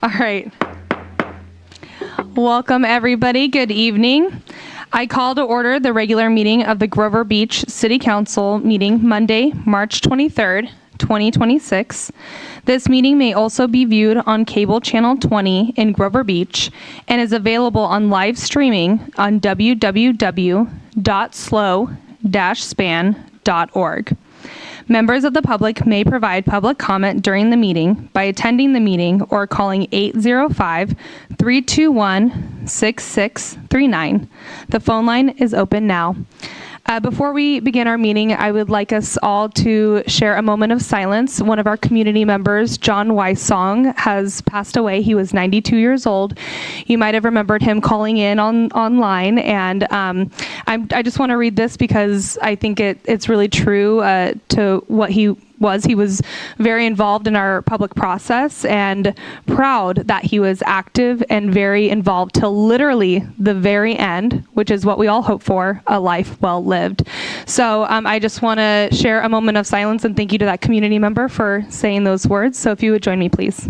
All right. Welcome, everybody. Good evening. I call to order the regular meeting of the Grover Beach City Council meeting Monday, March 23rd, 2026. This meeting may also be viewed on cable channel 20 in Grover Beach and is available on live streaming on www.slow-span.org. Members of the public may provide public comment during the meeting by attending the meeting or calling 805-321-6639. The phone line is open now. Before we begin our meeting, I would like us all to share a moment of silence. One of our community members, John Weissong, has passed away. He was 92 years old. You might have remembered him calling in online, and I just want to read this because I think it's really true to what he was. He was very involved in our public process and proud that he was active and very involved till literally the very end, which is what we all hope for, a life well lived. So I just want to share a moment of silence and thank you to that community member for saying those words. So if you would join me, please.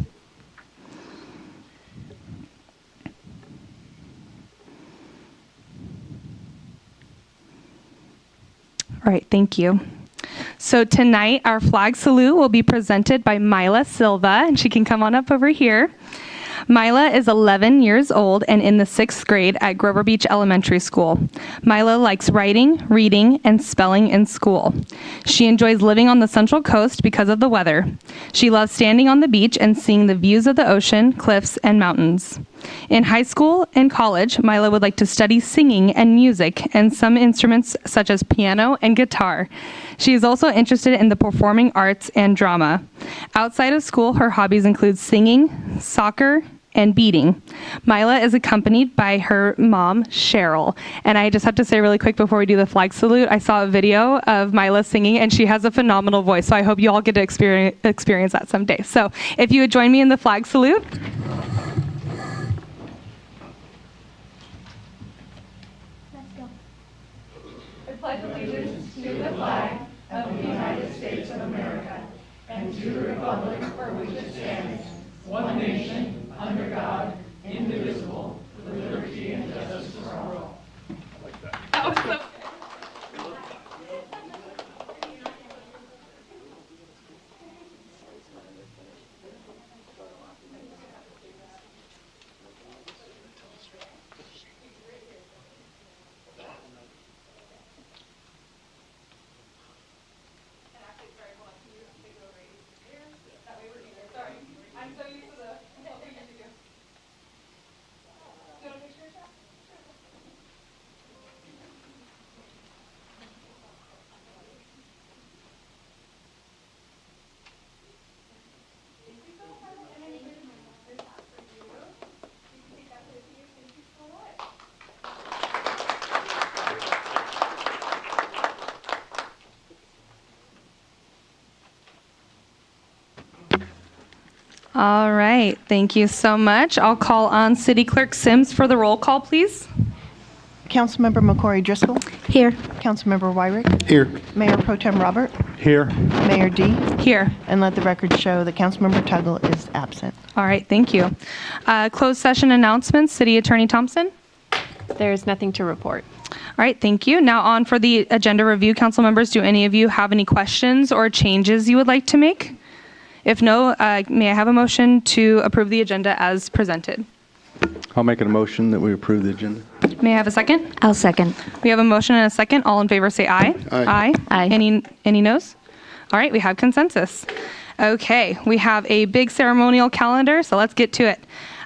All right, thank you. So tonight, our flag salute will be presented by Mila Silva, and she can come on up over here. Mila is 11 years old and in the 6th grade at Grover Beach Elementary School. Mila likes writing, reading, and spelling in school. She enjoys living on the Central Coast because of the weather. She loves standing on the beach and seeing the views of the ocean, cliffs, and mountains. In high school and college, Mila would like to study singing and music and some instruments such as piano and guitar. She is also interested in the performing arts and drama. Outside of school, her hobbies include singing, soccer, and beading. Mila is accompanied by her mom, Cheryl. And I just have to say really quick before we do the flag salute, I saw a video of Mila singing, and she has a phenomenal voice. So I hope you all get to experience that someday. So if you would join me in the flag salute. Pledge allegiance to the flag of the United States of America and to the republic for which it stands, one nation, under God, indivisible, with liberty and justice for all. I like that. That was so All right, thank you so much. I'll call on City Clerk Sims for the roll call, please. Councilmember McCory Driscoll. Here. Councilmember Wyrick. Here. Mayor Pro Tem Robert. Here. Mayor D. Here. And let the record show that Councilmember Tuggle is absent. All right, thank you. Closed session announcements, City Attorney Thompson. There's nothing to report. All right, thank you. Now on for the agenda review, council members, do any of you have any questions or changes you would like to make? If no, may I have a motion to approve the agenda as presented? I'll make a motion that we approve the agenda. May I have a second? I'll second. We have a motion and a second. All in favor say aye. Aye. Aye. Any noes? All right, we have consensus. Okay, we have a big ceremonial calendar, so let's get to it.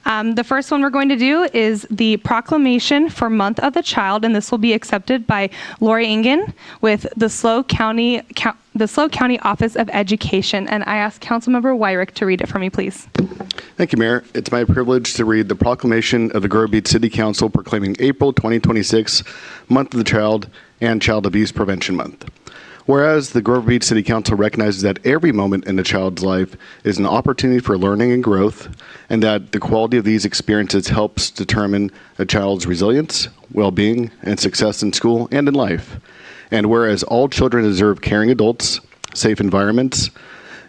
The first one we're going to do is the proclamation for Month of the Child, and this will be accepted by Lori Ingen with the SLO County Office of Education. And I ask Councilmember Wyrick to read it for me, please. Thank you, Mayor. It's my privilege to read the proclamation of the Grover Beach City Council proclaiming April 2026 Month of the Child and Child Abuse Prevention Month. Whereas the Grover Beach City Council recognizes that every moment in a child's life is an opportunity for learning and growth, and that the quality of these experiences helps determine a child's resilience, well-being, and success in school and in life. And whereas all children deserve caring adults, safe environments,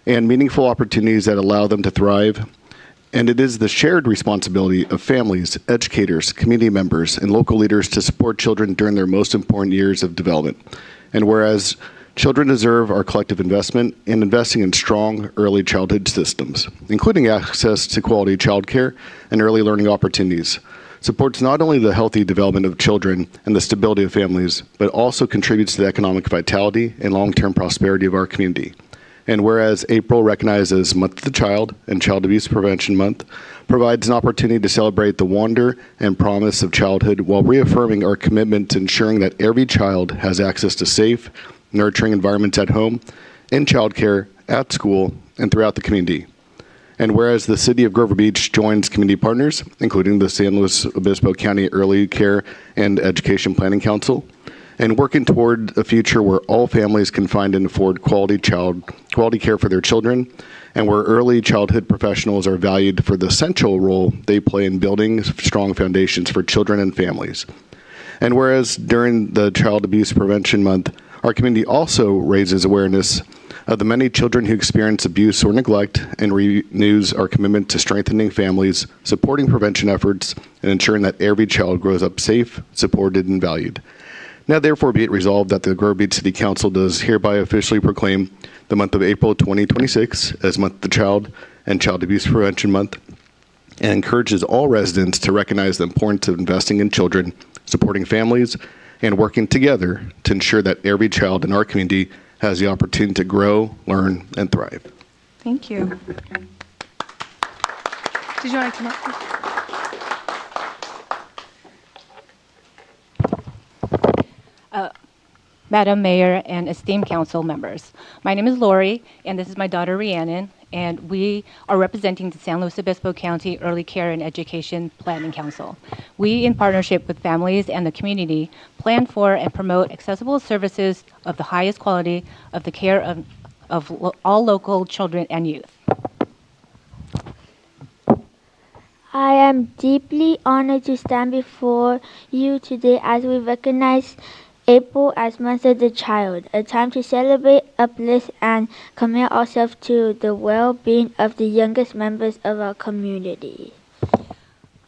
and meaningful opportunities that allow them to thrive, And it is the shared responsibility of families, educators, community members, and local leaders to support children during their most important years of development. And whereas children deserve our collective investment in investing in strong early childhood systems, including access to quality childcare and early learning opportunities, supports not only the healthy development of children and the stability of families, but also contributes to the economic vitality and long-term prosperity of our community. And whereas April, recognized as Month of the Child and Child Abuse Prevention Month, provides an opportunity to celebrate the wonder and promise of childhood while reaffirming our commitment to ensuring that every child has access to safe, nurturing environments at home, in childcare, at school, and throughout the community. And whereas the City of Grover Beach joins community partners, including the San Luis Obispo County Early Care and Education Planning Council, and working toward a future where all families can find and afford quality care for their children, and where early childhood professionals are valued for the central role they play in building strong foundations for children and families. And whereas during the Child Abuse Prevention Month, our community also raises awareness of the many children who experience abuse or neglect and renews our commitment to strengthening families, supporting prevention efforts, and ensuring that every child grows up safe, supported, and valued. Now therefore be it resolved that the Grover Beach City Council does hereby officially proclaim the month of April 2026 as Month of the Child and Child Abuse Prevention Month, and encourages all residents to recognize the importance of investing in children, supporting families, and working together to ensure that every child in our community has the opportunity to grow, learn, and thrive. Thank you. Did you want to come up? Madam Mayor and esteemed council members. My name is Lori, and this is my daughter Rhiannon, and we are representing the San Luis Obispo County Early Care and Education Planning Council. We, in partnership with families and the community, plan for and promote accessible services of the highest quality of the care of all local children and youth. I am deeply honored to stand before you today as we recognize April as Month of the Child, a time to celebrate, uplift, and commit ourselves to the well-being of the youngest members of our community.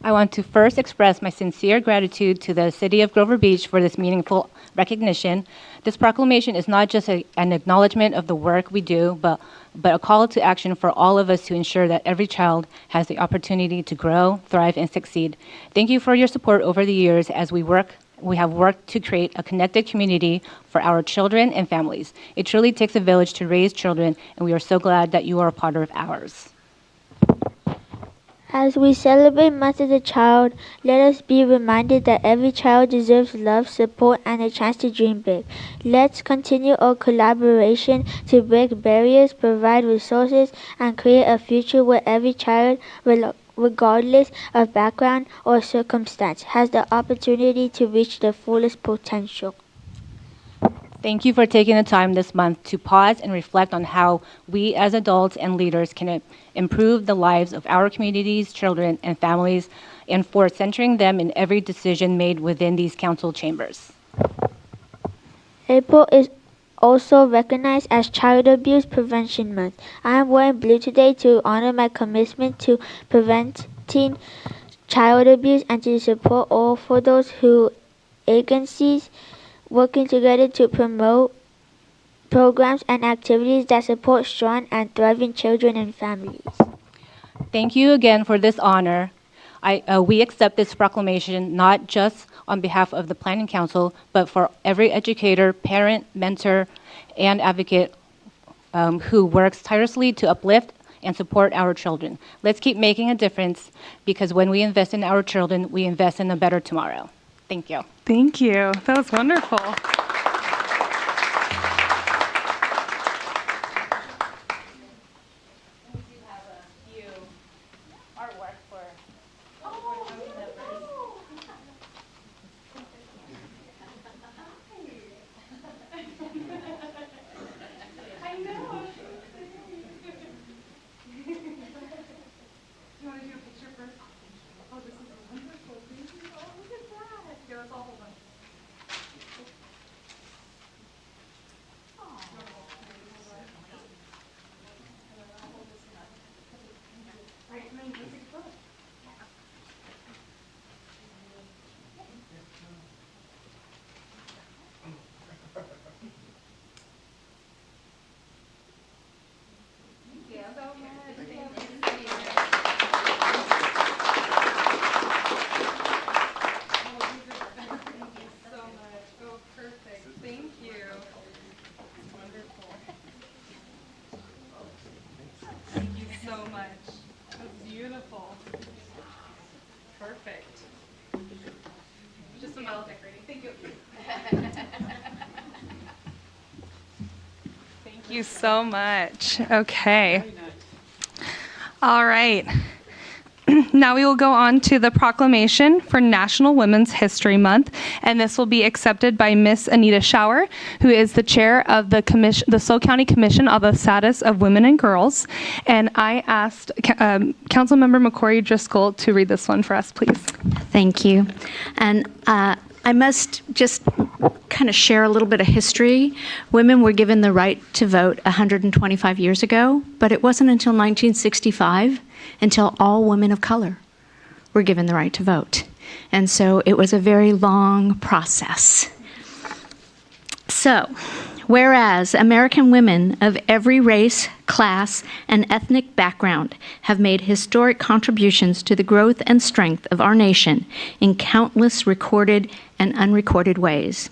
I want to first express my sincere gratitude to the City of Grover Beach for this meaningful recognition. This proclamation is not just an acknowledgement of the work we do, but a call to action for all of us to ensure that every child has the opportunity to grow, thrive, and succeed. Thank you for your support over the years as we have worked to create a connected community for our children and families. It truly takes a village to raise children, and we are so glad that you are a part of ours. As we celebrate Month of the Child, let us be reminded that every child deserves love, support, and a chance to dream big. Let's continue our collaboration to break barriers, provide resources, and create a future where every child, regardless of background or circumstance, has the opportunity to reach their fullest potential. Thank you for taking the time this month to pause and reflect on how we as adults and leaders can improve the lives of our communities, children, and families, and for centering them in every decision made within these council chambers. April is also recognized as Child Abuse Prevention Month. I am wearing blue today to honor my commitment to preventing child abuse and to support all for those who agencies working together to promote programs and activities that support strong and thriving children and families. Thank you again for this honor. We accept this proclamation not just on behalf of the Planning Council, but for every educator, parent, mentor, and advocate who works tirelessly to uplift and support our children. Let's keep making a difference, because when we invest in our children, we invest in a better tomorrow. Thank you. Thank you. That was wonderful. well decorated. Thank you. Thank you so much. Okay. All right. Now we will go on to the proclamation for National Women's History Month, and this will be accepted by Miss Anita Schauer, who is the chair of the Soule County Commission on the Status of Women and Girls. And I asked Councilmember McCory Driscoll to read this one for us, please. Thank you. And I must just kind of share a little bit of history. Women were given the right to vote 125 years ago, but it wasn't until 1965 until all women of color were given the right to vote. And so it was a very long process. So, whereas American women of every race, class, and ethnic background have made historic contributions to the growth and strength of our nation in countless recorded and unrecorded ways.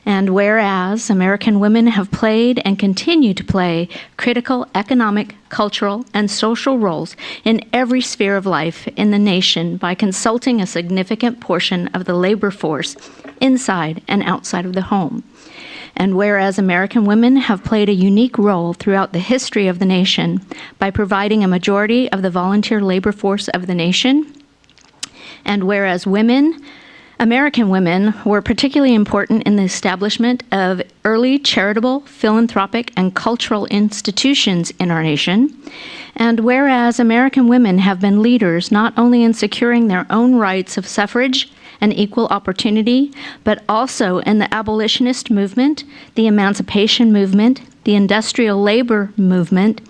And whereas American women have played and continue to play critical economic, cultural, and social roles in every sphere of life in the nation by consulting a significant portion of the labor force inside and outside of the home. And whereas American women have played a unique role throughout the history of the nation by providing a majority of the volunteer labor force of the nation, and whereas American women were particularly important in the establishment of early charitable, philanthropic, and cultural institutions in our nation, and whereas American women have been leaders not only in securing their own rights of suffrage and equal opportunity, but also in the abolitionist movement, the emancipation movement, the industrial labor movement,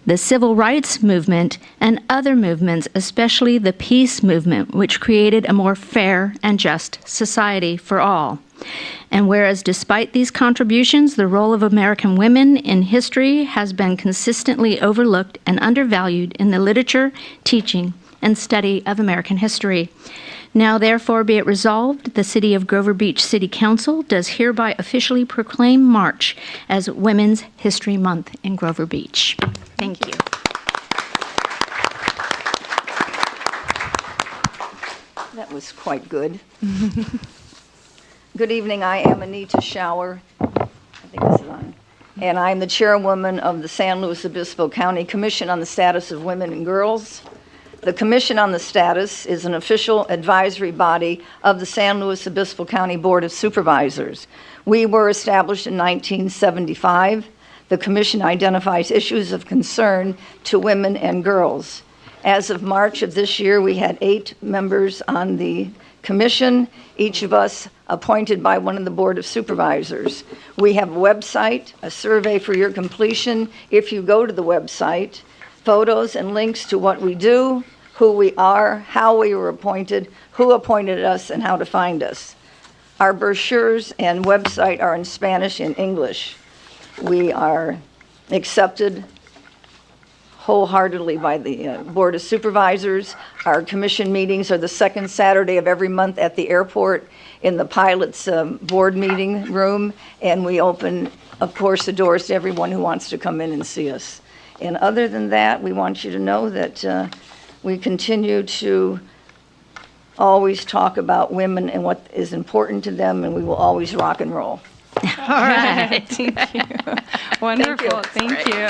the civil rights movement, and other movements, especially the peace movement, which created a more fair and just society for all. And whereas despite these contributions, the role of American women in history has been consistently overlooked and undervalued in the literature, teaching, and study of American history. Now, therefore, be it resolved, the City of Grover Beach City Council does hereby officially proclaim March as Women's History Month in Grover Beach. Thank you. That was quite good. Good evening. I am Anita Schauer. I think this is on. And I'm the chairwoman of the San Luis Obispo County Commission on the Status of Women and Girls. The Commission on the Status is an official advisory body of the San Luis Obispo County Board of Supervisors. We were established in 1975. The Commission identifies issues of concern to women and girls. As of March of this year, we had 8 members on the Commission, each of us appointed by one of the Board of Supervisors. We have a website, a survey for your completion. If you go to the website, photos and links to what we do, who we are, how we were appointed, who appointed us, and how to find us. Our brochures and website are in Spanish and English. We are accepted wholeheartedly by the Board of Supervisors. Our commission meetings are the second Saturday of every month at the airport in the pilot's board meeting room, and we open, of course, the doors to everyone who wants to come in and see us. And other than that, we want you to know that we continue to always talk about women and what is important to them, and we will always rock and roll. All right. Thank you. Wonderful. Thank you.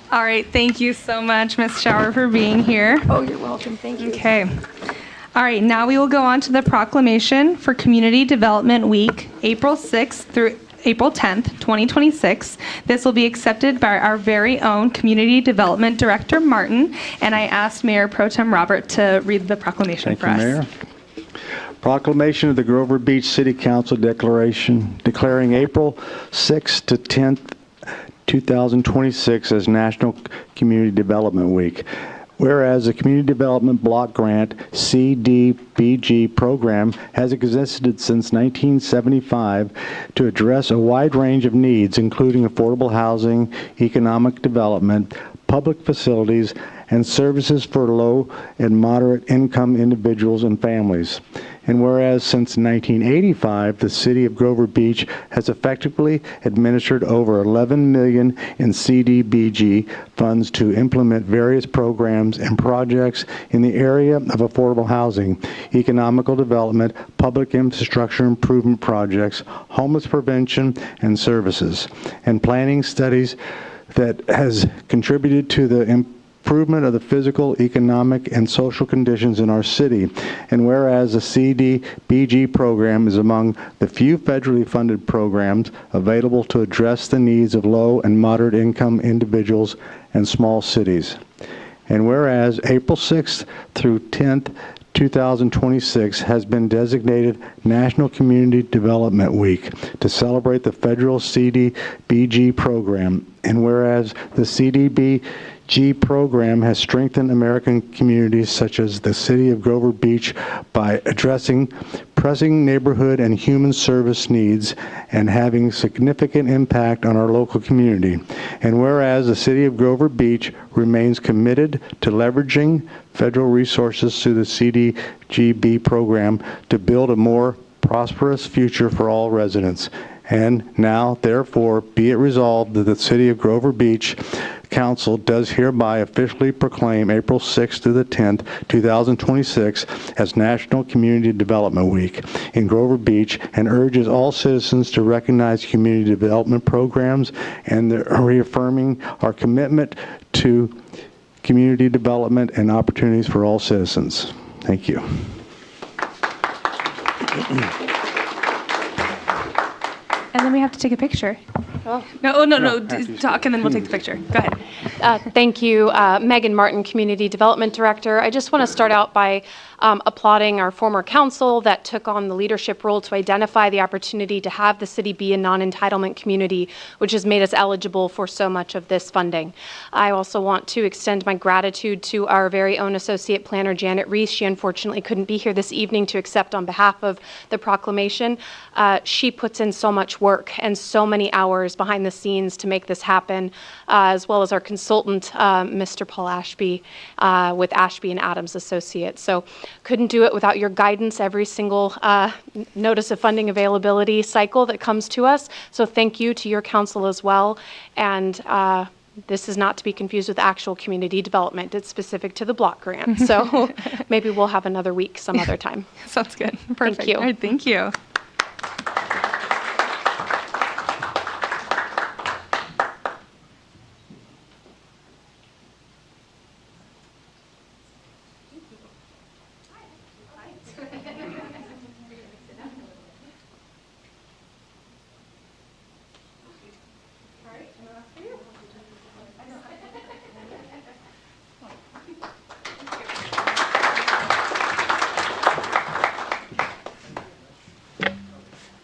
All right, thank you so much, Ms. Schauer, for being here. Oh, you're welcome. Thank you. Okay. All right, now we will go on to the proclamation for Community Development Week, April 6th through April 10th, 2026. This will be accepted by our very own Community Development Director, Martin, and I asked Mayor Pro Tem Robert to read the proclamation for us. Thank you, Mayor. Proclamation of the Grover Beach City Council Declaration declaring April 6th to 10th, 2026 as National Community Development Week. Whereas the Community Development Block Grant CDBG program has existed since 1975 to address a wide range of needs, including affordable housing, economic development, public facilities, and services for low and moderate income individuals and families. And whereas since 1985, the City of Grover Beach has effectively administered over $11 million in CDBG funds to implement various programs and projects in the area of affordable housing, economical development, public infrastructure improvement projects, homeless prevention and services, and planning studies that has contributed to the improvement of the physical, economic, and social conditions in our city. And whereas the CDBG program is among the few federally funded programs available to address the needs of low and moderate income individuals and small cities. And whereas April 6th through 10th, 2026 has been designated National Community Development Week to celebrate the federal CDBG program. And whereas the CDBG program has strengthened American communities such as the City of Grover Beach by addressing pressing neighborhood and human service needs and having significant impact on our local community. And whereas the City of Grover Beach remains committed to leveraging federal resources through the CDBG program to build a more prosperous future for all residents. And now, therefore, be it resolved that the City of Grover Beach Council does hereby officially proclaim April 6th to the 10th, 2026 as National Community Development Week in Grover Beach and urges all citizens to recognize community development programs and reaffirming our commitment to community development and opportunities for all citizens. Thank you. And then we have to take a picture. Oh. No. Talk and then we'll take the picture. Go ahead. Thank you, Megan Martin, Community Development Director. I just want to start out by applauding our former council that took on the leadership role to identify the opportunity to have the city be a non-entitlement community, which has made us eligible for so much of this funding. I also want to extend my gratitude to our very own Associate Planner, Janet Reese. She unfortunately couldn't be here this evening to accept on behalf of the proclamation. She puts in so much work and so many hours behind the scenes to make this happen, as well as our consultant, Mr. Paul Ashby, with Ashby and Adams Associates. So couldn't do it without your guidance every single notice of funding availability cycle that comes to us. So thank you to your council as well. And this is not to be confused with actual community development. It's specific to the block grant. So maybe we'll have another week some other time. Sounds good. Perfect. Thank you. All right, thank you.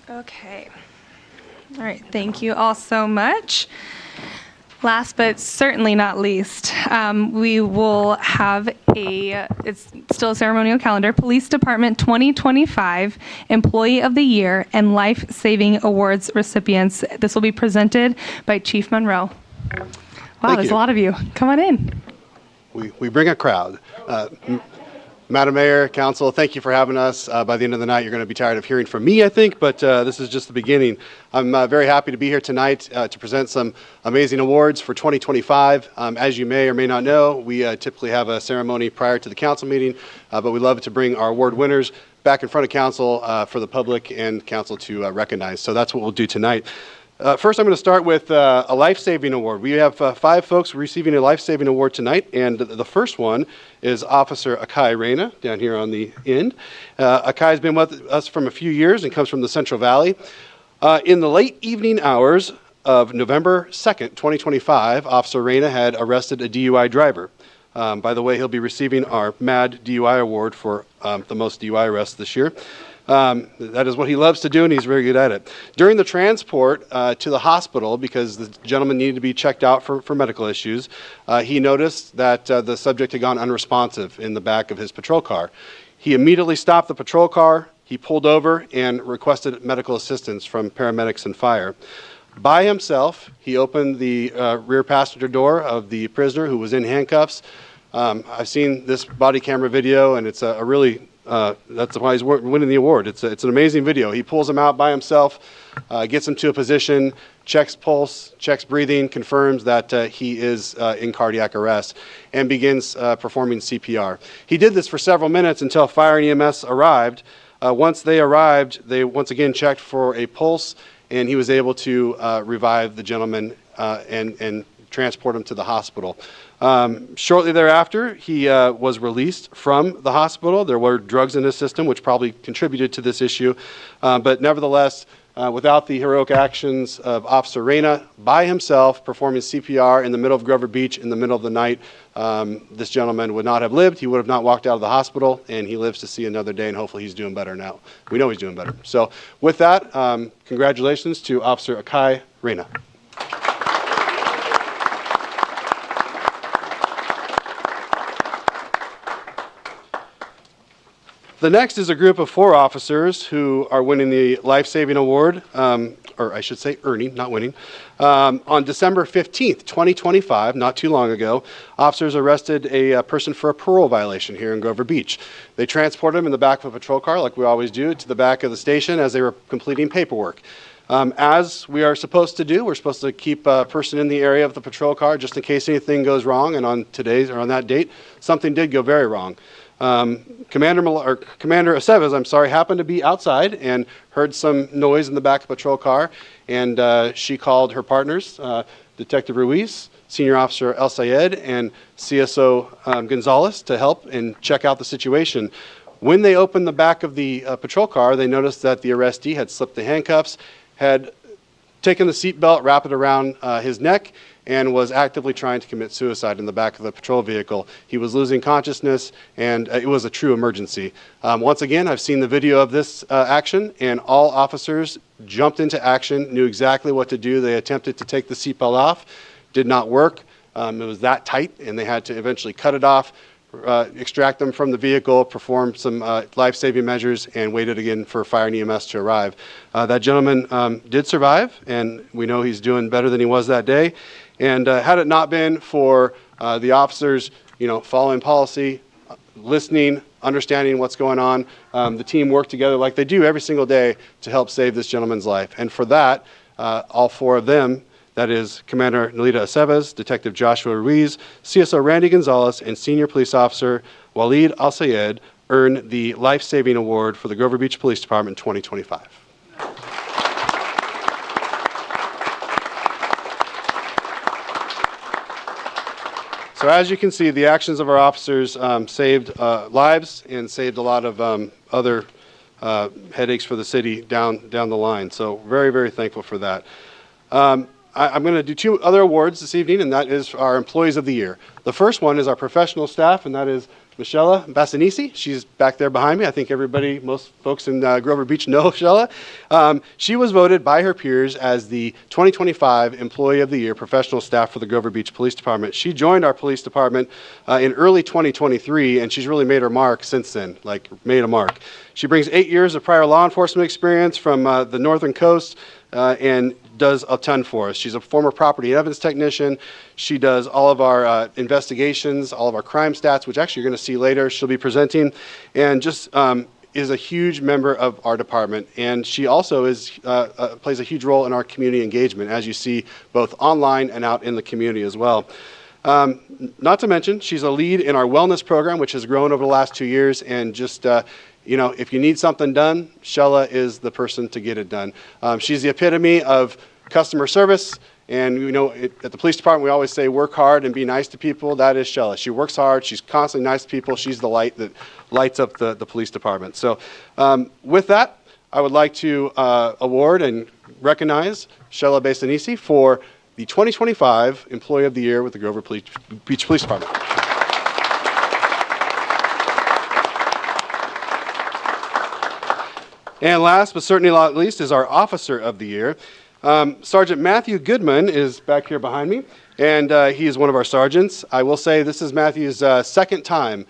Okay. All right. Thank you all so much. Last but certainly not least, we will have it's still a ceremonial calendar, Police Department 2025 Employee of the Year and Life Saving Awards recipients. This will be presented by Chief Monroe. Wow, there's a lot of you. Come on in. We bring a crowd. Madam Mayor, Council, thank you for having us. By the end of the night, you're going to be tired of hearing from me, I think, but this is just the beginning. I'm very happy to be here tonight to present some amazing awards for 2025. As you may or may not know, we typically have a ceremony prior to the council meeting, but we love to bring our award winners back in front of council for the public and council to recognize. So that's what we'll do tonight. First, I'm going to start with a life-saving award. We have 5 folks receiving a life-saving award tonight, and the first one is Officer Akai Reyna, down here on the end. Akai has been with us from a few years and comes from the Central Valley. In the late evening hours of November 2nd, 2025, Officer Reyna had arrested a DUI driver. By the way, he'll be receiving our MAD DUI award for the most DUI arrests this year. That is what he loves to do, and he's very good at it. During the transport to the hospital, because the gentleman needed to be checked out for medical issues, he noticed that the subject had gone unresponsive in the back of his patrol car. He immediately stopped the patrol car. He pulled over and requested medical assistance from paramedics and fire. By himself, he opened the rear passenger door of the prisoner who was in handcuffs. I've seen this body camera video, and it's a really, that's why he's winning the award. It's an amazing video. He pulls him out by himself, gets him to a position, checks pulse, checks breathing, confirms that he is in cardiac arrest, and begins performing CPR. He did this for several minutes until fire and EMS arrived. Once they arrived, they once again checked for a pulse, and he was able to revive the gentleman and transport him to the hospital. Shortly thereafter, he was released from the hospital. There were drugs in his system, which probably contributed to this issue. But nevertheless, without the heroic actions of Officer Reyna by himself performing CPR in the middle of Grover Beach in the middle of the night, this gentleman would not have lived. He would have not walked out of the hospital, and he lives to see another day, and hopefully he's doing better now. We know he's doing better. So with that, congratulations to Officer Akai Reyna. The next is a group of 4 officers who are winning the Life Saving Award, or I should say earning, not winning. On December 15th, 2025, not too long ago, officers arrested a person for a parole violation here in Grover Beach. They transported him in the back of a patrol car, like we always do, to the back of the station as they were completing paperwork. As we are supposed to do, we're supposed to keep a person in the area of the patrol car just in case anything goes wrong, and on today's or on that date, something did go very wrong. Commander Aceves, happened to be outside and heard some noise in the back of the patrol car, and she called her partners, Detective Ruiz, Senior Officer El Sayed, and CSO Gonzalez to help and check out the situation. When they opened the back of the patrol car, they noticed that the arrestee had slipped the handcuffs, had taken the seatbelt, wrapped it around his neck, and was actively trying to commit suicide in the back of the patrol vehicle. He was losing consciousness, and it was a true emergency. Once again, I've seen the video of this action, and all officers jumped into action, knew exactly what to do. They attempted to take the seatbelt off, did not work. It was that tight, and they had to eventually cut it off, extract them from the vehicle, perform some life-saving measures, and waited again for fire and EMS to arrive. That gentleman did survive, and we know he's doing better than he was that day. And had it not been for the officers, following policy, listening, understanding what's going on, the team worked together like they do every single day to help save this gentleman's life. And for that, all 4 of them, that is Commander Nalita Aceves, Detective Joshua Ruiz, CSO Randy Gonzalez, and Senior Police Officer Walid Al-Sayed, earned the Life Saving Award for the Grover Beach Police Department 2025. So as you can see, the actions of our officers saved lives and saved a lot of other headaches for the city down the line. So very, very thankful for that. I'm going to do 2 other awards this evening, and that is our Employees of the Year. The first one is our professional staff, and that is Michelle Bassanisi. She's back there behind me. I think most folks in Grover Beach know Michelle. She was voted by her peers as the 2025 Employee of the Year professional staff for the Grover Beach Police Department. She joined our police department in early 2023, and she's really made her mark since then, made a mark. She brings 8 years of prior law enforcement experience from the Northern Coast and does a ton for us. She's a former property and evidence technician. She does all of our investigations, all of our crime stats, which actually you're going to see later. She'll be presenting, and just is a huge member of our department. And she also plays a huge role in our community engagement, as you see, both online and out in the community as well. Not to mention, she's a lead in our wellness program, which has grown over the last 2 years, and just if you need something done, Shella is the person to get it done. She's the epitome of customer service, and at the police department we always say work hard and be nice to people. That is Shella. She works hard. She's constantly nice to people. She's the light that lights up the police department. So with that, I would like to award and recognize Shella Bassanisi for the 2025 Employee of the Year with the Grover Beach Police Department. And last but certainly not least is our Officer of the Year. Sergeant Matthew Goodman is back here behind me, and he is one of our sergeants. I will say this is Matthew's second time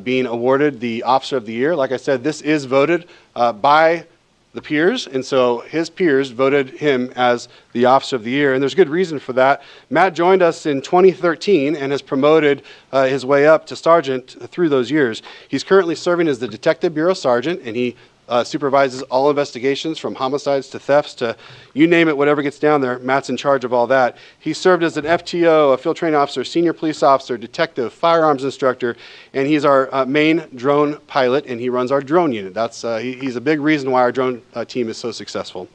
being awarded the Officer of the Year. Like I said, this is voted by the peers, and so his peers voted him as the Officer of the Year, and there's good reason for that. Matt joined us in 2013 and has promoted his way up to sergeant through those years. He's currently serving as the Detective Bureau Sergeant, and he supervises all investigations from homicides to thefts to you name it, whatever gets down there. Matt's in charge of all that. He served as an FTO, a field training officer, senior police officer, detective, firearms instructor, and he's our main drone pilot, and he runs our drone unit. That's he's a big reason why our drone team is so successful.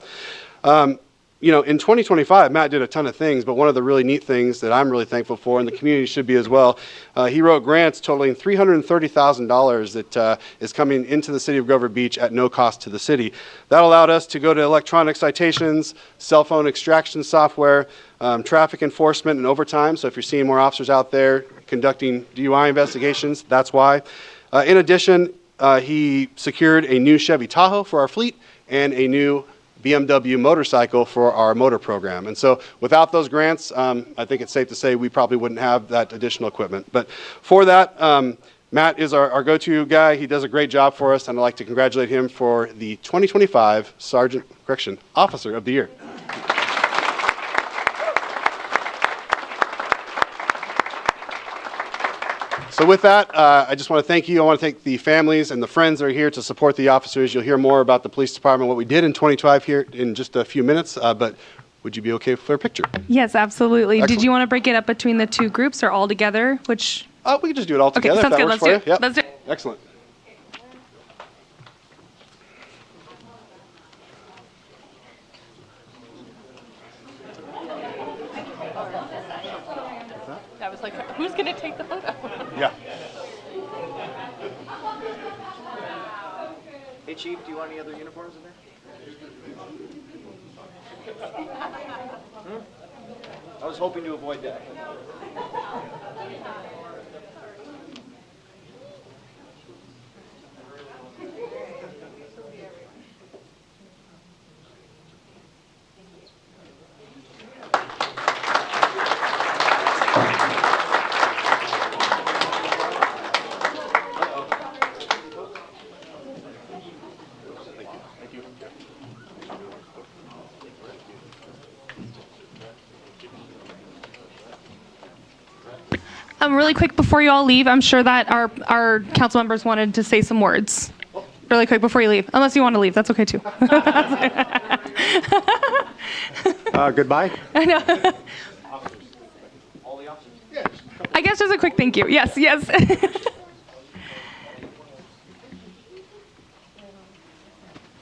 You know, in 2025, Matt did a ton of things, but one of the really neat things that I'm really thankful for, and the community should be as well, he wrote grants totaling $330,000 that is coming into the city of Grover Beach at no cost to the city. That allowed us to go to electronic citations, cell phone extraction software, traffic enforcement, and overtime. So if you're seeing more officers out there conducting DUI investigations, that's why. In addition, he secured a new Chevy Tahoe for our fleet and a new BMW motorcycle for our motor program. And so without those grants, I think it's safe to say we probably wouldn't have that additional equipment. But for that, Matt is our go-to guy. He does a great job for us, and I'd like to congratulate him for the 2025 Officer of the Year. So with that, I just want to thank you. I want to thank the families and the friends that are here to support the officers. You'll hear more about the police department, what we did in 2025 here in just a few minutes, but would you be okay for a picture? Yes, absolutely. Excellent. Did you want to break it up between the two groups or all together? Which? We can just do it all Okay, together sounds if that good. works Let's for do you. it. Let's do it. Excellent. I was like, who's going to take the photo? Yeah. Hey, Chief, do you want any other uniforms in there? I was hoping to avoid that. Really quick before you all leave, I'm sure that our council members wanted to say some words. Really quick before you leave, unless you want to leave, that's okay too. Goodbye. I know. I guess just a quick thank you. Yes, yes.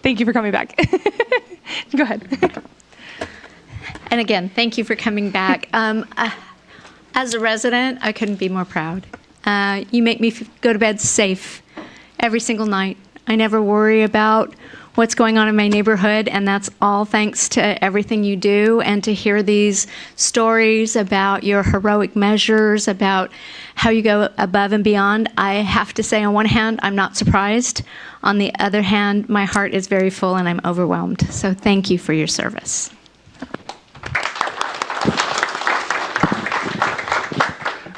Thank you for coming back. Go ahead. And again, thank you for coming back. As a resident, I couldn't be more proud. You make me go to bed safe every single night. I never worry about what's going on in my neighborhood, and that's all thanks to everything you do, and to hear these stories about your heroic measures, about how you go above and beyond. I have to say, on one hand, I'm not surprised. On the other hand, my heart is very full and I'm overwhelmed. So thank you for your service.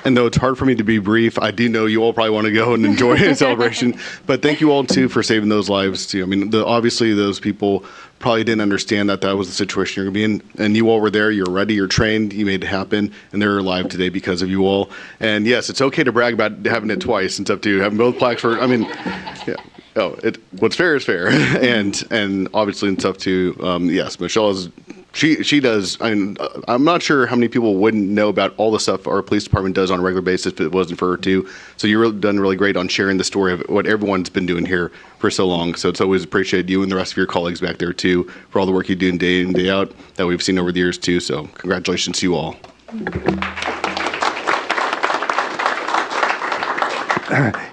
And though it's hard for me to be brief, I do know you all probably want to go and enjoy a celebration. But thank you all, too, for saving those lives, too. I mean, obviously, those people probably didn't understand that that was the situation you're going to be in. And you all were there. You're ready. You're trained. You made it happen. And they're alive today because of you all. And, yes, it's okay to brag about having it twice and stuff, too. Having both plaques for, I mean, yeah. Oh, what's fair is fair. and obviously and stuff, too. Yes, Michelle is... She does. I mean, I'm not sure how many people wouldn't know about all the stuff our police department does on a regular basis if it wasn't for her too. So you've done really great on sharing the story of what everyone's been doing here for so long. So it's always appreciated, you and the rest of your colleagues back there too, for all the work you do day in, day out that we've seen over the years too. So congratulations to you all.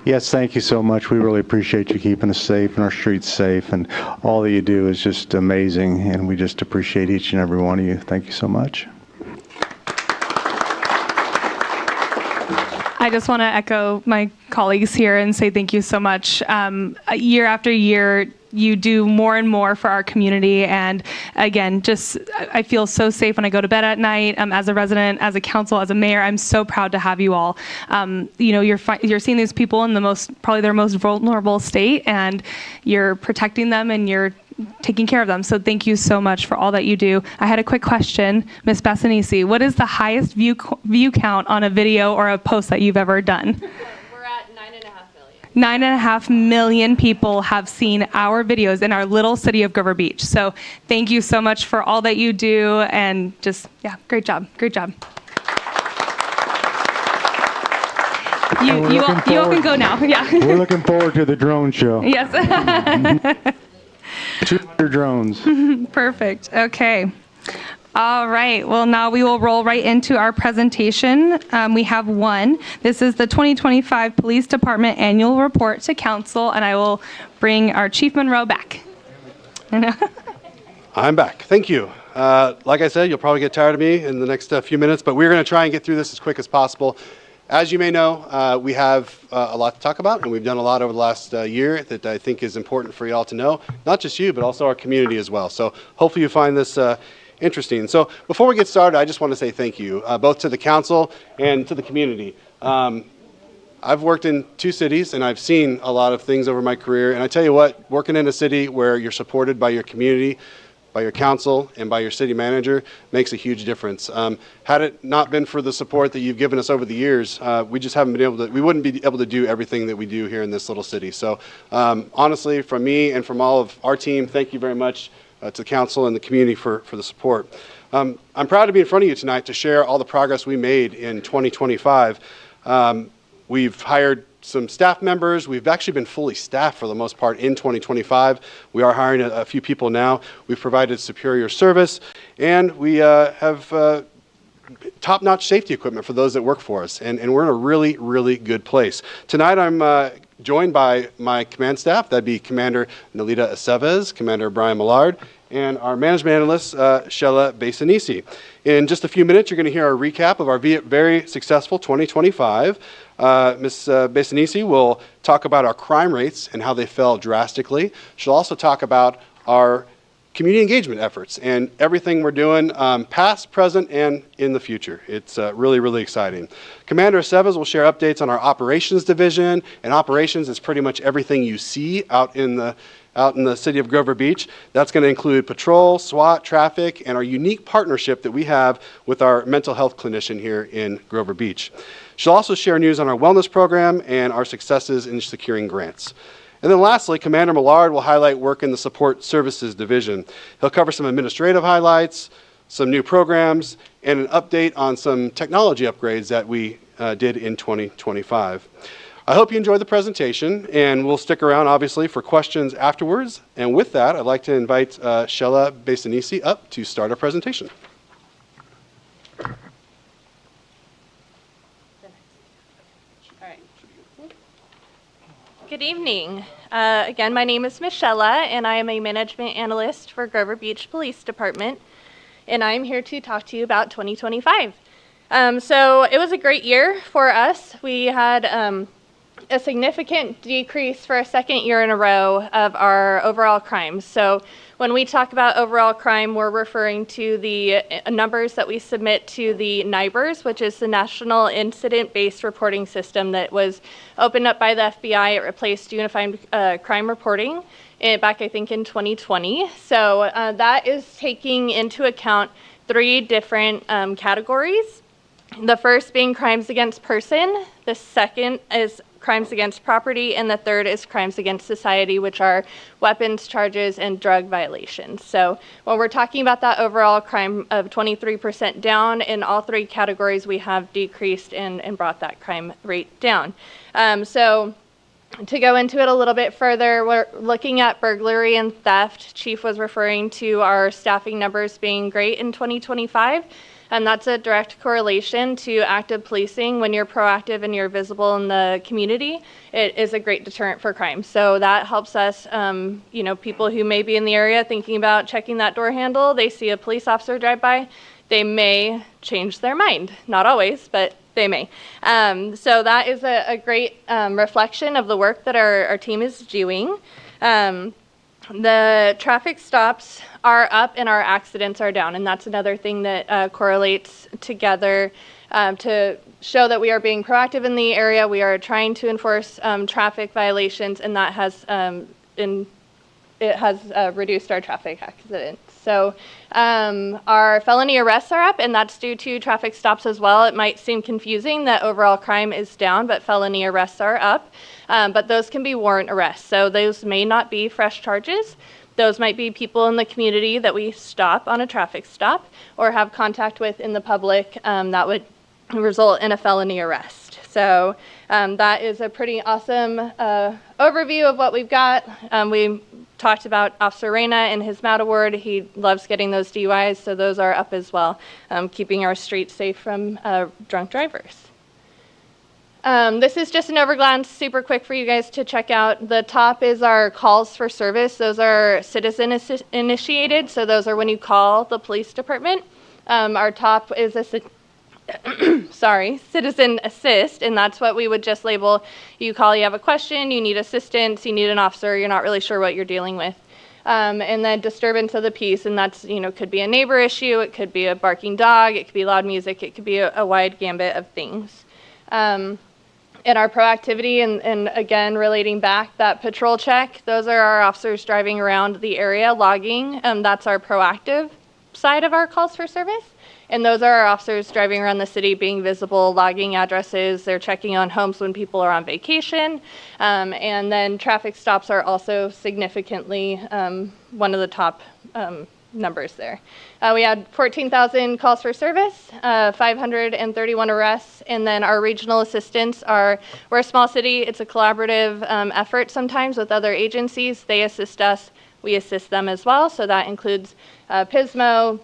Yes, thank you so much. We really appreciate you keeping us safe and our streets safe, and all that you do is just amazing, and we just appreciate each and every one of you. Thank you so much. I just want to echo my colleagues here and say thank you so much. Year after year, you do more and more for our community. And again, just I feel so safe when I go to bed at night. As a resident, as a council, as a mayor, I'm so proud to have you all. You're seeing these people in probably their most vulnerable state, and you're protecting them and you're taking care of them. So thank you so much for all that you do. I had a quick question, Ms. Bassanisi. What is the highest view count on a video or a post that you've ever done? We're at 9.5 million. 9.5 million people have seen our videos in our little city of Grover Beach. So thank you so much for all that you do, and just, yeah, great job. Great job. You all can go now. Yeah. We're looking forward to the drone show. Yes. 200 drones. Perfect. Okay. All right. Well, now we will roll right into our presentation. We have one. This is the 2025 Police Department Annual Report to Council, and I will bring our Chief Monroe back. I'm back. Thank you. Like I said, you'll probably get tired of me in the next few minutes, but we're going to try and get through this as quick as possible. As you may know, we have a lot to talk about, and we've done a lot over the last year that I think is important for you all to know, not just you, but also our community as well. So hopefully you find this interesting. So before we get started, I just want to say thank you, both to the council and to the community. I've worked in 2 cities, and I've seen a lot of things over my career, and I tell you what, working in a city where you're supported by your community, by your council, and by your city manager makes a huge difference. Had it not been for the support that you've given us over the years, we just haven't been able to, we wouldn't be able to do everything that we do here in this little city. So honestly, from me and from all of our team, thank you very much to the council and the community for the support. I'm proud to be in front of you tonight to share all the progress we made in 2025. We've hired some staff members. We've actually been fully staffed for the most part in 2025. We are hiring a few people now. We've provided superior service, and we have top-notch safety equipment for those that work for us, and we're in a really, really good place. Tonight I'm joined by my command staff. That'd be Commander Nalita Aceves, Commander Brian Millard, and our management analyst, Shella Bassanisi. In just a few minutes, you're going to hear a recap of our very successful 2025. Ms. Bassanisi will talk about our crime rates and how they fell drastically. She'll also talk about our community engagement efforts and everything we're doing past, present, and in the future. It's really, really exciting. Commander Aceves will share updates on our operations division, and operations is pretty much everything you see out in the city of Grover Beach. That's going to include patrol, SWAT, traffic, and our unique partnership that we have with our mental health clinician here in Grover Beach. She'll also share news on our wellness program and our successes in securing grants. And then lastly, Commander Millard will highlight work in the Support Services Division. He'll cover some administrative highlights, some new programs, and an update on some technology upgrades that we did in 2025. I hope you enjoyed the presentation, and we'll stick around, obviously, for questions afterwards. And with that, I'd like to invite Shella Bassanisi up to start our presentation. Good evening. Again, my name is Michella, and I am a management analyst for Grover Beach Police Department, and I'm here to talk to you about 2025. So it was a great year for us. We had a significant decrease for a second year in a row of our overall crimes. So when we talk about overall crime, we're referring to the numbers that we submit to the NIBRS, which is the National Incident-Based Reporting System that was opened up by the FBI. It replaced Unified Crime Reporting back, I think, in 2020. So that is taking into account 3 different categories. The first being crimes against person, the second is crimes against property, and the third is crimes against society, which are weapons charges and drug violations. So when we're talking about that overall crime of 23% down, in all 3 categories we have decreased and brought that crime rate down. So to go into it a little bit further, we're looking at burglary and theft. Chief was referring to our staffing numbers being great in 2025. And that's a direct correlation to active policing. When you're proactive and you're visible in the community, it is a great deterrent for crime. So that helps us, people who may be in the area thinking about checking that door handle, they see a police officer drive by, they may change their mind. Not always, but they may. So that is a great reflection of the work that our team is doing. the traffic stops are up and our accidents are down, and that's another thing that correlates together to show that we are being proactive in the area. We are trying to enforce traffic violations, and that has reduced our traffic accidents. So our felony arrests are up, and that's due to traffic stops as well. It might seem confusing that overall crime is down, but felony arrests are up. But those can be warrant arrests. So those may not be fresh charges. Those might be people in the community that we stop on a traffic stop or have contact with in the public that would result in a felony arrest. So that is a pretty awesome overview of what we've got. We talked about Officer Reyna and his MAT award. He loves getting those DUIs, so those are up as well, keeping our streets safe from drunk drivers. This is just an overglance, super quick for you guys to check out. The top is our calls for service. Those are citizen initiated, so those are when you call the police department. Our top is a citizen assist, and that's what we would just label. You call, you have a question, you need assistance, you need an officer, you're not really sure what you're dealing with. And then disturbance of the peace, and that's, could be a neighbor issue, it could be a barking dog, it could be loud music, it could be a wide gambit of things. And our proactivity, and again, relating back, that patrol check, those are our officers driving around the area, logging. That's our proactive side of our calls for service. And those are our officers driving around the city, being visible, logging addresses. They're checking on homes when people are on vacation. And then traffic stops are also significantly one of the top numbers there. We had 14,000 calls for service, 531 arrests, and then our regional assistants we're a small city. It's a collaborative effort sometimes with other agencies. They assist us, we assist them as well. So that includes Pismo,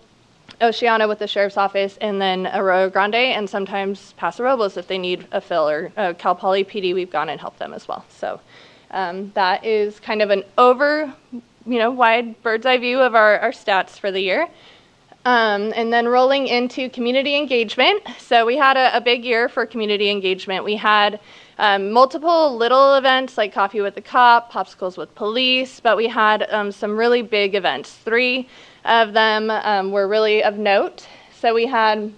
Oceana with the Sheriff's Office, and then Arroyo Grande, and sometimes Paso Robles if they need a fill, or Cal Poly PD, we've gone and helped them as well. So that is kind of an wide bird's eye view of our stats for the year. And then rolling into community engagement. So we had a big year for community engagement. We had multiple little events like Coffee with the Cop, Popsicles with Police, but we had some really big events. 3 of them were really of note. So we had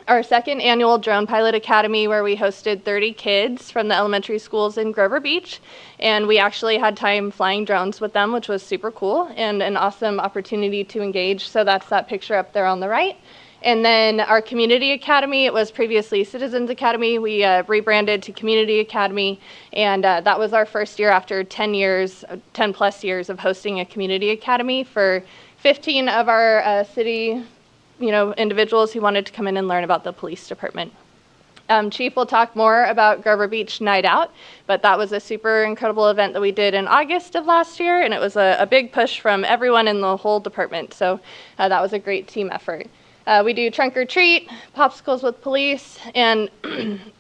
our second annual Drone Pilot Academy, where we hosted 30 kids from the elementary schools in Grover Beach, and we actually had time flying drones with them, which was super cool and an awesome opportunity to engage. So that's that picture up there on the right. And then our Community Academy, it was previously Citizens Academy. We rebranded to Community Academy, and that was our first year after 10 plus years of hosting a Community Academy for 15 of our city individuals who wanted to come in and learn about the police department. Chief will talk more about Grover Beach Night Out, but that was a super incredible event that we did in August of last year, and it was a big push from everyone in the whole department, so that was a great team effort. We do Trunk or Treat, Popsicles with Police, and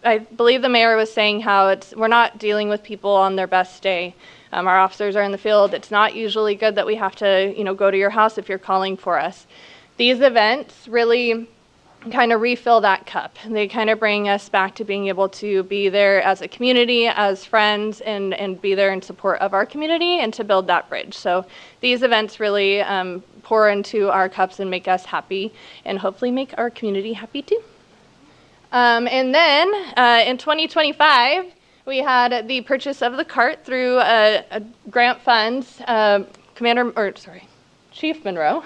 I believe the mayor was saying how we're not dealing with people on their best day. Our officers are in the field. It's not usually good that we have to go to your house if you're calling for us. These events really kind of refill that cup. They kind of bring us back to being able to be there as a community, as friends, and be there in support of our community and to build that bridge. So these events really pour into our cups and make us happy, and hopefully make our community happy too. And then in 2025, we had the purchase of the cart through a grant funds. Chief Monroe.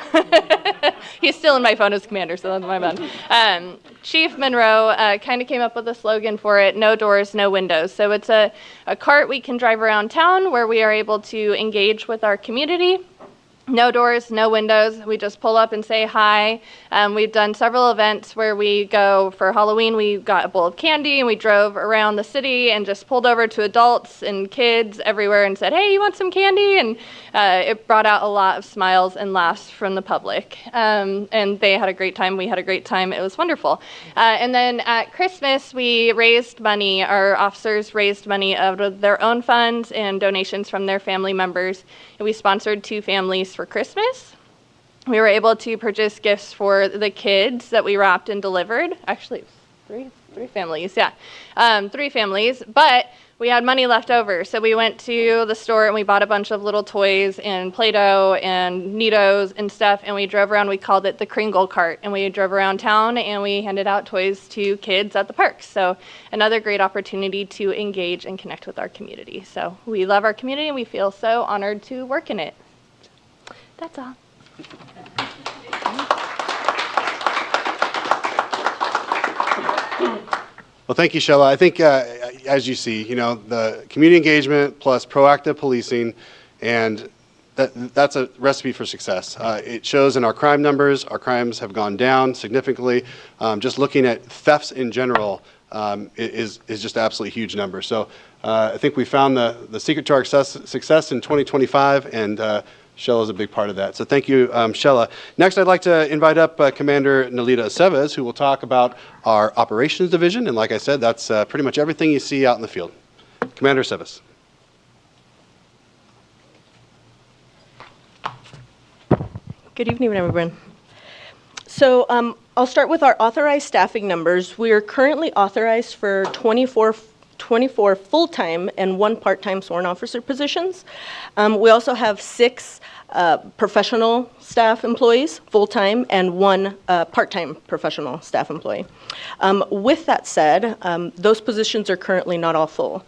He's still in my phone as commander, so that's my bad. Chief Monroe kind of came up with a slogan for it: no doors, no windows. So it's a cart we can drive around town where we are able to engage with our community. No doors, no windows. We just pull up and say hi. We've done several events where we go for Halloween. We got a bowl of candy and we drove around the city and just pulled over to adults and kids everywhere and said, "Hey, you want some candy?" And it brought out a lot of smiles and laughs from the public. And they had a great time. We had a great time. It was wonderful. And then at Christmas, we raised money. Our officers raised money out of their own funds and donations from their family members. And we sponsored 2 families for Christmas. We were able to purchase gifts for the kids that we wrapped and delivered. Actually, it was three families, yeah. 3 families, but we had money left over. So we went to the store and we bought a bunch of little toys and Play-Doh and Neatos and stuff. And we drove around, we called it the Kringle cart. And we drove around town and we handed out toys to kids at the parks. So another great opportunity to engage and connect with our community. So we love our community and we feel so honored to work in it. That's all. Well, thank you, Shella. I think, as you see, the community engagement plus proactive policing, and that's a recipe for success. It shows in our crime numbers. Our crimes have gone down significantly. Just looking at thefts in general is just absolutely huge number. So I think we found the secret to our success in 2025, and Shella is a big part of that. So thank you, Shella. Next, I'd like to invite up Commander Nalita Aceves, who will talk about our operations division. And like I said, that's pretty much everything you see out in the field. Commander Aceves. Good evening, everyone. So I'll start with our authorized staffing numbers. We are currently authorized for 24 full-time and 1 part-time sworn officer positions. We also have 6 professional staff employees, full-time, and 1 part-time professional staff employee. With that said, those positions are currently not all full.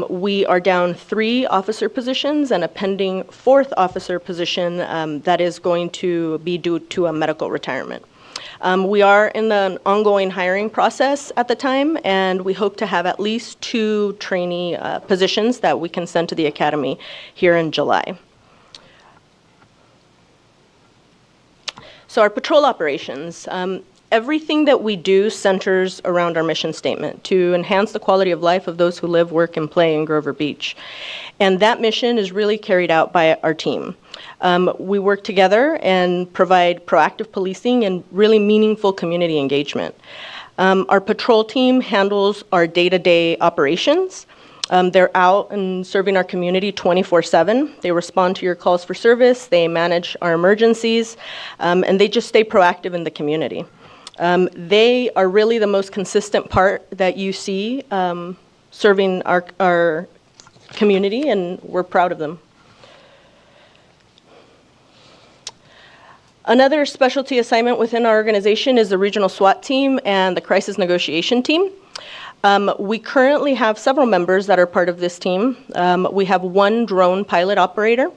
We are down 3 officer positions and a pending 4th officer position that is going to be due to a medical retirement. We are in the ongoing hiring process at the time, and we hope to have at least 2 trainee positions that we can send to the academy here in July. So our patrol operations, everything that we do centers around our mission statement to enhance the quality of life of those who live, work, and play in Grover Beach. And that mission is really carried out by our team. We work together and provide proactive policing and really meaningful community engagement. Our patrol team handles our day-to-day operations. They're out and serving our community 24/7. They respond to your calls for service, they manage our emergencies, and they just stay proactive in the community. They are really the most consistent part that you see serving our community, and we're proud of them. Another specialty assignment within our organization is the regional SWAT team and the crisis negotiation team. We currently have several members that are part of this team. We have 1 drone pilot operator.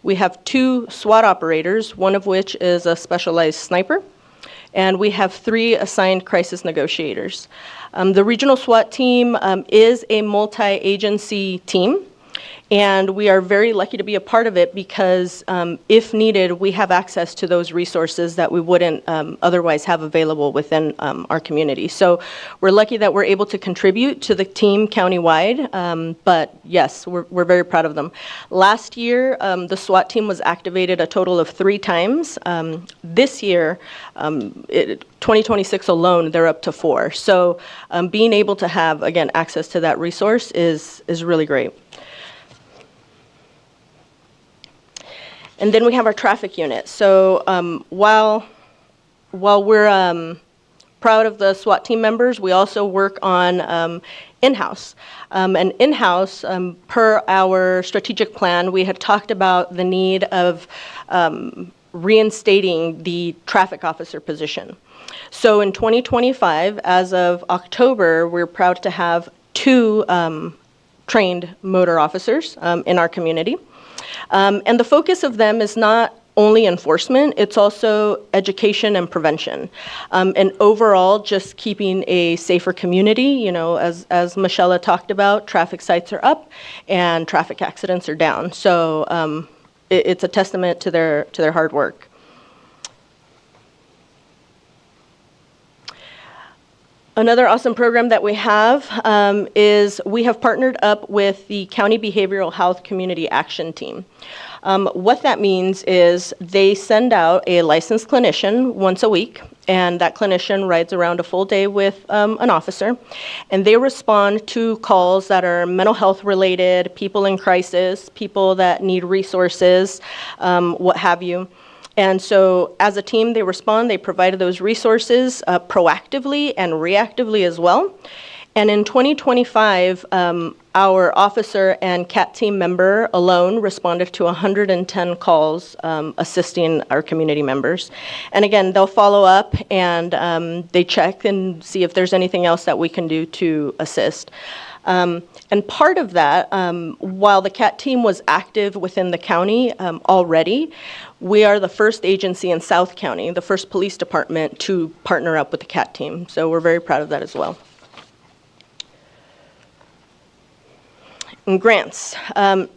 We have 2 SWAT operators, one of which is a specialized sniper. And we have 3 assigned crisis negotiators. The regional SWAT team is a multi-agency team. And we are very lucky to be a part of it because if needed, we have access to those resources that we wouldn't otherwise have available within our community. So we're lucky that we're able to contribute to the team countywide, but yes, we're very proud of them. Last year, the SWAT team was activated a total of 3 times. This year, 2026 alone, they're up to 4. So being able to have, again, access to that resource is really great. And then we have our traffic unit. So while we're proud of the SWAT team members, we also work on in-house. And in-house, per our strategic plan, we had talked about the need of reinstating the traffic officer position. So in 2025, as of October, we're proud to have 2 trained motor officers in our community. And the focus of them is not only enforcement, it's also education and prevention. And overall, just keeping a safer community. As Michelle talked about, traffic sites are up and traffic accidents are down. So it's a testament to their hard work. Another awesome program that we have is we have partnered up with the County Behavioral Health Community Action Team. What that means is they send out a licensed clinician once a week, and that clinician rides around a full day with an officer, and they respond to calls that are mental health related, people in crisis, people that need resources, what have you. And so as a team, they respond, they provide those resources proactively and reactively as well. And in 2025, our officer and CAT team member alone responded to 110 calls assisting our community members. And again, they'll follow up and they check and see if there's anything else that we can do to assist. And part of that, while the CAT team was active within the county already, we are the first agency in South County, the first police department to partner up with the CAT team. So we're very proud of that as well. And grants.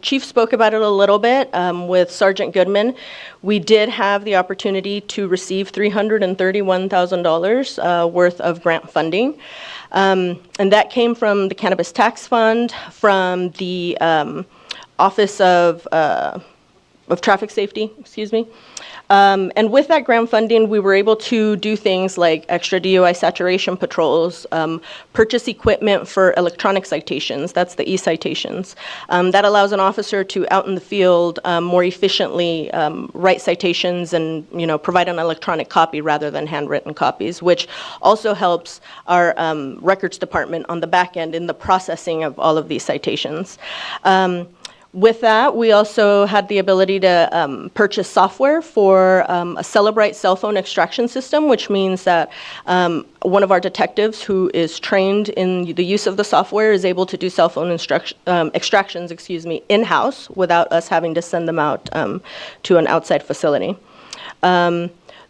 Chief spoke about it a little bit with Sergeant Goodman. We did have the opportunity to receive $331,000 worth of grant funding. And that came from the Cannabis Tax Fund, from the Office of Traffic Safety, excuse me. And with that grant funding, we were able to do things like extra DUI saturation patrols, purchase equipment for electronic citations, that's the e-citations. That allows an officer to, out in the field, more efficiently write citations and, provide an electronic copy rather than handwritten copies, which also helps our records department on the back end in the processing of all of these citations. With that, we also had the ability to purchase software for a Celebrite cell phone extraction system, which means that one of our detectives who is trained in the use of the software is able to do cell phone extractions, in-house without us having to send them out to an outside facility.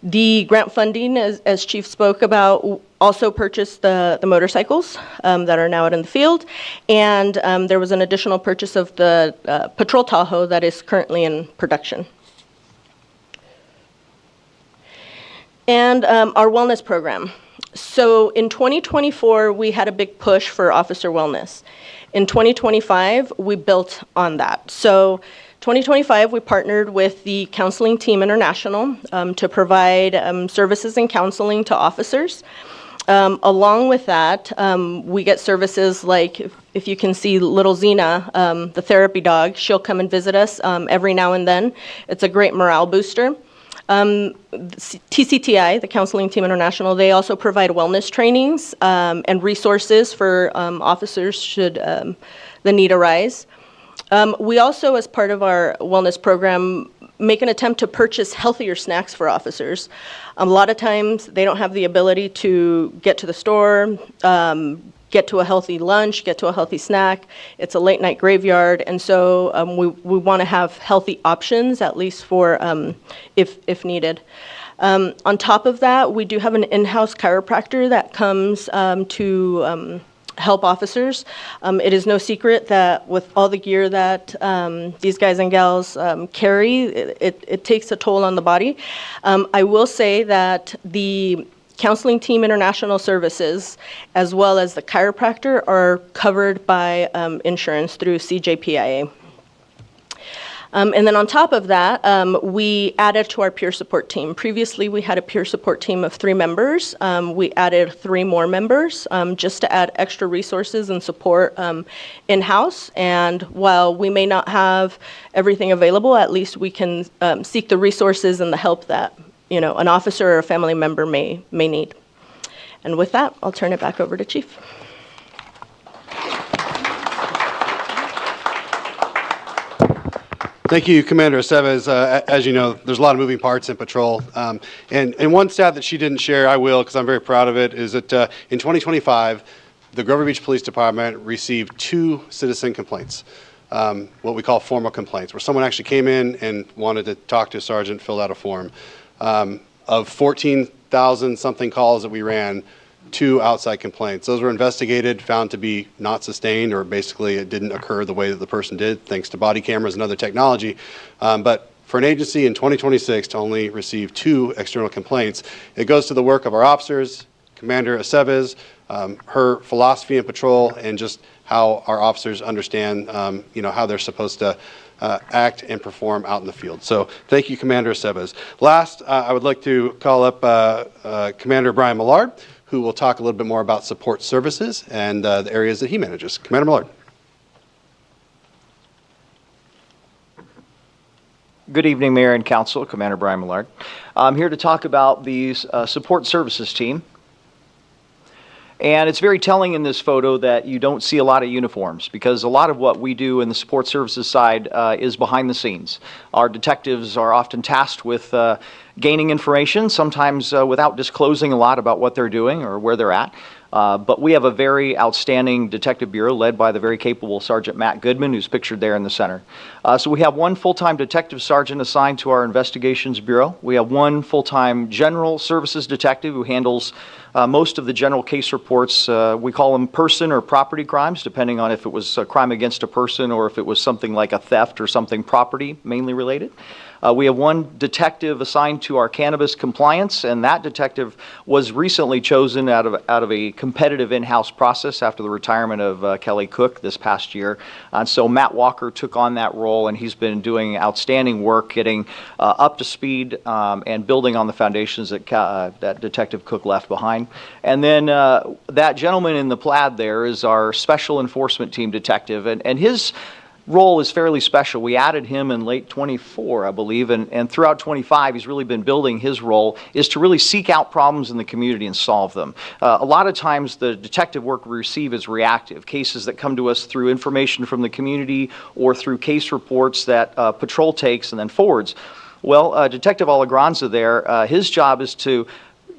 The grant funding, as Chief spoke about, also purchased the motorcycles that are now out in the field, and there was an additional purchase of the Patrol Tahoe that is currently in production. And our wellness program. So in 2024, we had a big push for officer wellness. In 2025, we built on that. So 2025, we partnered with the Counseling Team International to provide services and counseling to officers. Along with that, we get services like, if you can see little Xena, the therapy dog, she'll come and visit us every now and then. It's a great morale booster. TCTI, the Counseling Team International, they also provide wellness trainings and resources for officers should the need arise. We also, as part of our wellness program, make an attempt to purchase healthier snacks for officers. A lot of times they don't have the ability to get to the store, get to a healthy lunch, get to a healthy snack. It's a late night graveyard, and so we want to have healthy options, at least for if needed. On top of that, we do have an in-house chiropractor that comes to help officers. It is no secret that with all the gear that these guys and gals carry, it takes a toll on the body. I will say that the Counseling Team International Services, as well as the chiropractor, are covered by insurance through CJPIA. And then on top of that, we added to our peer support team. Previously, we had a peer support team of 3 members. We added 3 more members just to add extra resources and support in-house. And while we may not have everything available, at least we can seek the resources and the help that an officer or a family member may need. And with that, I'll turn it back over to Chief. Thank you, Commander Aceves. As you know, there's a lot of moving parts in patrol. And one stat that she didn't share, I will, because I'm very proud of it, is that in 2025, the Grover Beach Police Department received 2 citizen complaints, what we call formal complaints, where someone actually came in and wanted to talk to a sergeant, filled out a form. Of 14,000 something calls that we ran, 2 outside complaints. Those were investigated, found to be not sustained, or basically it didn't occur the way that the person did, thanks to body cameras and other technology. But for an agency in 2026 to only receive 2 external complaints, it goes to the work of our officers, Commander Aceves, her philosophy in patrol, and just how our officers understand, how they're supposed to act and perform out in the field. So thank you, Commander Aceves. Last, I would like to call up Commander Brian Millard, who will talk a little bit more about support services and the areas that he manages. Commander Millard. Good evening, Mayor and Council. Commander Brian Millard. I'm here to talk about the support services team. And it's very telling in this photo that you don't see a lot of uniforms, because a lot of what we do in the support services side is behind the scenes. Our detectives are often tasked with gaining information, sometimes without disclosing a lot about what they're doing or where they're at. But we have a very outstanding detective bureau led by the very capable Sergeant Matt Goodman, who's pictured there in the center. So we have one full-time detective sergeant assigned to our investigations bureau. We have one full-time general services detective who handles most of the general case reports. We call them person or property crimes, depending on if it was a crime against a person or if it was something like a theft or something property mainly related. We have one detective assigned to our cannabis compliance, and that detective was recently chosen out of a competitive in-house process after the retirement of Kelly Cook this past year. And so Matt Walker took on that role, and he's been doing outstanding work getting up to speed and building on the foundations that that Detective Cook left behind. And then that gentleman in the plaid there is our special enforcement team detective, and his role is fairly special. We added him in late 24, I believe, and throughout 25, he's really been building his role is to really seek out problems in the community and solve them. A lot of times the detective work we receive is reactive, cases that come to us through information from the community or through case reports that patrol takes and then forwards. Well, Detective Alagranza there, his job is to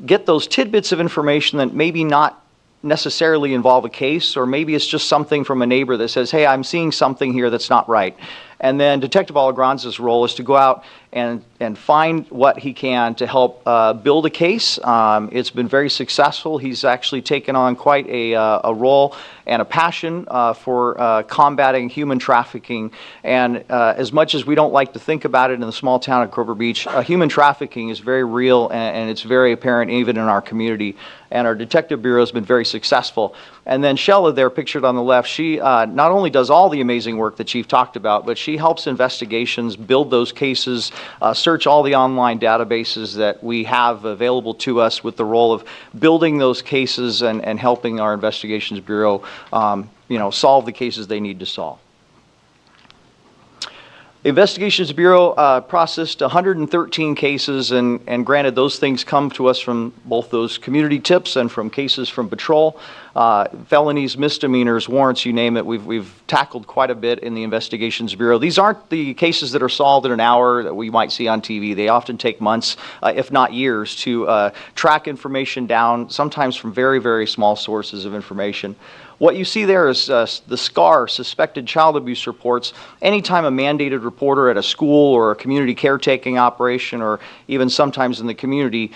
get those tidbits of information that maybe not necessarily involve a case, or maybe it's just something from a neighbor that says, hey, I'm seeing something here that's not right. And then Detective Alagranza's role is to go out and find what he can to help build a case. It's been very successful. He's actually taken on quite a role and a passion for combating human trafficking. And as much as we don't like to think about it in the small town of Grover Beach, human trafficking is very real, and it's very apparent even in our community. And our detective bureau has been very successful. And then Shella there, pictured on the left, she not only does all the amazing work that Chief talked about, but she helps investigations build those cases, search all the online databases that we have available to us, with the role of building those cases and helping our investigations bureau solve the cases they need to solve. The Investigations Bureau processed 113 cases, and granted, those things come to us from both those community tips and from cases from patrol. Felonies, misdemeanors, warrants, you name it, we've tackled quite a bit in the Investigations Bureau. These aren't the cases that are solved in an hour that we might see on TV. They often take months, if not years, to track information down, sometimes from very, very small sources of information. What you see there is the SCAR, suspected child abuse reports. Anytime a mandated reporter at a school or a community caretaking operation, or even sometimes in the community,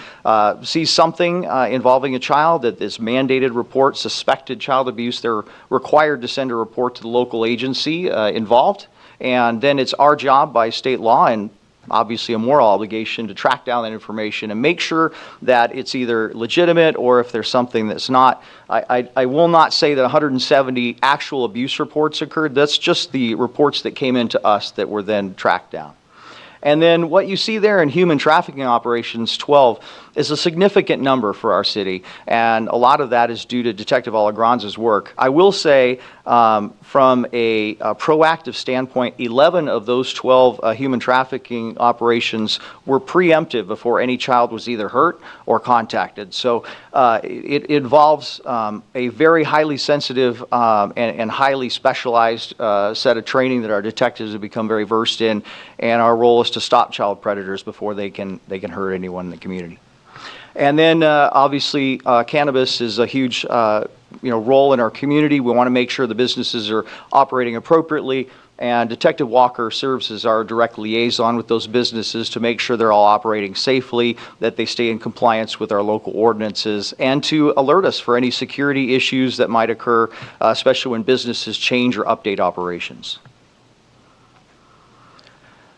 sees something involving a child that is mandated report, suspected child abuse, they're required to send a report to the local agency involved. And then it's our job by state law, and obviously a moral obligation, to track down that information and make sure that it's either legitimate, or if there's something that's not. I will not say that 170 actual abuse reports occurred. That's just the reports that came into us that were then tracked down. And then what you see there in human trafficking operations, 12, is a significant number for our city, and a lot of that is due to Detective Alagranza's work. I will say, from a proactive standpoint, 11 of those 12 human trafficking operations were preemptive before any child was either hurt or contacted. So it involves a very highly sensitive and highly specialized set of training that our detectives have become very versed in, and our role is to stop child predators before they can hurt anyone in the community. And then obviously cannabis is a huge role in our community. We want to make sure the businesses are operating appropriately, and Detective Walker serves as our direct liaison with those businesses to make sure they're all operating safely, that they stay in compliance with our local ordinances, and to alert us for any security issues that might occur, especially when businesses change or update operations.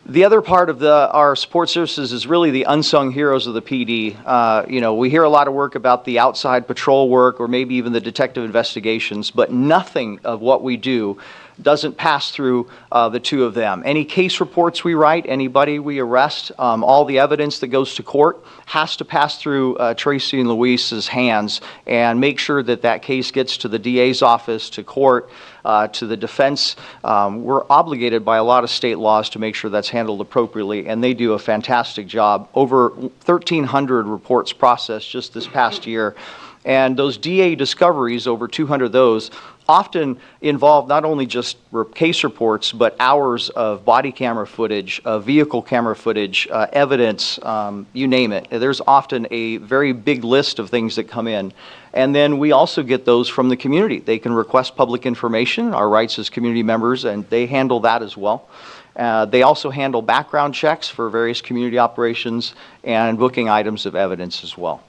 The other part of our support services is really the unsung heroes of the PD. We hear a lot of work about the outside patrol work, or maybe even the detective investigations, but nothing of what we do doesn't pass through the two of them. Any case reports we write, anybody we arrest, all the evidence that goes to court has to pass through Tracy and Luis's hands, and make sure that that case gets to the DA's office, to court, to the defense. We're obligated by a lot of state laws to make sure that's handled appropriately, and they do a fantastic job. Over 1,300 reports processed just this past year. And those DA discoveries, over 200 of those, often involve not only just case reports, but hours of body camera footage, vehicle camera footage, evidence, you name it. There's often a very big list of things that come in. And then we also get those from the community. They can request public information, our rights as community members, and they handle that as well. They also handle background checks for various community operations and booking items of evidence as well.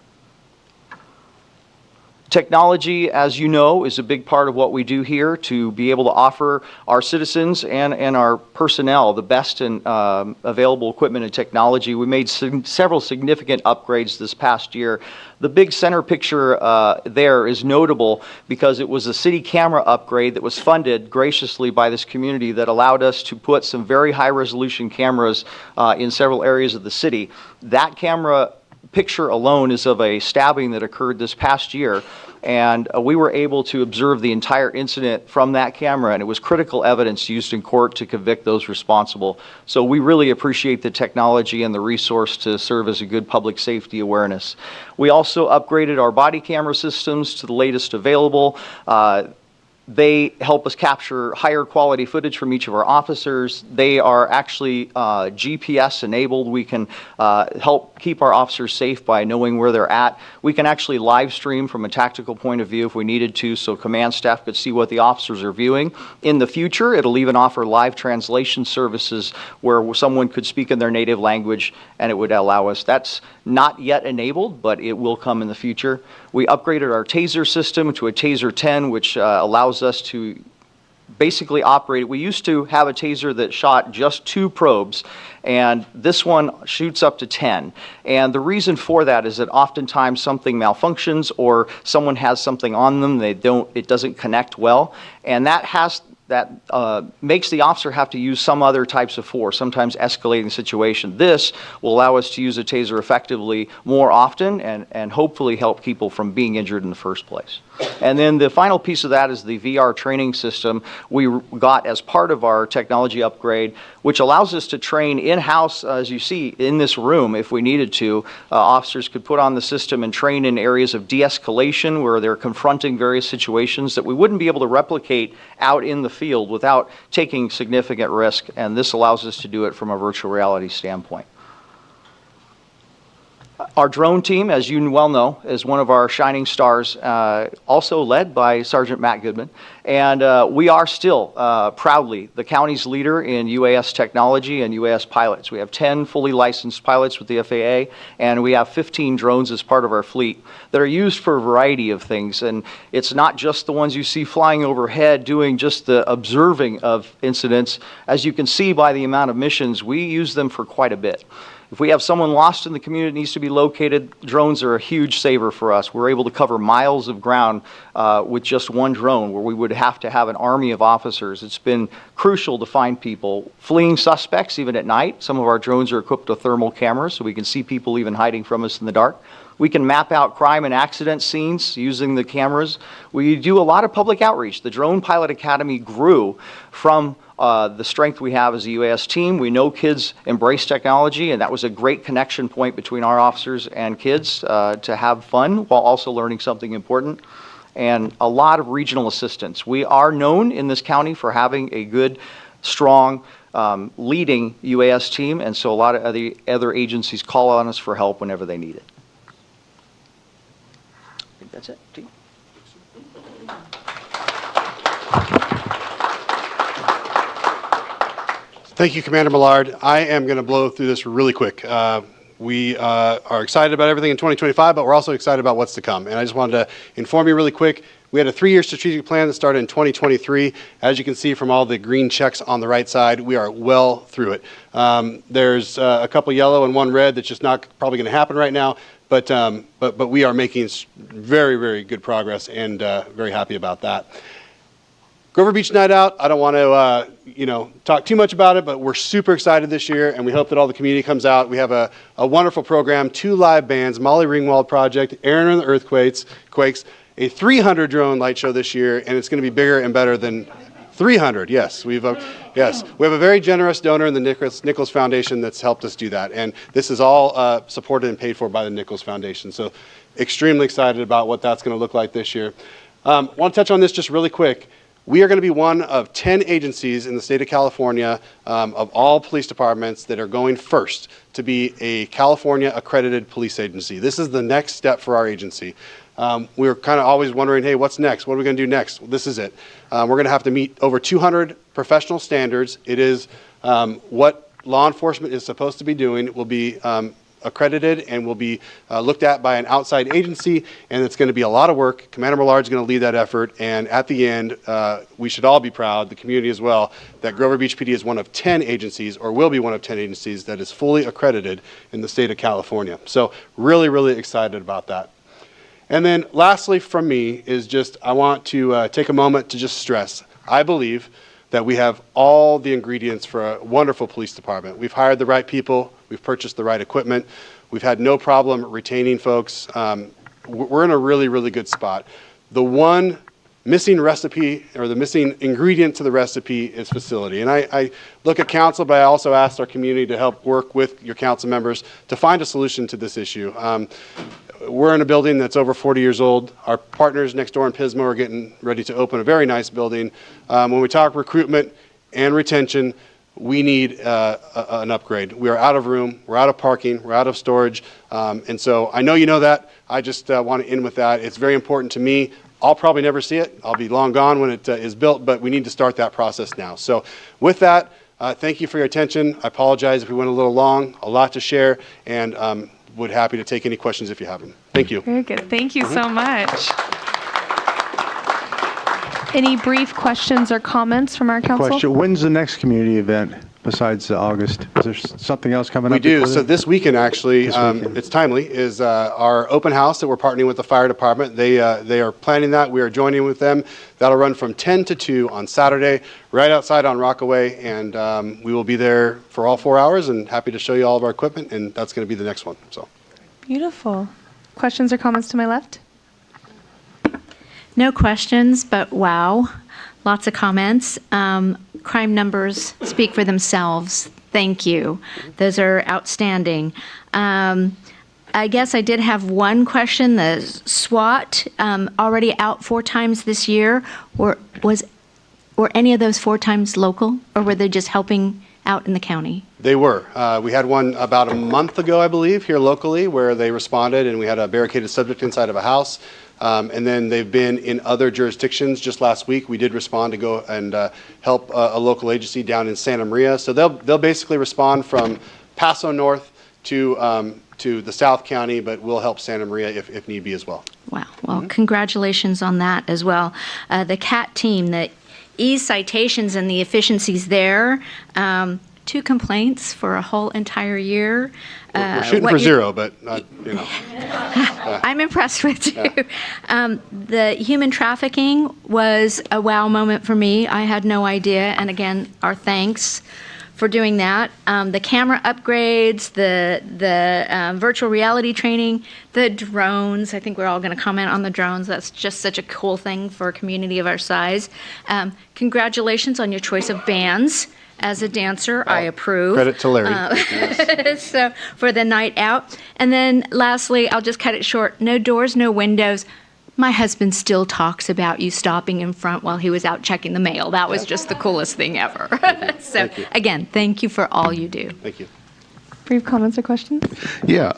Technology, as you know, is a big part of what we do here to be able to offer our citizens and our personnel the best and available equipment and technology. We made several significant upgrades this past year. The big center picture there is notable because it was a city camera upgrade that was funded graciously by this community that allowed us to put some very high resolution cameras in several areas of the city. That camera picture alone is of a stabbing that occurred this past year, and we were able to observe the entire incident from that camera, and it was critical evidence used in court to convict those responsible. So we really appreciate the technology and the resource to serve as a good public safety awareness. We also upgraded our body camera systems to the latest available. They help us capture higher quality footage from each of our officers. They are actually GPS enabled. We can help keep our officers safe by knowing where they're at. We can actually live stream from a tactical point of view if we needed to, so command staff could see what the officers are viewing. In the future, it'll even offer live translation services where someone could speak in their native language and it would allow us. That's not yet enabled, but it will come in the future. We upgraded our TASER system to a TASER 10, which allows us to basically operate. We used to have a TASER that shot just 2 probes, and this one shoots up to 10. And the reason for that is that oftentimes something malfunctions or someone has something on them, it doesn't connect well, and that makes the officer have to use some other types of force, sometimes escalating the situation. This will allow us to use a TASER effectively more often and hopefully help people from being injured in the first place. And then the final piece of that is the VR training system we got as part of our technology upgrade, which allows us to train in-house, as you see, in this room if we needed to. Officers could put on the system and train in areas of de-escalation where they're confronting various situations that we wouldn't be able to replicate out in the field without taking significant risk, and this allows us to do it from a virtual reality standpoint. Our drone team, as you well know, is one of our shining stars, also led by Sergeant Matt Goodman. And we are still proudly the county's leader in UAS technology and UAS pilots. We have 10 fully licensed pilots with the FAA, and we have 15 drones as part of our fleet that are used for a variety of things. And it's not just the ones you see flying overhead doing just the observing of incidents. As you can see by the amount of missions, we use them for quite a bit. If we have someone lost in the community that needs to be located, drones are a huge saver for us. We're able to cover miles of ground with just one drone, where we would have to have an army of officers. It's been crucial to find people. Fleeing suspects, even at night. Some of our drones are equipped with thermal cameras, so we can see people even hiding from us in the dark. We can map out crime and accident scenes using the cameras. We do a lot of public outreach. The Drone Pilot Academy grew from the strength we have as a UAS team. We know kids embrace technology, and that was a great connection point between our officers and kids to have fun while also learning something important. And a lot of regional assistance. We are known in this county for having a good, strong, leading UAS team, and so a lot of other agencies call on us for help whenever they need it. I think that's it. Team. Thank you, Commander Millard. I am going to blow through this really quick. We are excited about everything in 2025, but we're also excited about what's to come. And I just wanted to inform you really quick. We had a 3-year strategic plan that started in 2023. As you can see from all the green checks on the right side, we are well through it. There's a couple yellow and one red that's just not probably going to happen right now, but we are making very, very good progress and very happy about that. Grover Beach Night Out, I don't want to talk too much about it, but we're super excited this year, and we hope that all the community comes out. We have a wonderful program, 2 live bands, Molly Ringwald Project, Aaron and the Earthquakes, a 300 drone light show this year, and it's going to be bigger and better than 300, yes. Yes, we have a very generous donor in the Nichols Foundation that's helped us do that. And this is all supported and paid for by the Nichols Foundation. So extremely excited about what that's going to look like this year. Want to touch on this just really quick. We are going to be one of 10 agencies in the state of California of all police departments that are going first to be a California accredited police agency. This is the next step for our agency. We were kind of always wondering, hey, what's next? What are we going to do next? Well, this is it. We're going to have to meet over 200 professional standards. It is what law enforcement is supposed to be doing. It will be accredited and will be looked at by an outside agency, and it's going to be a lot of work. Commander Millard is going to lead that effort, and at the end, we should all be proud, the community as well, that Grover Beach PD is one of 10 agencies, or will be one of 10 agencies, that is fully accredited in the state of California. So really, really excited about that. And then lastly from me is just, I want to take a moment to just stress, I believe that we have all the ingredients for a wonderful police department. We've hired the right people, we've purchased the right equipment, we've had no problem retaining folks. We're in a really, really good spot. The one missing recipe, or the missing ingredient to the recipe, is facility. And I look at council, but I also asked our community to help work with your council members to find a solution to this issue. We're in a building that's over 40 years old. Our partners next door in Pismo are getting ready to open a very nice building. When we talk recruitment and retention, we need an upgrade. We are out of room, we're out of parking, we're out of storage. And so I know you know that. I just want to end with that. It's very important to me. I'll probably never see it. I'll be long gone when it is built, but we need to start that process now. So with that, thank you for your attention. I apologize if we went a little long, a lot to share, and would happy to take any questions if you have them. Thank you. Very good. Thank you so much. Any brief questions or comments from our council? Question, when's the next community event besides August? Is there something else coming up? We do. before So that? this weekend, actually, it's timely, is our open house that we're partnering with the fire department. They are planning that. We are joining with them. That'll run from 10 to 2 on Saturday, right outside on Rockaway, and we will be there for all 4 hours, and happy to show you all of our equipment, and that's going to be the next one. So. Beautiful. Questions or comments to my left? No questions, but wow, lots of comments. Crime numbers speak for themselves. Thank you. Those are outstanding. I guess I did have one question. The SWAT already out 4 times this year. Were any of those 4 times local, or were they just helping out in the county? They were. We had one about a month ago, I believe, here locally, where they responded, and we had a barricaded subject inside of a house. And then they've been in other jurisdictions. Just last week, we did respond to go and help a local agency down in Santa Maria. So they'll basically respond from Paso North to the South County, but we'll help Santa Maria if need be as well. Wow. Well, congratulations on that as well. The CAT team, the e-citations and the efficiencies there. 2 complaints for a whole entire year. We're shooting for 0, but you know. I'm impressed with you. The human trafficking was a wow moment for me. I had no idea, and again, our thanks for doing that. The camera upgrades, the virtual reality training, the drones. I think we're all going to comment on the drones. That's just such a cool thing for a community of our size. Congratulations on your choice of bands. As a dancer, I approve. Credit to Larry. So for the night out. And then lastly, I'll just cut it short. No doors, no windows. My husband still talks about you stopping in front while he was out checking the mail. That was just the coolest thing ever. So again, thank you for all you do. Thank you. Brief comments or questions? Yeah,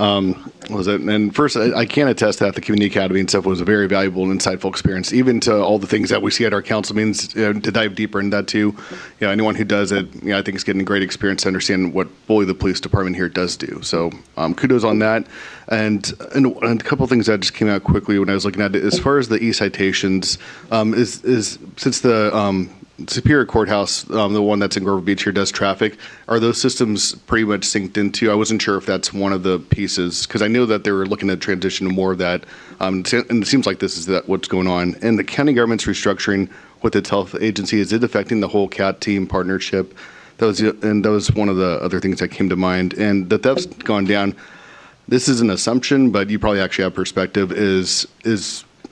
was it? And first, I can attest that the community academy and stuff was a very valuable and insightful experience, even to all the things that we see at our council meetings. To dive deeper into that too, anyone who does it, I think is getting a great experience to understand what fully the police department here does do. So kudos on that. And a couple of things that just came out quickly when I was looking at it, as far as the e-citations, is since the Superior Courthouse, the one that's in Grover Beach here, does traffic. Are those systems pretty much synced into? I wasn't sure if that's one of the pieces, because I knew that they were looking to transition to more of that. And it seems like this is what's going on. And the county government's restructuring with its health agency, is it affecting the whole CAT team partnership? That was one of the other things that came to mind. And that's gone down. This is an assumption, but you probably actually have perspective. Is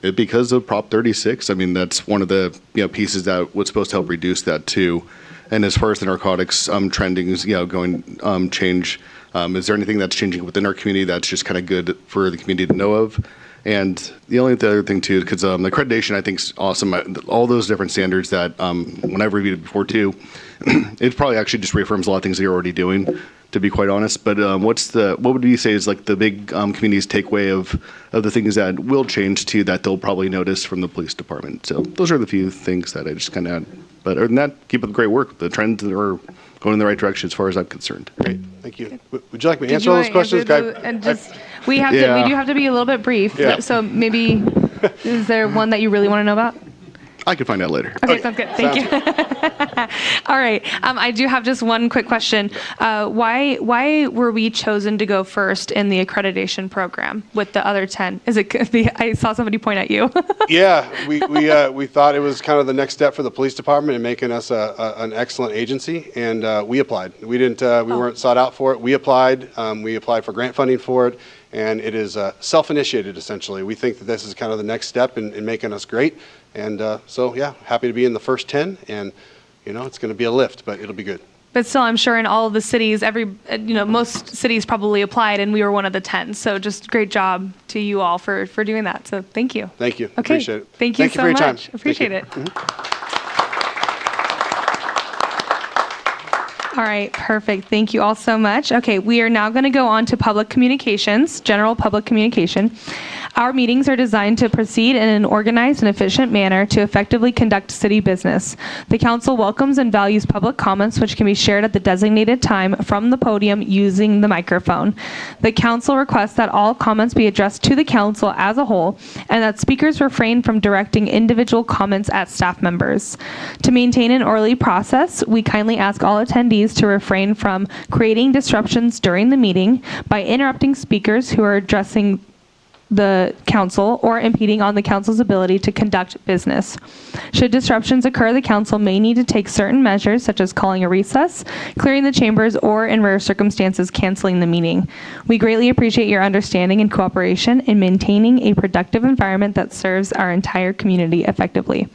because of Prop 36, I mean, that's one of the pieces that was supposed to help reduce that too. And as far as the narcotics trending is going change, is there anything that's changing within our community that's just kind of good for the community to know of? And the other thing too, because the accreditation I think is awesome. All those different standards that when I've reviewed it before too, it probably actually just reaffirms a lot of things that you're already doing, to be quite honest. But what would you say is like the big community's takeaway of the things that will change too that they'll probably notice from the police department? So those are the few things that I just kind of had. But other than that, keep up the great work. The trends are going in the right direction as far as I'm concerned. Great, thank you. Would you like me to answer all those questions? We do have to be a little bit brief. Yeah. So maybe, is there one that you really want to know about? I can find out later. Okay, sounds good. Thank you. All right. I do have just one quick question. Why were we chosen to go first in the accreditation program with the other 10? Is it? I saw somebody point at you. Yeah, we thought it was kind of the next step for the police department in making us an excellent agency, and we applied. We weren't sought out for it. We applied. We applied for grant funding for it, and it is self-initiated essentially. We think that this is kind of the next step in making us great, and so yeah, happy to be in the first 10, and it's going to be a lift, but it'll be good. But still, I'm sure in all of the cities, most cities probably applied, and we were one of the 10. So just great job to you all for doing that. So thank you. Thank you. Okay. Appreciate it. Thank you so for your much. time. Appreciate it. All right, perfect. Thank you all so much. Okay, we are now going to go on to public communications, general public communication. Our meetings are designed to proceed in an organized and efficient manner to effectively conduct city business. The council welcomes and values public comments which can be shared at the designated time from the podium using the microphone. The council requests that all comments be addressed to the council as a whole and that speakers refrain from directing individual comments at staff members. To maintain an orderly process, we kindly ask all attendees to refrain from creating disruptions during the meeting by interrupting speakers who are addressing the council or impeding on the council's ability to conduct business. Should disruptions occur, the council may need to take certain measures such as calling a recess, clearing the chambers, or in rare circumstances, canceling the meeting. We greatly appreciate your understanding and cooperation in maintaining a productive environment that serves our entire community effectively.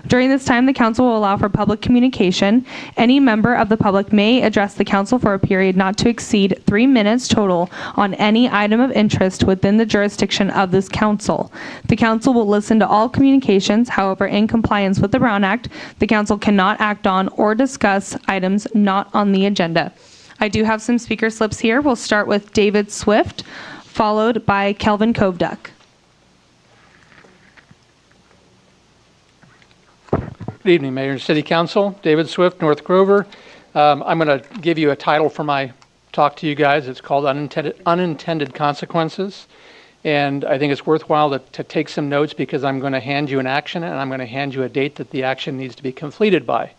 During this time, the council will allow for public communication. Any member of the public may address the council for a period not to exceed 3 minutes total on any item of interest within the jurisdiction of this council. The council will listen to all communications. However, in compliance with the Brown Act, the council cannot act on or discuss items not on the agenda. I do have some speaker slips here. We'll start with David Swift, followed by Kelvin Koveduck. Good evening, Mayor and City Council. David Swift, North Grover. I'm going to give you a title for my talk to you guys. It's called Unintended Consequences. And I think it's worthwhile to take some notes because I'm going to hand you an action and I'm going to hand you a date that the action needs to be completed by.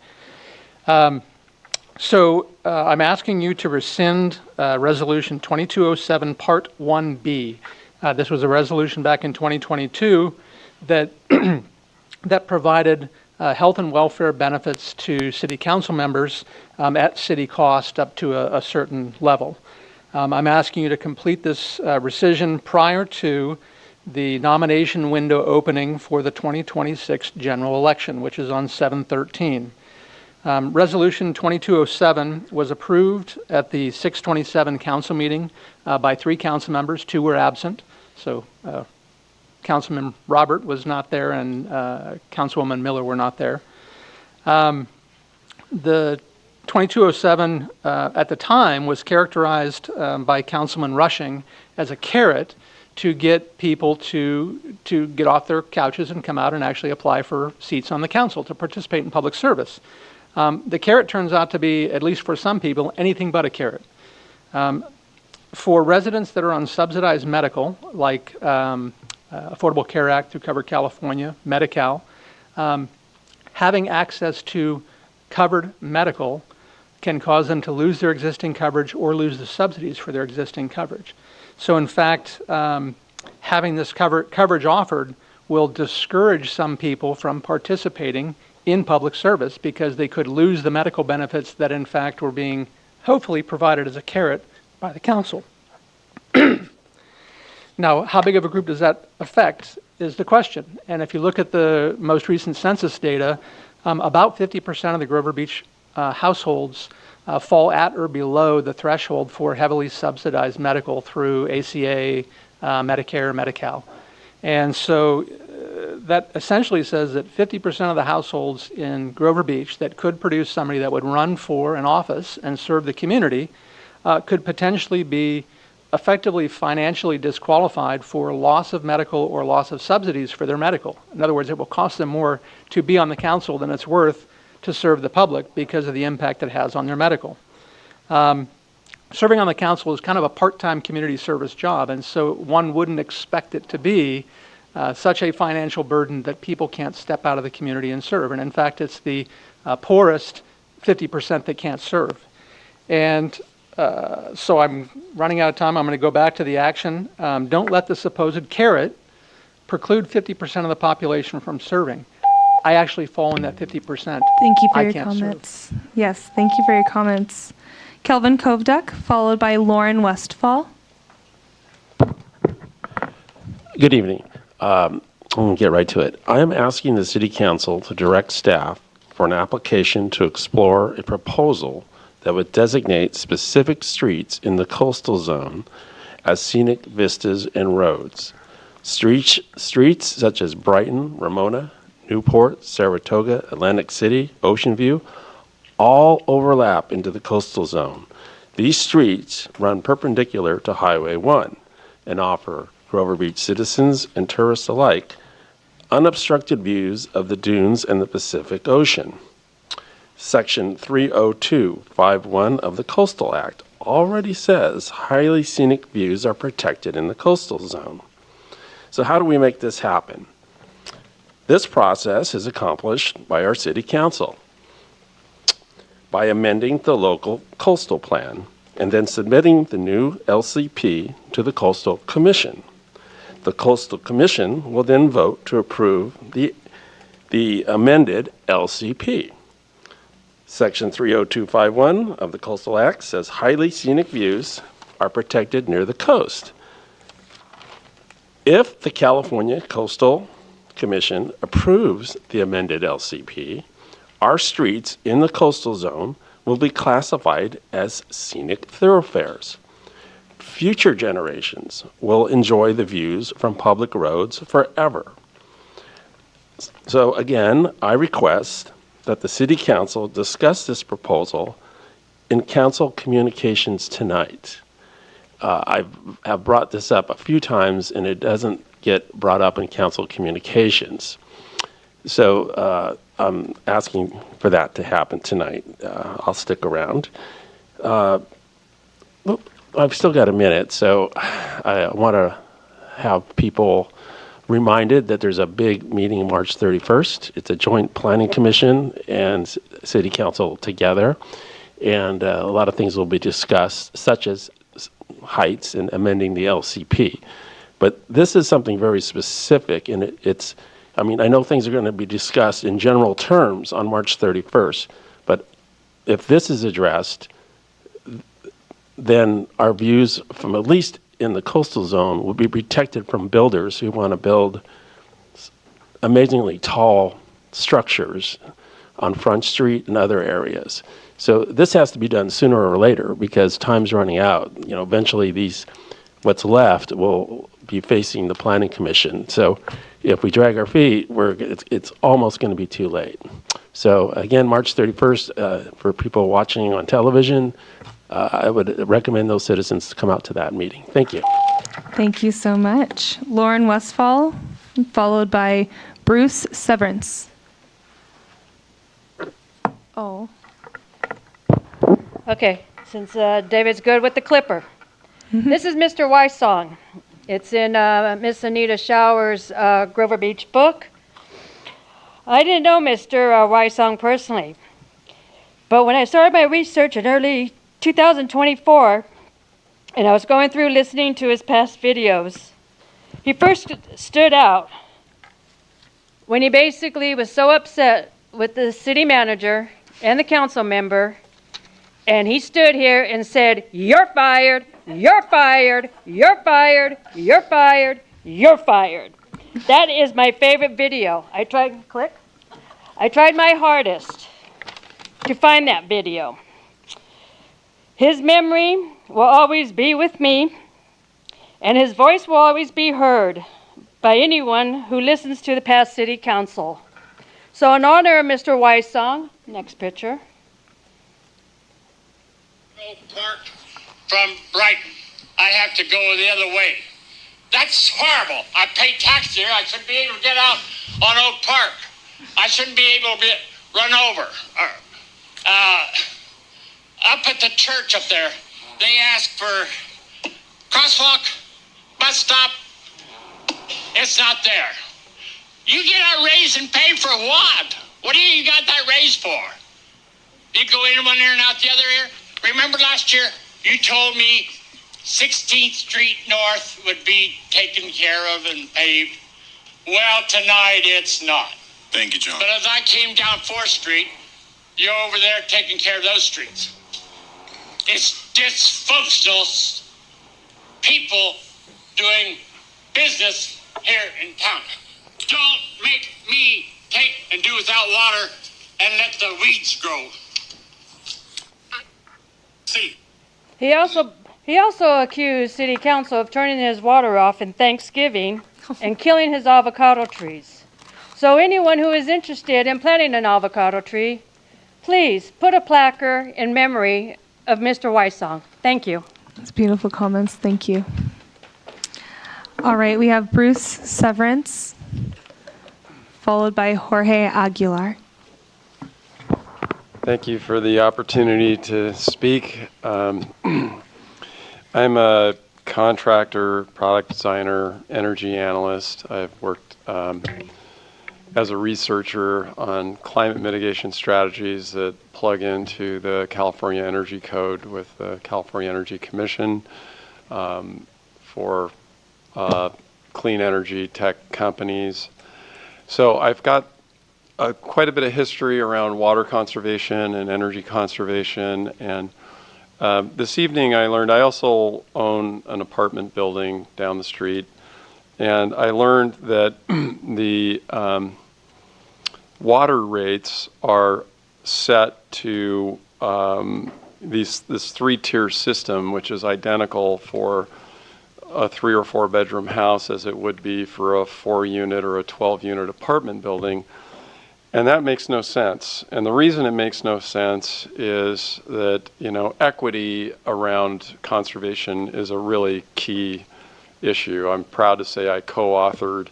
So I'm asking you to rescind Resolution 2207 Part 1B. This was a resolution back in 2022 that, that provided health and welfare benefits to city council members at city cost up to a certain level. I'm asking you to complete this rescission prior to the nomination window opening for the 2026 general election, which is on 7/13. Resolution 2207 was approved at the 6/27 council meeting by 3 council members. 2 were absent. So Councilman Robert was not there and Councilwoman Miller were not there. The 2207 at the time was characterized by Councilman Rushing as a carrot to get people to get off their couches and come out and actually apply for seats on the council to participate in public service. The carrot turns out to be, at least for some people, anything but a carrot. For residents that are on subsidized medical, like Affordable Care Act through Covered California, Medi-Cal, having access to covered medical can cause them to lose their existing coverage or lose the subsidies for their existing coverage. So in fact, having this coverage offered will discourage some people from participating in public service because they could lose the medical benefits that in fact were being hopefully provided as a carrot by the council. Now, how big of a group does that affect? is the question. And if you look at the most recent census data, about 50% of the Grover Beach households fall at or below the threshold for heavily subsidized medical through ACA, Medicare, Medi-Cal. And so that essentially says that 50% of the households in Grover Beach that could produce somebody that would run for an office and serve the community could potentially be effectively financially disqualified for loss of medical or loss of subsidies for their medical. In other words, it will cost them more to be on the council than it's worth to serve the public because of the impact it has on their medical. Serving on the council is kind of a part-time community service job, and so one wouldn't expect it to be such a financial burden that people can't step out of the community and serve. And in fact, it's the poorest 50% that can't serve. And so I'm running out of time. I'm going to go back to the action. Don't let the supposed carrot preclude 50% of the population from serving. I actually fall in that 50%. Thank you for I your can't comments. serve. Yes, thank you for your comments. Kelvin Kovduck, followed by Lauren Westfall. Good evening. I'm going to get right to it. I am asking the City Council to direct staff for an application to explore a proposal that would designate specific streets in the coastal zone as scenic vistas and roads. Streets such as Brighton, Ramona, Newport, Saratoga, Atlantic City, Ocean View, all overlap into the coastal zone. These streets run perpendicular to Highway 1 and offer Grover Beach citizens and tourists alike unobstructed views of the dunes and the Pacific Ocean. Section 302.51 of the Coastal Act already says highly scenic views are protected in the coastal zone. So how do we make this happen? This process is accomplished by our City Council by amending the local coastal plan and then submitting the new LCP to the Coastal Commission. The Coastal Commission will then vote to approve the amended LCP. Section 302.51 of the Coastal Act says highly scenic views are protected near the coast. If the California Coastal Commission approves the amended LCP, our streets in the coastal zone will be classified as scenic thoroughfares. Future generations will enjoy the views from public roads forever. So again, I request that the City Council discuss this proposal in council communications tonight. I have brought this up a few times and it doesn't get brought up in council communications. So I'm asking for that to happen tonight. I'll stick around. I've still got a minute, so I want to have people reminded that there's a big meeting March 31st. It's a joint planning commission and City Council together, and a lot of things will be discussed, such as heights and amending the LCP. But this is something very specific, and I mean, I know things are going to be discussed in general terms on March 31st, but if this is addressed, then our views from at least in the coastal zone will be protected from builders who want to build amazingly tall structures on Front Street and other areas. So this has to be done sooner or later because time's running out. You know, eventually what's left will be facing the Planning Commission. So if we drag our feet, it's almost going to be too late. So again, March 31st, for people watching on television, I would recommend those citizens to come out to that meeting. Thank you. Thank you so much. Lauren Westfall, followed by Bruce Severance. Oh. Okay, since David's good with the clipper. This is Mr. Weiss' song. It's in Miss Anita Shower's Grover Beach book. I didn't know Mr. Weiss' song personally, but when I started my research in early 2024, and I was going through listening to his past videos, he first stood out when he basically was so upset with the city manager and the council member, and he stood here and said, "You're fired, you're fired, you're fired, you're fired, you're fired." That is my favorite video. I tried my hardest to find that video. His memory will always be with me, and his voice will always be heard by anyone who listens to the past city council. So in honor of Mr. Wysong, next picture. Park from Brighton. I have to go the other way. That's horrible. I pay tax here. I should be able to get out on Oak Park. I shouldn't be able to get run over. Up at the church up there, they ask for crosswalk, bus stop. It's not there. You get a raise and pay for what? What do you got that raise for? You go in one ear and out the other ear? Remember last year, you told me 16th Street North would be taken care of and paved. Well, tonight it's not. Thank you, John. But as I came down 4th Street, you're over there taking care of those streets. It's dysfunctional people doing business here in town. Don't make me take and do without water and let the weeds grow. See. He also accused City Council of turning his water off in Thanksgiving and killing his avocado trees. So anyone who is interested in planting an avocado tree, please put a placard in memory of Mr. Wysong. Thank you. That's beautiful comments. Thank you. All right, we have Bruce Severance, followed by Jorge Aguilar. Thank you for the opportunity to speak. I'm a contractor, product designer, energy analyst. I've worked as a researcher on climate mitigation strategies that plug into the California Energy Code with the California Energy Commission for clean energy tech companies. So I've got quite a bit of history around water conservation and energy conservation. And this evening I learned I also own an apartment building down the street. And I learned that the water rates are set to this 3-tier system, which is identical for a 3 or 4 bedroom house as it would be for a 4-unit or a 12-unit apartment building. And that makes no sense. And the reason it makes no sense is that, equity around conservation is a really key issue. I'm proud to say I co-authored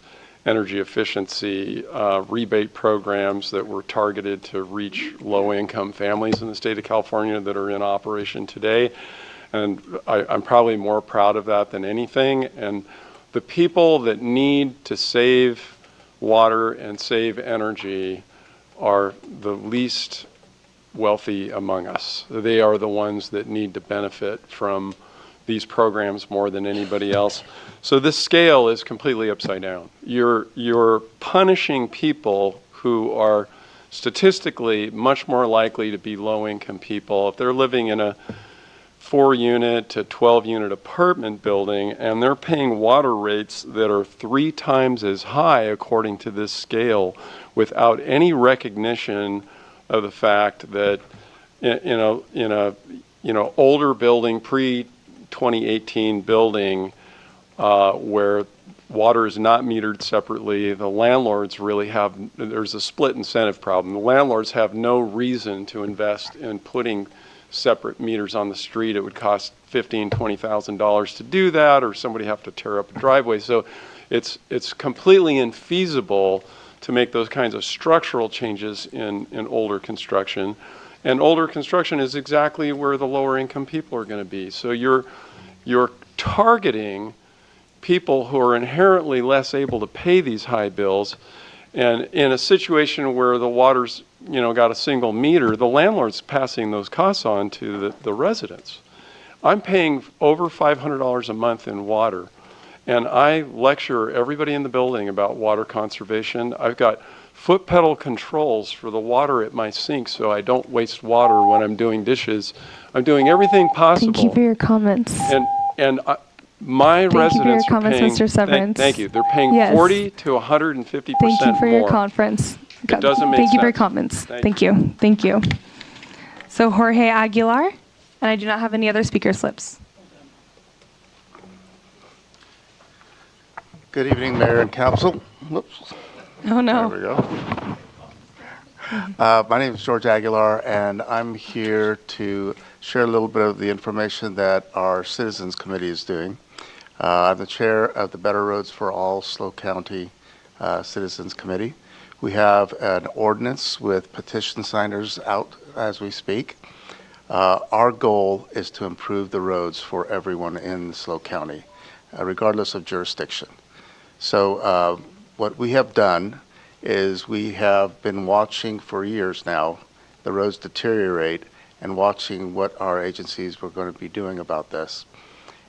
energy efficiency rebate programs that were targeted to reach low-income families in the state of California that are in operation today. And I'm probably more proud of that than anything. And the people that need to save water and save energy are the least wealthy among us. They are the ones that need to benefit from these programs more than anybody else. So this scale is completely upside down. You're punishing people who are statistically much more likely to be low-income people. If they're living in a 4-unit to 12-unit apartment building and they're paying water rates that are 3 times as high according to this scale without any recognition of the fact that in a older building, pre-2018 building where water is not metered separately, the landlords really there's a split incentive problem. The landlords have no reason to invest in putting separate meters on the street. It would cost $15,000, $20,000 to do that, or somebody have to tear up a driveway. So it's completely infeasible to make those kinds of structural changes in older construction. And older construction is exactly where the lower income people are going to be. So you're targeting people who are inherently less able to pay these high bills. And in a situation where the water's got a single meter, the landlord's passing those costs on to the residents. I'm paying over $500 a month in water, and I lecture everybody in the building about water conservation. I've got foot pedal controls for the water at my sink so I don't waste water when I'm doing dishes. I'm doing everything possible. Thank you for your comments. And My Thank you for your residents are comments, paying. Mr. Severance. Thank you. They're paying Yes. 40 to 150% more. Thank you for your conference. It doesn't make Thank you for your sense. comments. Thank Thank you. Thank you. So Jorge Aguilar, and I do not have any other speaker slips. Good evening, Mayor and Council. Whoops. Oh, no. There we go. My name is George Aguilar, and I'm here to share a little bit of the information that our Citizens Committee is doing. I'm the chair of the Better Roads for All SLO County Citizens Committee. We have an ordinance with petition signers out as we speak. Our goal is to improve the roads for everyone in SLO County, regardless of jurisdiction. So what we have done is we have been watching for years now the roads deteriorate and watching what our agencies were going to be doing about this.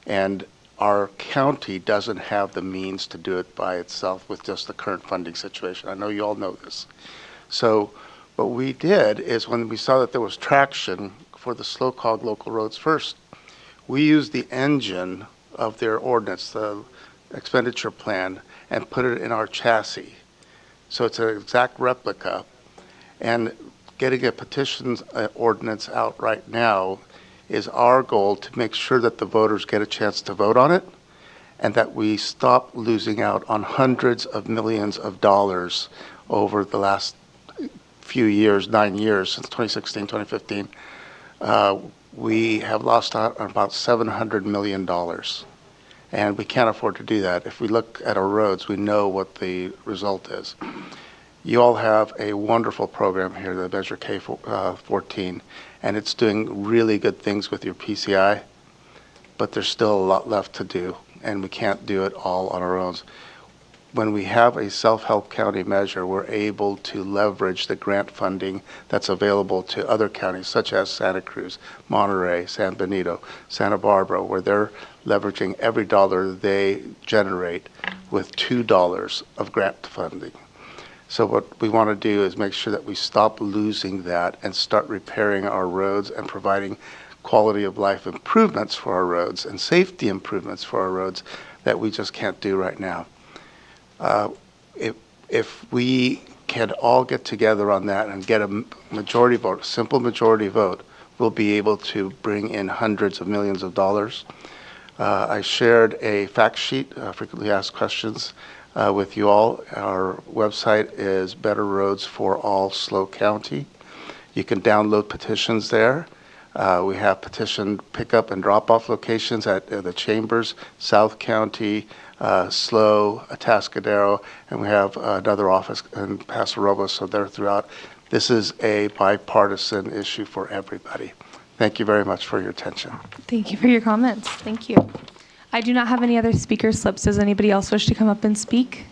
And our county doesn't have the means to do it by itself with just the current funding situation. I know you all know this. So what we did is when we saw that there was traction for the SLOCOG local roads first, we used the engine of their ordinance, the expenditure plan, and put it in our chassis. So it's an exact replica. And getting a petitions ordinance out right now is our goal to make sure that the voters get a chance to vote on it and that we stop losing out on hundreds of millions of dollars over the last few years, 9 years, since 2016, 2015. We have lost out on about $700 million. And we can't afford to do that. If we look at our roads, we know what the result is. You all have a wonderful program here, the Measure K14, and it's doing really good things with your PCI, but there's still a lot left to do, and we can't do it all on our own. When we have a self-help county measure, we're able to leverage the grant funding that's available to other counties, such as Santa Cruz, Monterey, San Benito, Santa Barbara, where they're leveraging every dollar they generate with $2 of grant funding. So what we want to do is make sure that we stop losing that and start repairing our roads and providing quality of life improvements for our roads and safety improvements for our roads that we just can't do right now. If we can all get together on that and get a majority vote, a simple majority vote, we'll be able to bring in hundreds of millions of dollars. I shared a fact sheet, frequently asked questions, with you all. Our website is Better Roads for All SLO County. You can download petitions there. We have petition pickup and drop-off locations at the Chambers, South County, SLO, Atascadero, and we have another office in Paso Robles, so they're throughout. This is a bipartisan issue for everybody. Thank you very much for your attention. Thank you for your comments. Thank you. I do not have any other speaker slips. Does anybody else wish to come up and speak?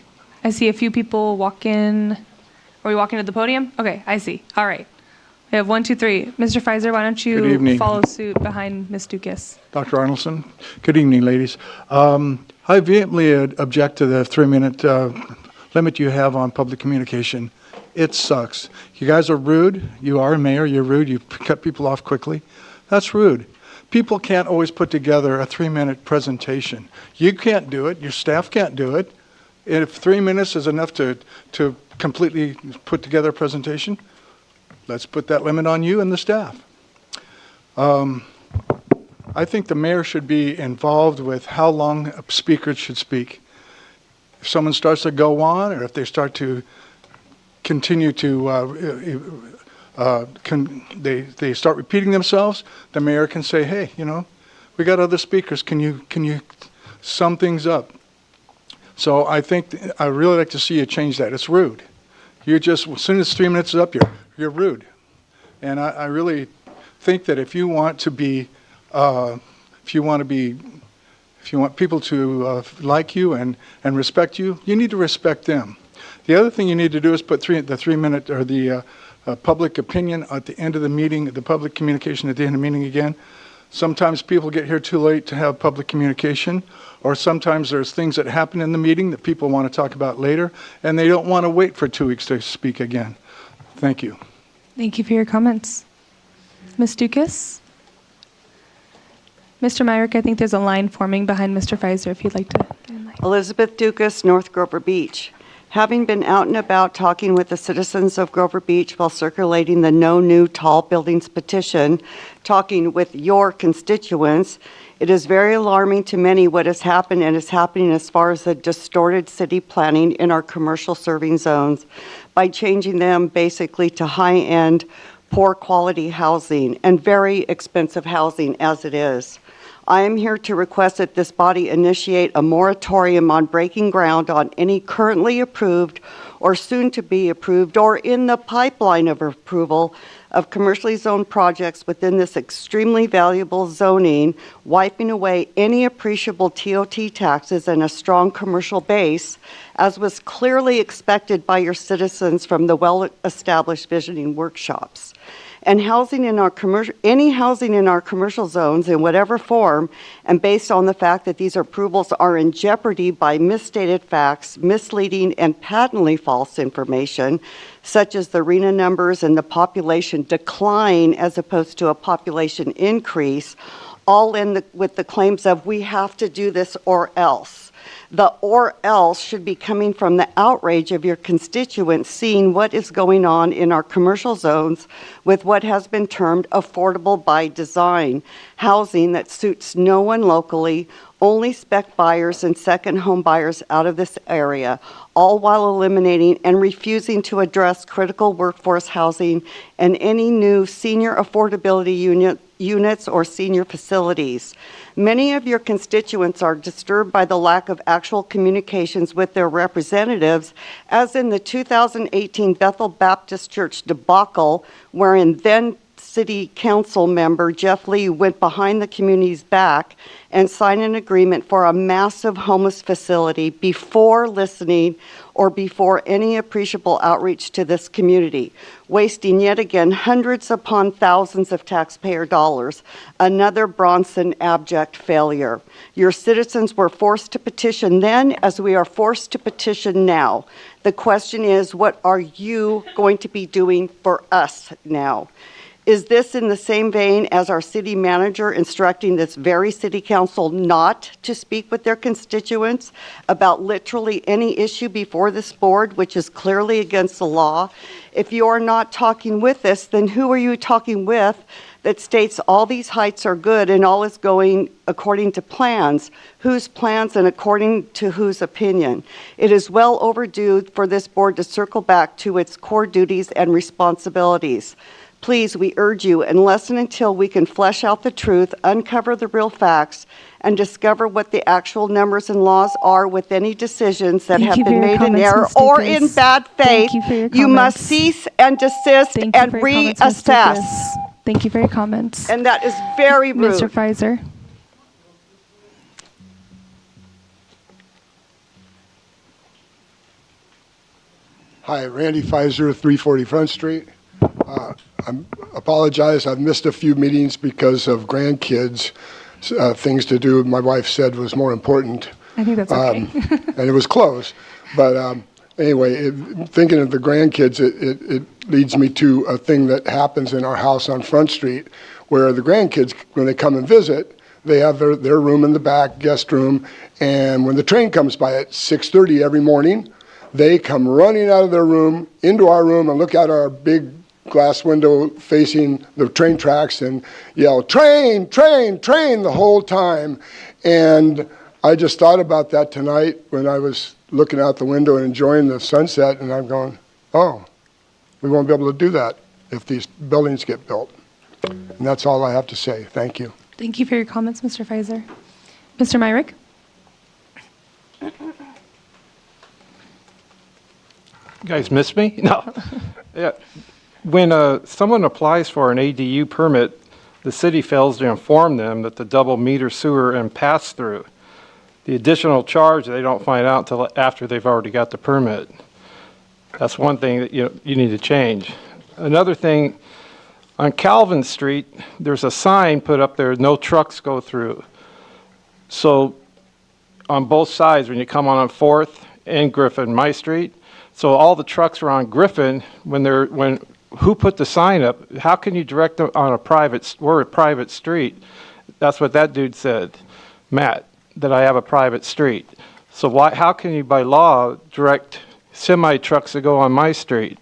I see a few people walk in. Are we walking to the podium? Okay, I see. All right. We have 1, 2, 3. Mr. Fizer, why don't Good you evening. follow suit behind Ms. Dukas? Dr. Arnoldson. Good evening, ladies. I vehemently object to the 3-minute limit you have on public communication. It sucks. You guys are rude. You are, Mayor, you're rude. You cut people off quickly. That's rude. People can't always put together a 3-minute presentation. You can't do it. Your staff can't do it. And if 3 minutes is enough to completely put together a presentation, let's put that limit on you and the staff. I think the mayor should be involved with how long a speaker should speak. If someone starts to go on, or if they start to continue to, they start repeating themselves, the mayor can say, hey, you know, we got other speakers. Can you sum things up? So I think I really like to see you change that. It's rude. You just, as soon as 3 minutes is up, you're rude. And I really think that if you want to be, if you want people to like you and respect you, you need to respect them. The other thing you need to do is put the 3-minute or the public opinion at the end of the meeting, the public communication at the end of the meeting again. Sometimes people get here too late to have public communication, or sometimes there's things that happen in the meeting that people want to talk about later, and they don't want to wait for 2 weeks to speak again. Thank you. Thank you for your comments. Ms. Dukas? Mr. Myrick, I think there's a line forming behind Mr. Pfizer if you'd like to. Elizabeth Dukas, North Grover Beach. Having been out and about talking with the citizens of Grover Beach while circulating the No New Tall Buildings petition, talking with your constituents, it is very alarming to many what has happened and is happening as far as the distorted city planning in our commercial serving zones by changing them basically to high-end, poor quality housing and very expensive housing as it is. I am here to request that this body initiate a moratorium on breaking ground on any currently approved or soon to be approved or in the pipeline of approval of commercially zoned projects within this extremely valuable zoning, wiping away any appreciable TOT taxes and a strong commercial base, as was clearly expected by your citizens from the well-established visioning workshops. And housing in our any housing in our commercial zones in whatever form, and based on the fact that these approvals are in jeopardy by misstated facts, misleading and patently false information, such as the RENA numbers and the population decline as opposed to a population increase, all with the claims of we have to do this or else. The or else should be coming from the outrage of your constituents seeing what is going on in our commercial zones with what has been termed affordable by design, housing that suits no one locally, only spec buyers and second home buyers out of this area, all while eliminating and refusing to address critical workforce housing and any new senior affordability units or senior facilities. Many of your constituents are disturbed by the lack of actual communications with their representatives, as in the 2018 Bethel Baptist Church debacle, wherein then City Council member Jeff Lee went behind the community's back and signed an agreement for a massive homeless facility before listening or before any appreciable outreach to this community, wasting yet again hundreds upon thousands of taxpayer dollars, another Bronson abject failure. Your citizens were forced to petition then, as we are forced to petition now. The question is, what are you going to be doing for us now? Is this in the same vein as our city manager instructing this very city council not to speak with their constituents about literally any issue before this board, which is clearly against the law? If you are not talking with us, then who are you talking with that states all these heights are good and all is going according to plans? Whose plans and according to whose opinion? It is well overdue for this board to circle back to its core duties and responsibilities. Please, we urge you, unless and until we can flesh out the truth, uncover the real facts, and discover what the actual numbers and laws are with any decisions that have been made in error or in bad faith, you must cease and desist and reassess. Thank you for your comments. And that is very rude. Mr. Pfizer. Hi, Randy Pfizer, 340 Front Street. I apologize, I've missed a few meetings because of grandkids, things to do my wife said was more important. I think that's okay. And it was close. But anyway, thinking of the grandkids, it leads me to a thing that happens in our house on Front Street, where the grandkids, when they come and visit, they have their room in the back, guest room, and when the train comes by at 6:30 every morning, they come running out of their room into our room and look out our big glass window facing the train tracks and yell, "Train, train, train," the whole time. And I just thought about that tonight when I was looking out the window and enjoying the sunset, and I'm going, oh, we won't be able to do that if these buildings get built. And that's all I have to say. Thank you. Thank you for your comments, Mr. Pfizer. Mr. Myrick? You guys miss me? No. Yeah. When someone applies for an ADU permit, the city fails to inform them that the double meter sewer and pass-through. The additional charge they don't find out until after they've already got the permit. That's one thing that you need to change. Another thing, on Calvin Street, there's a sign put up there, "No trucks go through." So on both sides, when you come on 4th and Griffin, my street, so all the trucks are on Griffin who put the sign up? How can you direct them on we're a private street? That's what that dude said, Matt, that I have a private street. So how can you by law direct semi trucks to go on my street?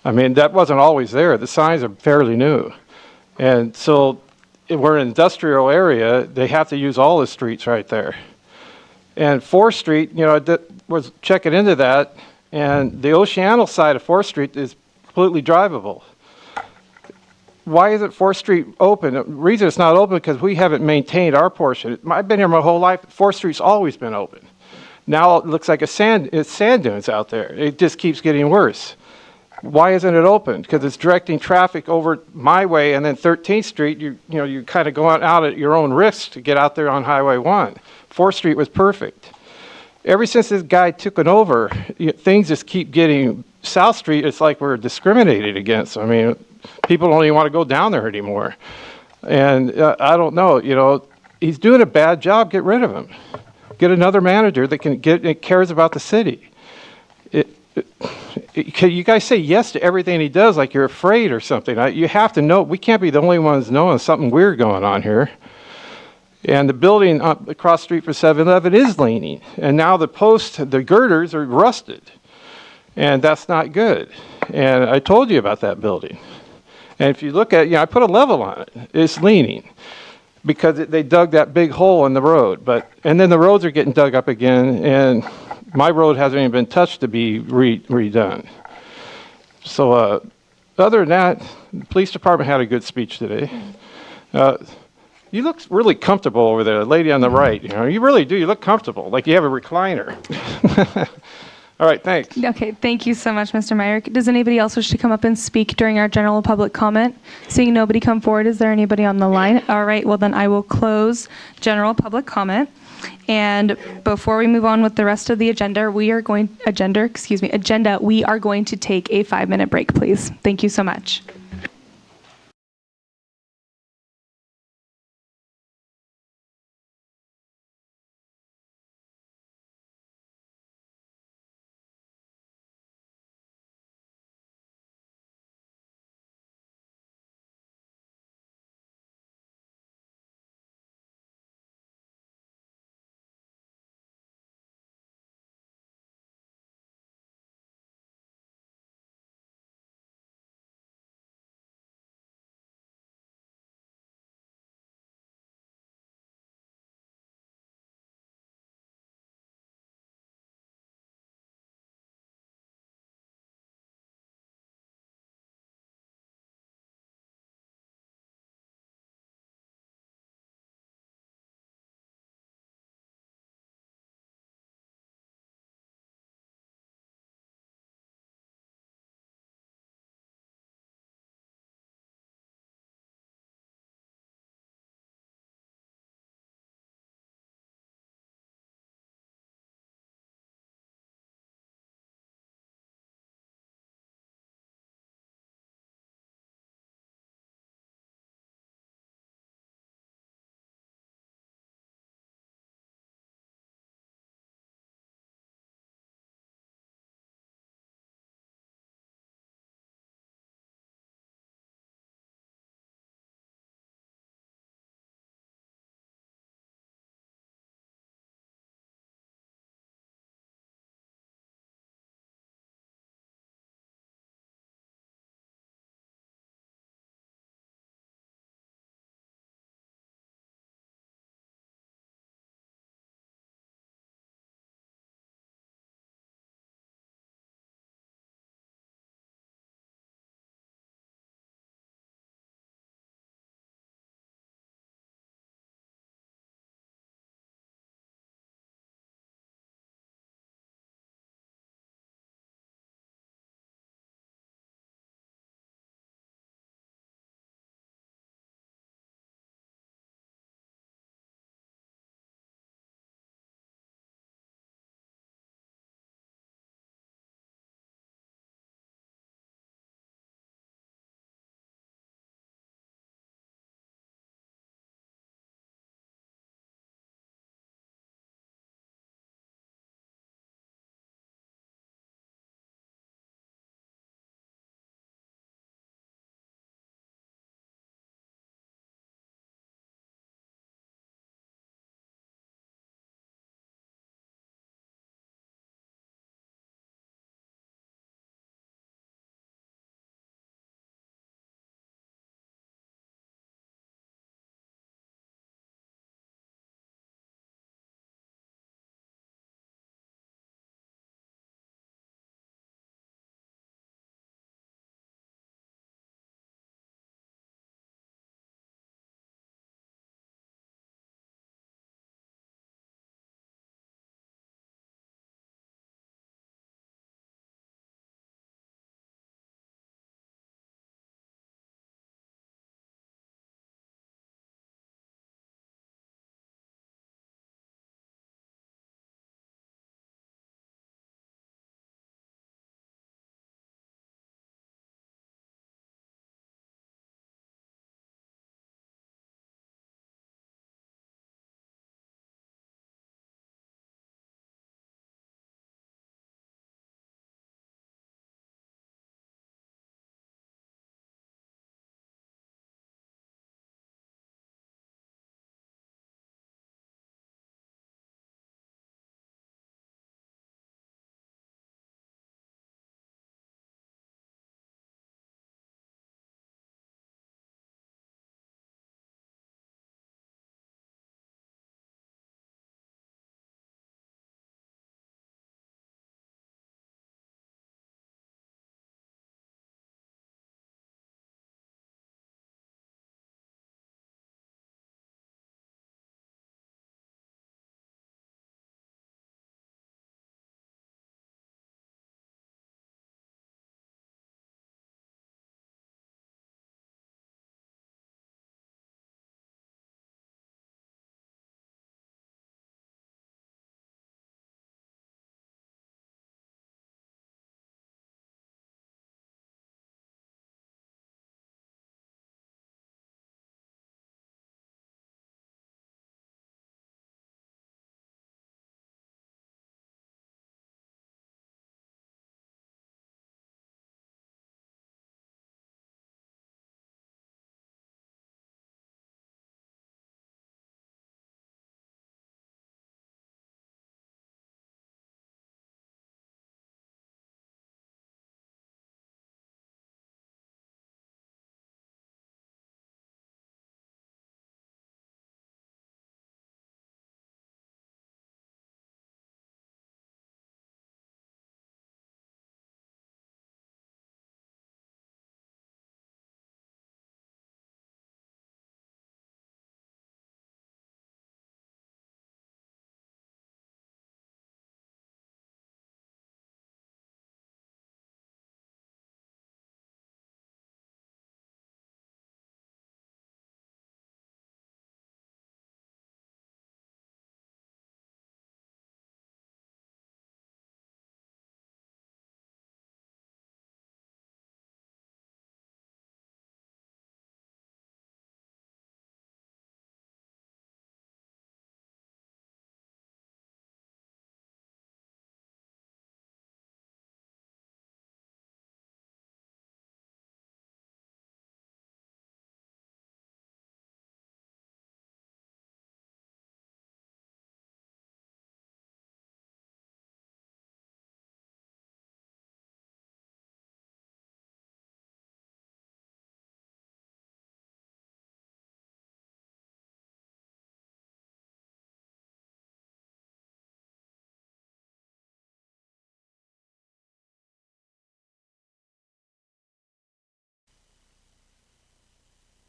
I mean, that wasn't always there. The signs are fairly new. And so we're an industrial area. They have to use all the streets right there. And 4th Street, you know, I was checking into that, and the Oceano side of 4th Street is completely drivable. Why isn't 4th Street open? The reason it's not open is because we haven't maintained our portion. I've been here my whole life. 4th Street's always been open. Now it looks like it's sand dunes out there. It just keeps getting worse. Why isn't it open? Because it's directing traffic over my way, and then 13th Street, you kind of go out at your own risk to get out there on Highway 1. 4th Street was perfect. Ever since this guy took it over, things just keep getting, South Street, it's like we're discriminated against. I mean, people don't even want to go down there anymore. And I don't know, you know, he's doing a bad job, get rid of him. Get another manager that cares about the city. You guys say yes to everything he does like you're afraid or something. You have to know, we can't be the only ones knowing something weird going on here. And the building across the street from 7-Eleven is leaning. And now the girders are rusted. And that's not good. And I told you about that building. And if you look at, I put a level on it. It's leaning because they dug that big hole in the road. And then the roads are getting dug up again, and my road hasn't even been touched to be redone. So other than that, the police department had a good speech today. You look really comfortable over there, the lady on the right. You really do. You look comfortable, like you have a recliner. All right, thanks. Okay, thank you so much, Mr. Meyer. Does anybody else wish to come up and speak during our general public comment? Seeing nobody come forward, is there anybody on the line? All right, well then I will close general public comment. And before we move on with the rest of the agenda, we are going to take a 5-minute break, please. Thank you so much.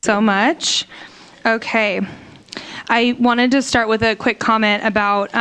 So much. Okay. I wanted to start with a quick comment about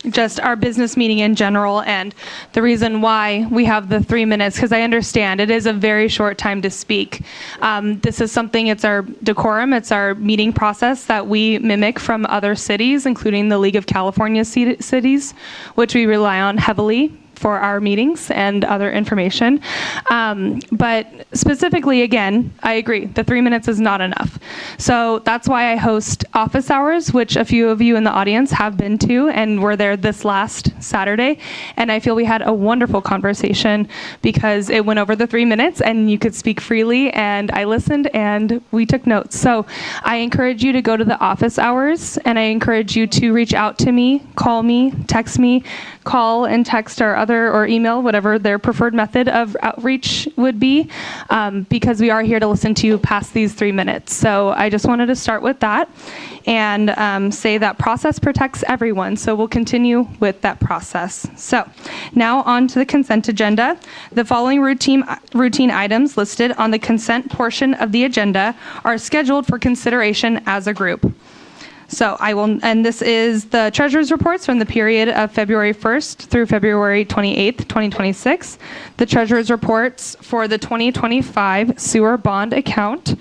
just our business meeting in general and the reason why we have the 3 minutes, because I understand it is a very short time to speak. This is something, it's our decorum, it's our meeting process that we mimic from other cities, including the League of California cities, which we rely on heavily for our meetings and other information. But specifically, again, I agree, the 3 minutes is not enough. So that's why I host office hours, which a few of you in the audience have been to and were there this last Saturday. And I feel we had a wonderful conversation because it went over the 3 minutes and you could speak freely, and I listened and we took notes. So I encourage you to go to the office hours, and I encourage you to reach out to me, call me, text me, call and text or email, whatever their preferred method of outreach would be, because we are here to listen to you past these 3 minutes. So I just wanted to start with that and say that process protects everyone. So we'll continue with that process. So now on to the consent agenda. The following routine items listed on the consent portion of the agenda are scheduled for consideration as a group. So and this is the treasurer's reports from the period of February 1st through February 28th, 2026, the treasurer's reports for the 2025 sewer bond account,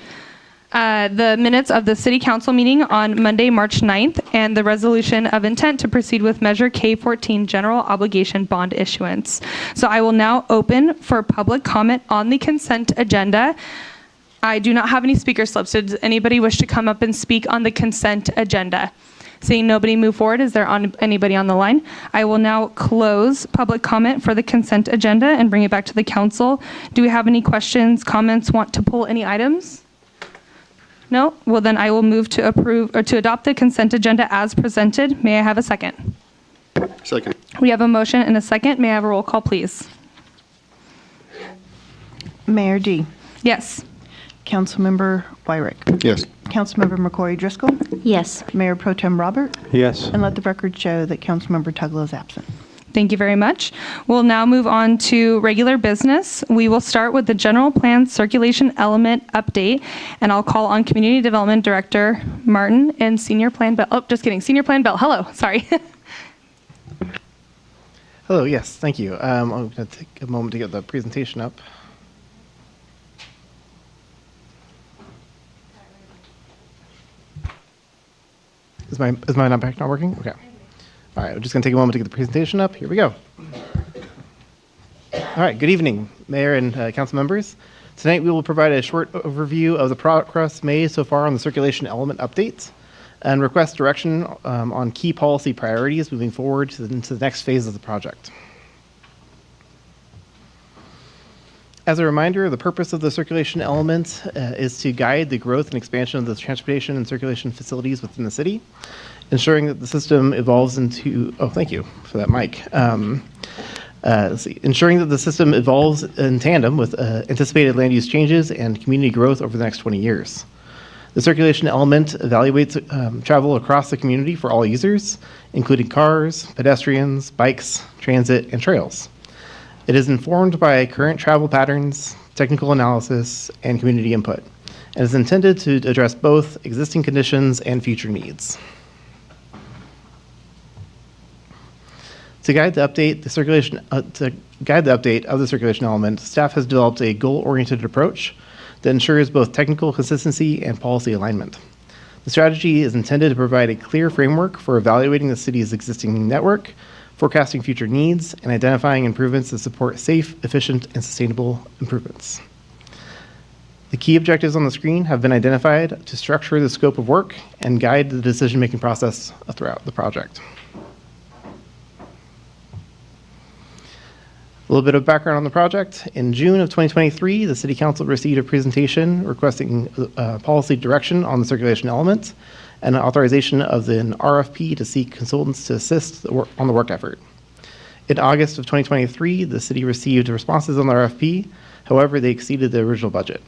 the minutes of the city council meeting on Monday, March 9th, and the resolution of intent to proceed with Measure K14 general obligation bond issuance. So I will now open for public comment on the consent agenda. I do not have any speaker slips. Does anybody wish to come up and speak on the consent agenda? Seeing nobody move forward, is there anybody on the line? I will now close public comment for the consent agenda and bring it back to the council. Do we have any questions, comments, want to pull any items? No? Well, then I will move to approve or to adopt the consent agenda as presented. May I have a second? Second. We have a motion and a second. May I have a roll call, please? Mayor D. Yes. Councilmember Wyrick. Yes. Councilmember McCory Driscoll. Yes. Mayor Pro Tem Robert. Yes. And let the record show that Councilmember Tuglow is absent. Thank you very much. We'll now move on to regular business. We will start with the general plan circulation element update, and I'll call on Community Development Director Martin and Senior Plan Bell. Oh, just kidding. Senior Plan Bell. Hello. Sorry. Hello. Yes. Thank you. I'm going to take a moment to get the presentation up. Is my back not working? Okay. All right, we're just going to take a moment to get the presentation up. Here we go. All right, good evening, Mayor and council members. Tonight we will provide a short overview of the progress made so far on the circulation element updates and request direction on key policy priorities moving forward into the next phase of the project. As a reminder, the purpose of the circulation element is to guide the growth and expansion of the transportation and circulation facilities within the city, ensuring that the system evolves into, oh, thank you for that mic. Let's see, ensuring that the system evolves in tandem with anticipated land use changes and community growth over the next 20 years. The circulation element evaluates travel across the community for all users, including cars, pedestrians, bikes, transit, and trails. It is informed by current travel patterns, technical analysis, and community input, and is intended to address both existing conditions and future needs. To guide the update, of the circulation element, staff has developed a goal-oriented approach that ensures both technical consistency and policy alignment. The strategy is intended to provide a clear framework for evaluating the city's existing network, forecasting future needs, and identifying improvements that support safe, efficient, and sustainable improvements. The key objectives on the screen have been identified to structure the scope of work and guide the decision-making process throughout the project. A little bit of background on the project. In June of 2023, the City Council received a presentation requesting policy direction on the circulation element and an authorization of an RFP to seek consultants to assist on the work effort. In August of 2023, the city received responses on the RFP. However, they exceeded the original budget.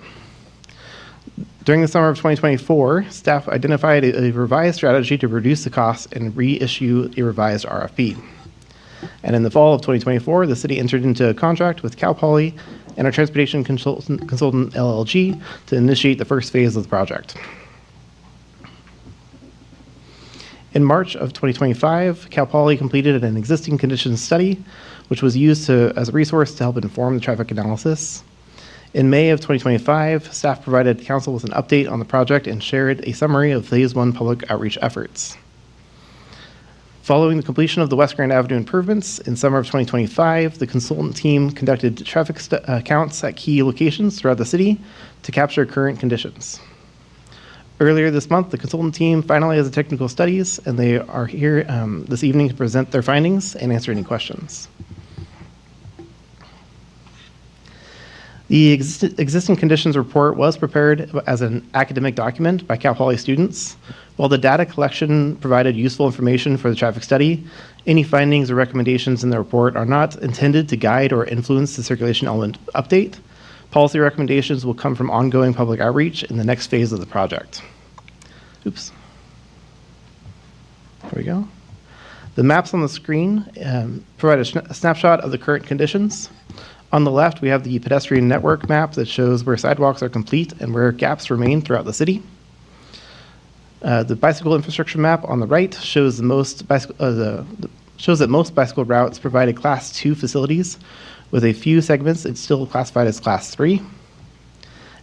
During the summer of 2024, staff identified a revised strategy to reduce the costs and reissue a revised RFP. And in the fall of 2024, the city entered into a contract with Cal Poly and our transportation consultant LLG to initiate the first phase of the project. In March of 2025, Cal Poly completed an existing conditions study, which was used as a resource to help inform the traffic analysis. In May of 2025, staff provided council with an update on the project and shared a summary of Phase 1 public outreach efforts. Following the completion of the West Grand Avenue improvements in summer of 2025, the consultant team conducted traffic counts at key locations throughout the city to capture current conditions. Earlier this month, the consultant team finalized the technical studies, and they are here this evening to present their findings and answer any questions. The existing conditions report was prepared as an academic document by Cal Poly students. While the data collection provided useful information for the traffic study, any findings or recommendations in the report are not intended to guide or influence the circulation element update. Policy recommendations will come from ongoing public outreach in the next phase of the project. Oops. There we go. The maps on the screen provide a snapshot of the current conditions. On the left, we have the pedestrian network map that shows where sidewalks are complete and where gaps remain throughout the city. The bicycle infrastructure map on the right shows that most bicycle routes provide Class 2 facilities, with a few segments it's still classified as Class 3.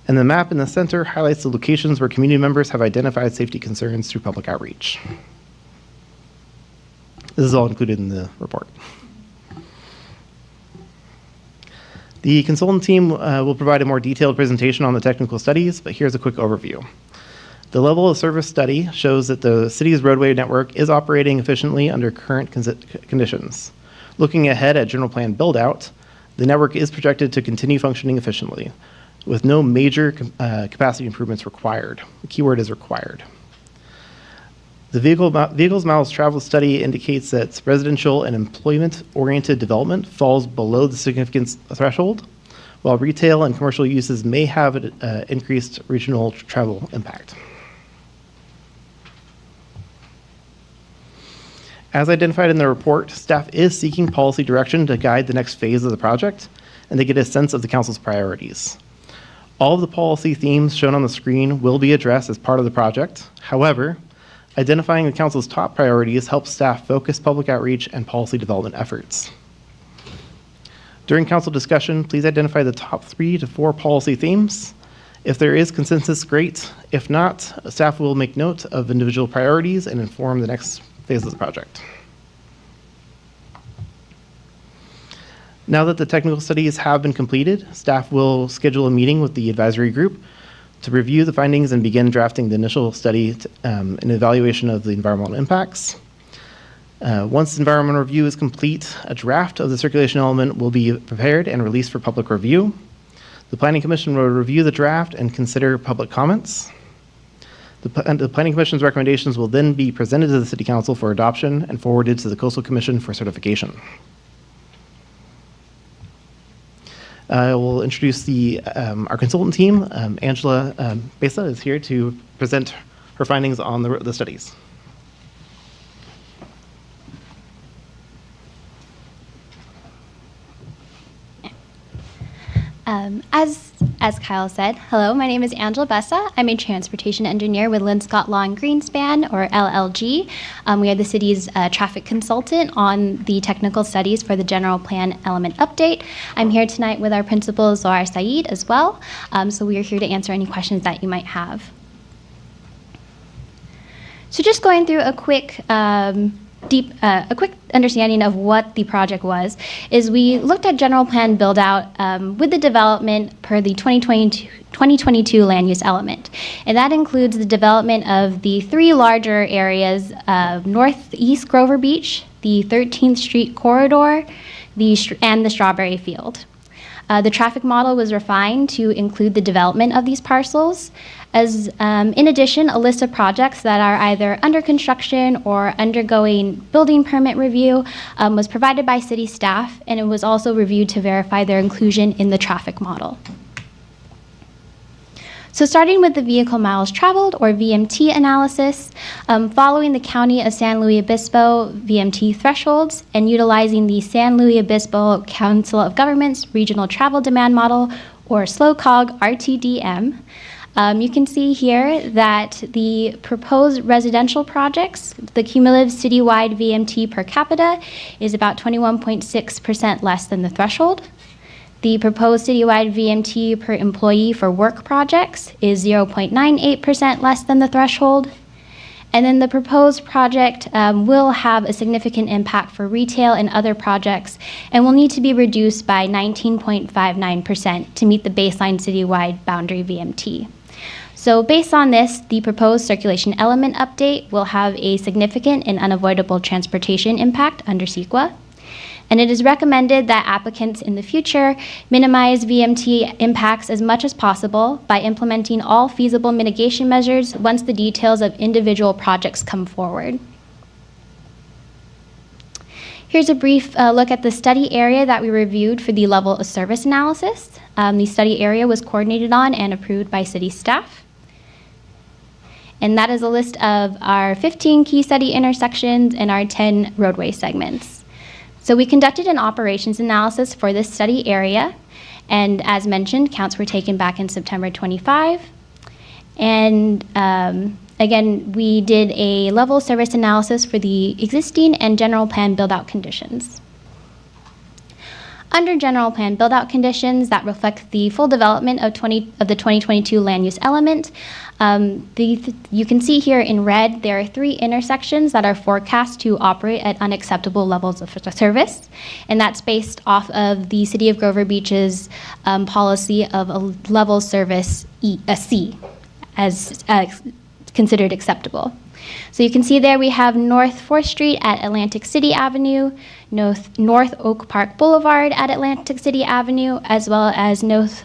And the map in the center highlights the locations where community members have identified safety concerns through public outreach. This is all included in the report. The consultant team will provide a more detailed presentation on the technical studies, but here's a quick overview. The level of service study shows that the city's roadway network is operating efficiently under current conditions. Looking ahead at general plan build-out, the network is projected to continue functioning efficiently, with no major capacity improvements required. The keyword is required. The vehicles miles traveled study indicates that residential and employment-oriented development falls below the significance threshold, while retail and commercial uses may have increased regional travel impact. As identified in the report, staff is seeking policy direction to guide the next phase of the project and to get a sense of the council's priorities. All of the policy themes shown on the screen will be addressed as part of the project. However, identifying the council's top priorities helps staff focus public outreach and policy development efforts. During council discussion, please identify the top 3 to 4 policy themes. If there is consensus, great. If not, staff will make note of individual priorities and inform the next phase of the project. Now that the technical studies have been completed, staff will schedule a meeting with the advisory group to review the findings and begin drafting the initial study and evaluation of the environmental impacts. Once the environmental review is complete, a draft of the circulation element will be prepared and released for public review. The Planning Commission will review the draft and consider public comments. The Planning Commission's recommendations will then be presented to the City Council for adoption and forwarded to the Coastal Commission for certification. I will introduce our consultant team. Angela Besa is here to present her findings on the studies. As Kyle said, hello, my name is Angela Besa. I'm a transportation engineer with Linscott Law and Greenspan, or LLG. We are the city's traffic consultant on the technical studies for the general plan element update. I'm here tonight with our principal, Zohar Saeed, as well. So we are here to answer any questions that you might have. So just going through a quick quick understanding of what the project was, is we looked at general plan build out with the development per the 2022 land use element. And that includes the development of the 3 larger areas of Northeast Grover Beach, the 13th Street corridor, and the Strawberry Field. The traffic model was refined to include the development of these parcels, as in addition, a list of projects that are either under construction or undergoing building permit review was provided by city staff, and it was also reviewed to verify their inclusion in the traffic model. So starting with the vehicle miles traveled, or VMT analysis, following the County of San Luis Obispo VMT thresholds, and utilizing the San Luis Obispo Council of Governments Regional Travel Demand Model, or SLOCOG RTDM, you can see here that the proposed residential projects, the cumulative citywide VMT per capita is about 21.6% less than the threshold. The proposed citywide VMT per employee for work projects is 0.98% less than the threshold. And then the proposed project will have a significant impact for retail and other projects and will need to be reduced by 19.59% to meet the baseline citywide boundary VMT. So based on this, the proposed circulation element update will have a significant and unavoidable transportation impact under CEQA. And it is recommended that applicants in the future minimize VMT impacts as much as possible by implementing all feasible mitigation measures once the details of individual projects come forward. Here's a brief look at the study area that we reviewed for the level of service analysis. The study area was coordinated on and approved by city staff. And that is a list of our 15 key study intersections and our 10 roadway segments. So we conducted an operations analysis for this study area, and as mentioned, counts were taken back in September 25. And again, we did a level service analysis for the existing and general plan build-out conditions. Under general plan build-out conditions that reflect the full development of the 2022 land use element, you can see here in red, there are 3 intersections that are forecast to operate at unacceptable levels of service, and that's based off of the City of Grover Beach's policy of a level service a C as considered acceptable. So you can see there we have North 4th Street at Atlantic City Avenue, North Oak Park Boulevard at Atlantic City Avenue, as well as North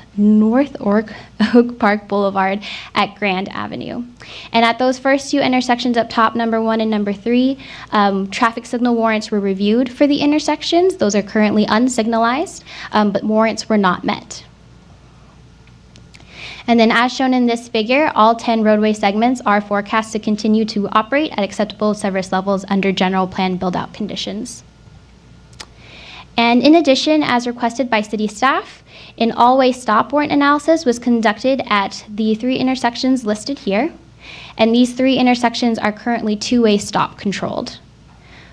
Oak Park Boulevard at Grand Avenue. And at those first 2 intersections up top, number 1 and number 3, traffic signal warrants were reviewed for the intersections. Those are currently unsignalized, but warrants were not met. And then as shown in this figure, all 10 roadway segments are forecast to continue to operate at acceptable service levels under general plan build-out conditions. And in addition, as requested by city staff, an all-way stop warrant analysis was conducted at the 3 intersections listed here. And these 3 intersections are currently 2-way stop controlled.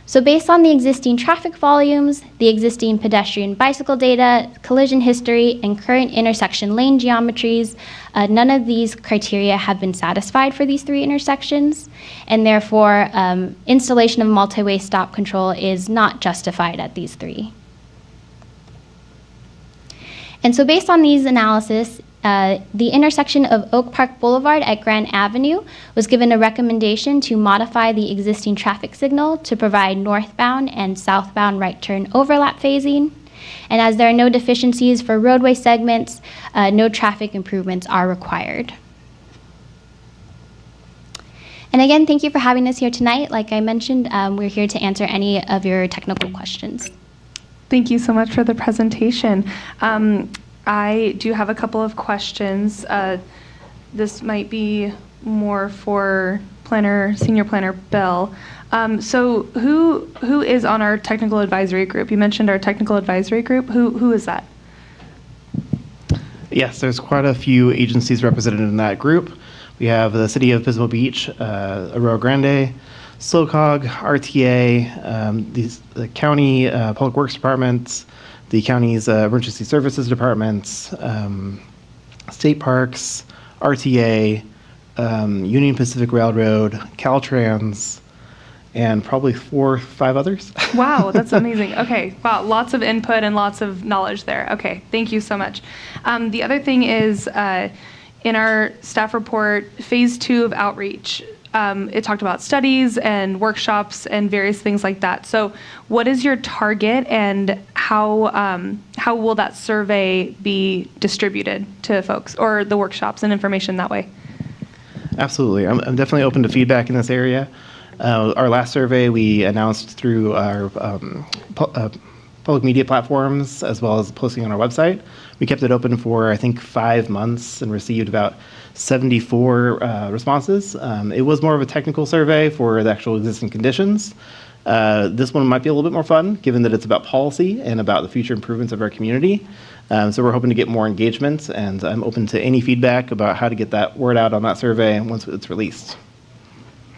So based on the existing traffic volumes, the existing pedestrian bicycle data, collision history, and current intersection lane geometries, none of these criteria have been satisfied for these 3 intersections, and therefore installation of multi-way stop control is not justified at these 3. And so based on these analysis, the intersection of Oak Park Boulevard at Grand Avenue was given a recommendation to modify the existing traffic signal to provide northbound and southbound right turn overlap phasing. And as there are no deficiencies for roadway segments, no traffic improvements are required. And again, thank you for having us here tonight. Like I mentioned, we're here to answer any of your technical questions. Thank you so much for the presentation. I do have a couple of questions. This might be more for Senior Planner Bill. So who is on our technical advisory group? You mentioned our technical advisory group. Who is that? Yes, there's quite a few agencies represented in that group. We have the City of Pismo Beach, Arroyo Grande, SLOCOG, RTA, the county public works departments, the county's emergency services departments, state parks, RTA, Union Pacific Railroad, Caltrans, and probably 4 or 5 others. Wow, that's amazing. Okay, wow, lots of input and lots of knowledge there. Okay, thank you so much. The other thing is, in our staff report, phase 2 of outreach, it talked about studies and workshops and various things like that. So what is your target, and how will that survey be distributed to folks, or the workshops and information that way? Absolutely. I'm definitely open to feedback in this area. Our last survey we announced through our public media platforms as well as posting on our website. We kept it open for, I think, 5 months and received about 74 responses. It was more of a technical survey for the actual existing conditions. This one might be a little bit more fun, given that it's about policy and about the future improvements of our community. So we're hoping to get more engagement, and I'm open to any feedback about how to get that word out on that survey once it's released.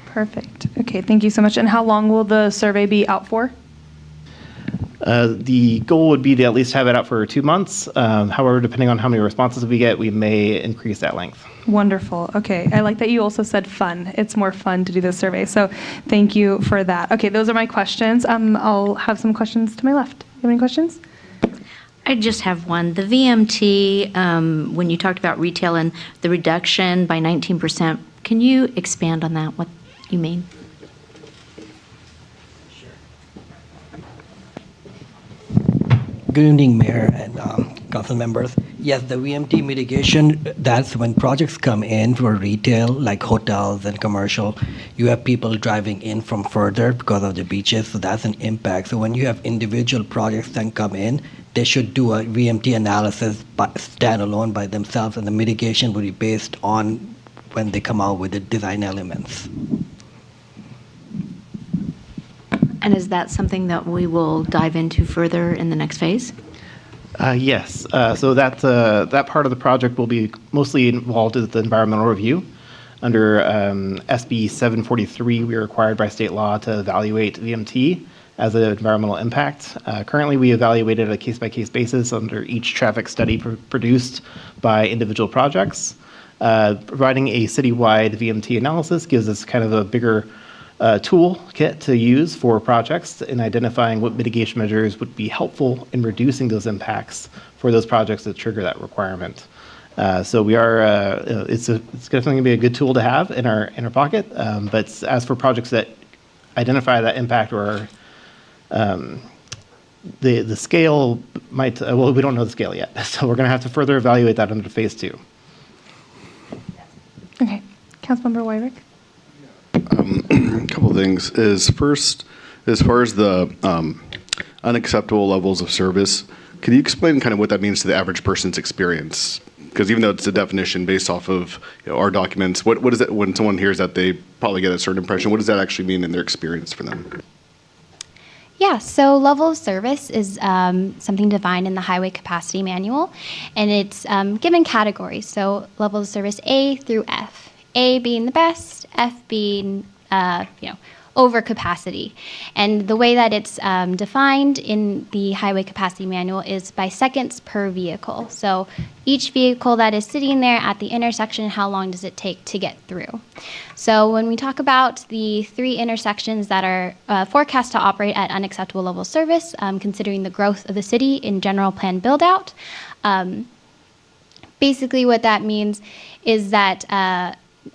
Perfect. Okay, thank you so much. And how long will the survey be out for? The goal would be to at least have it out for 2 months. However, depending on how many responses we get, we may increase that length. Wonderful. Okay. I like that you also said fun. It's more fun to do this survey. So thank you for that. Okay, those are my questions. I'll have some questions to my left. You have any questions? I just have one. The VMT, when you talked about retail and the reduction by 19%, can you expand on that, what you mean? Good evening, Mayor and council members. Yes, the VMT mitigation, that's when projects come in for retail, like hotels and commercial, you have people driving in from further because of the beaches, so that's an impact. So when you have individual projects that come in, they should do a VMT analysis standalone by themselves, and the mitigation will be based on when they come out with the design elements. And is that something that we will dive into further in the next phase? Yes. So that part of the project will be mostly involved with the environmental review. Under SB 743, we are required by state law to evaluate VMT as an environmental impact. Currently, we evaluate it on a case-by-case basis under each traffic study produced by individual projects. Providing a citywide VMT analysis gives us kind of a bigger toolkit to use for projects in identifying what mitigation measures would be helpful in reducing those impacts for those projects that trigger that requirement. So we are, it's definitely going to be a good tool to have in our pocket. But as for projects that identify that impact or the scale might, well, we don't know the scale yet. So we're going to have to further evaluate that under phase 2. Okay. Councilmember Wyrick? A couple of things is first, as far as the unacceptable levels of service, can you explain kind of what that means to the average person's experience? Because even though it's a definition based off of our documents, what is it when someone hears that they probably get a certain impression? What does that actually mean in their experience for them? Yeah, so level of service is something defined in the Highway Capacity Manual, and it's given categories. So level of service A through F. A being the best, F being, over capacity. And the way that it's defined in the Highway Capacity Manual is by seconds per vehicle. So each vehicle that is sitting there at the intersection, how long does it take to get through? So when we talk about the 3 intersections that are forecast to operate at unacceptable level of service, considering the growth of the city in general plan build-out, basically what that means is that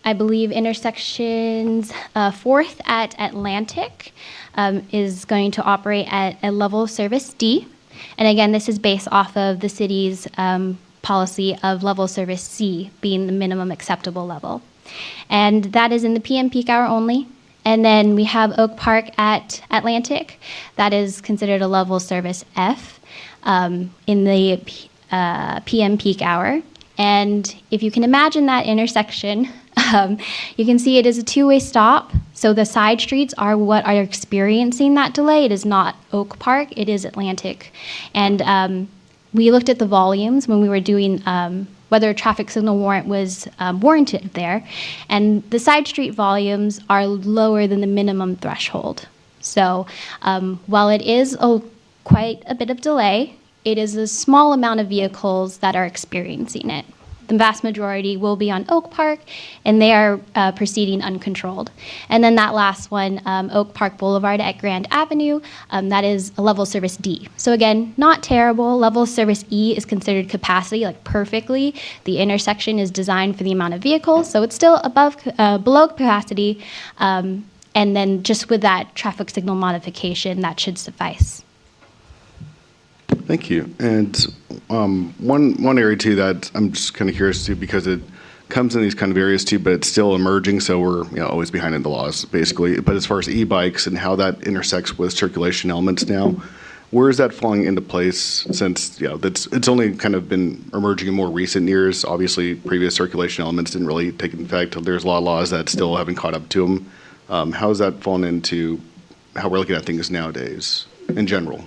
I believe intersections 4th at Atlantic is going to operate at a level of service D. And again, this is based off of the city's policy of level service C being the minimum acceptable level. And that is in the PM peak hour only. And then we have Oak Park at Atlantic. That is considered a level service F in the PM peak hour. And if you can imagine that intersection, you can see it is a 2-way stop. So the side streets are what are experiencing that delay. It is not Oak Park, it is Atlantic. And we looked at the volumes when we were doing whether a traffic signal warrant was warranted there. And the side street volumes are lower than the minimum threshold. So while it is quite a bit of delay, it is a small amount of vehicles that are experiencing it. The vast majority will be on Oak Park, and they are proceeding uncontrolled. And then that last one, Oak Park Boulevard at Grand Avenue, that is a level service D. So again, not terrible. Level service E is considered capacity, like perfectly. The intersection is designed for the amount of vehicles, so it's still below capacity. And then just with that traffic signal modification, that should suffice. Thank you. And one area too that I'm just kind of curious to, because it comes in these kind of areas too, but it's still emerging, so we're always behind in the laws basically. But as far as e-bikes and how that intersects with circulation elements now, Where is that falling into place since, it's only kind of been emerging in more recent years? Obviously, previous circulation elements didn't really take effect. There's a lot of laws that still haven't caught up to them. How has that fallen into how we're looking at things nowadays in general?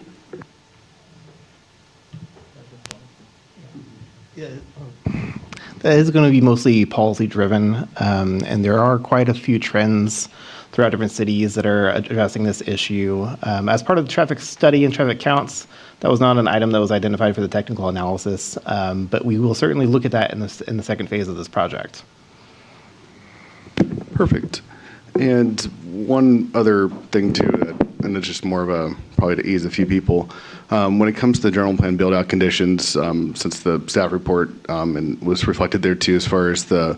That is going to be mostly policy driven, and there are quite a few trends throughout different cities that are addressing this issue. As part of the traffic study and traffic counts, that was not an item that was identified for the technical analysis, but we will certainly look at that in the second phase of this project. Perfect. And one other thing too, and it's just more of a, probably to ease a few people, when it comes to the general plan build-out conditions, since the staff report and was reflected there too, as far as the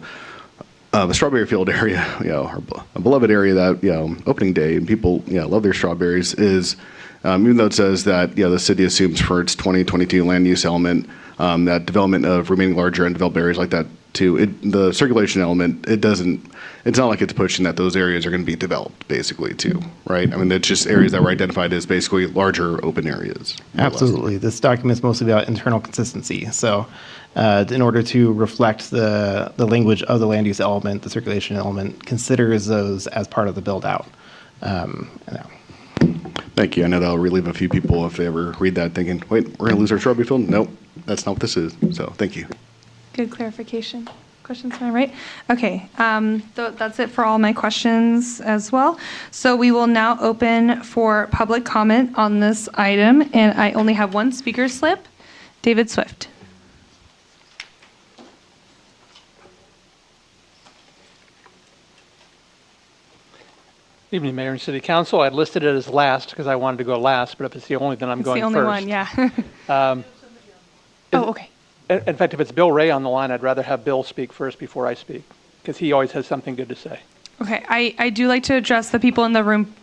Strawberry Field area, our beloved area that, opening day, and people, love their strawberries, is, even though it says that, the city assumes for its 2022 land use element, that development of remaining larger undeveloped areas like that too, the circulation element, it's not like it's pushing that those areas are going to be developed basically too, right? I mean, it's just areas that were identified as basically larger open areas. Absolutely. This document's mostly about internal consistency. So in order to reflect the language of the land use element, the circulation element considers those as part of the build out. Thank you. I know that'll relieve a few people if they ever read that thinking, wait, we're going to lose our strawberry field? Nope, that's not what this is. So thank you. Good clarification. Questions, am I right? Okay, so that's it for all my questions as well. So we will now open for public comment on this item, and I only have one speaker slip. David Swift. Evening, Mayor and City Council. I listed it as last because I wanted to go last, but if it's the only, then I'm going first. It's the only one, yeah. Okay. In fact, if it's Bill Ray on the line, I'd rather have Bill speak first before I speak, because he always has something good to say. Okay, I do like to address the people in the room.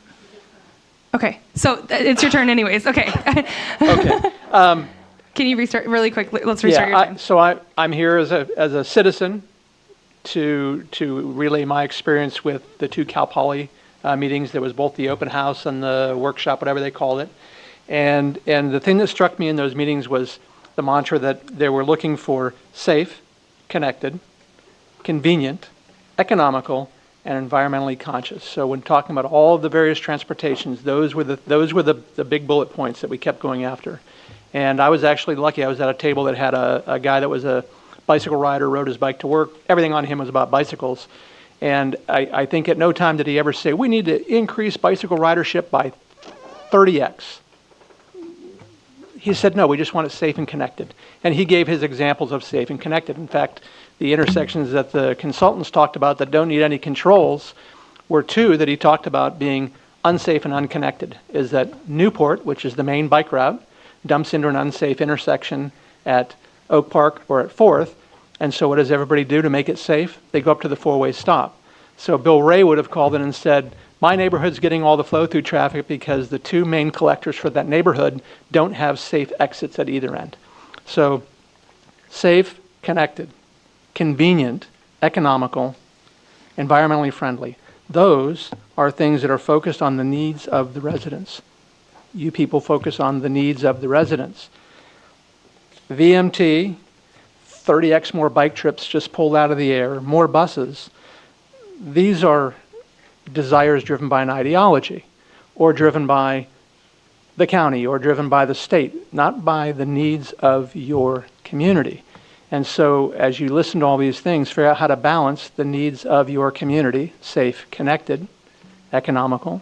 Okay, so it's your turn anyways. Okay. Okay. Can you restart really quick? Let's restart your time. So I'm here as a citizen to relay my experience with the two Cal Poly meetings. There was both the open house and the workshop, whatever they called it. And the thing that struck me in those meetings was the mantra that they were looking for: safe, connected, convenient, economical, and environmentally conscious. So when talking about all of the various transportations, those were the big bullet points that we kept going after. And I was actually lucky. I was at a table that had a guy that was a bicycle rider, rode his bike to work. Everything on him was about bicycles. And I think at no time did he ever say, we need to increase bicycle ridership by 30x. He said, no, we just want it safe and connected. And he gave his examples of safe and connected. In fact, the intersections that the consultants talked about that don't need any controls were two that he talked about being unsafe and unconnected. Is that Newport, which is the main bike route, dumps into an unsafe intersection at Oak Park or at 4th. And so what does everybody do to make it safe? They go up to the four-way stop. So Bill Ray would have called in and said, my neighborhood's getting all the flow-through traffic because the two main collectors for that neighborhood don't have safe exits at either end. So safe, connected, convenient, economical, environmentally friendly. Those are things that are focused on the needs of the residents. You people focus on the needs of the residents. VMT, 30x more bike trips just pulled out of the air, more buses. These are desires driven by an ideology, or driven by the county, or driven by the state, not by the needs of your community. And so as you listen to all these things, figure out how to balance the needs of your community: safe, connected, economical,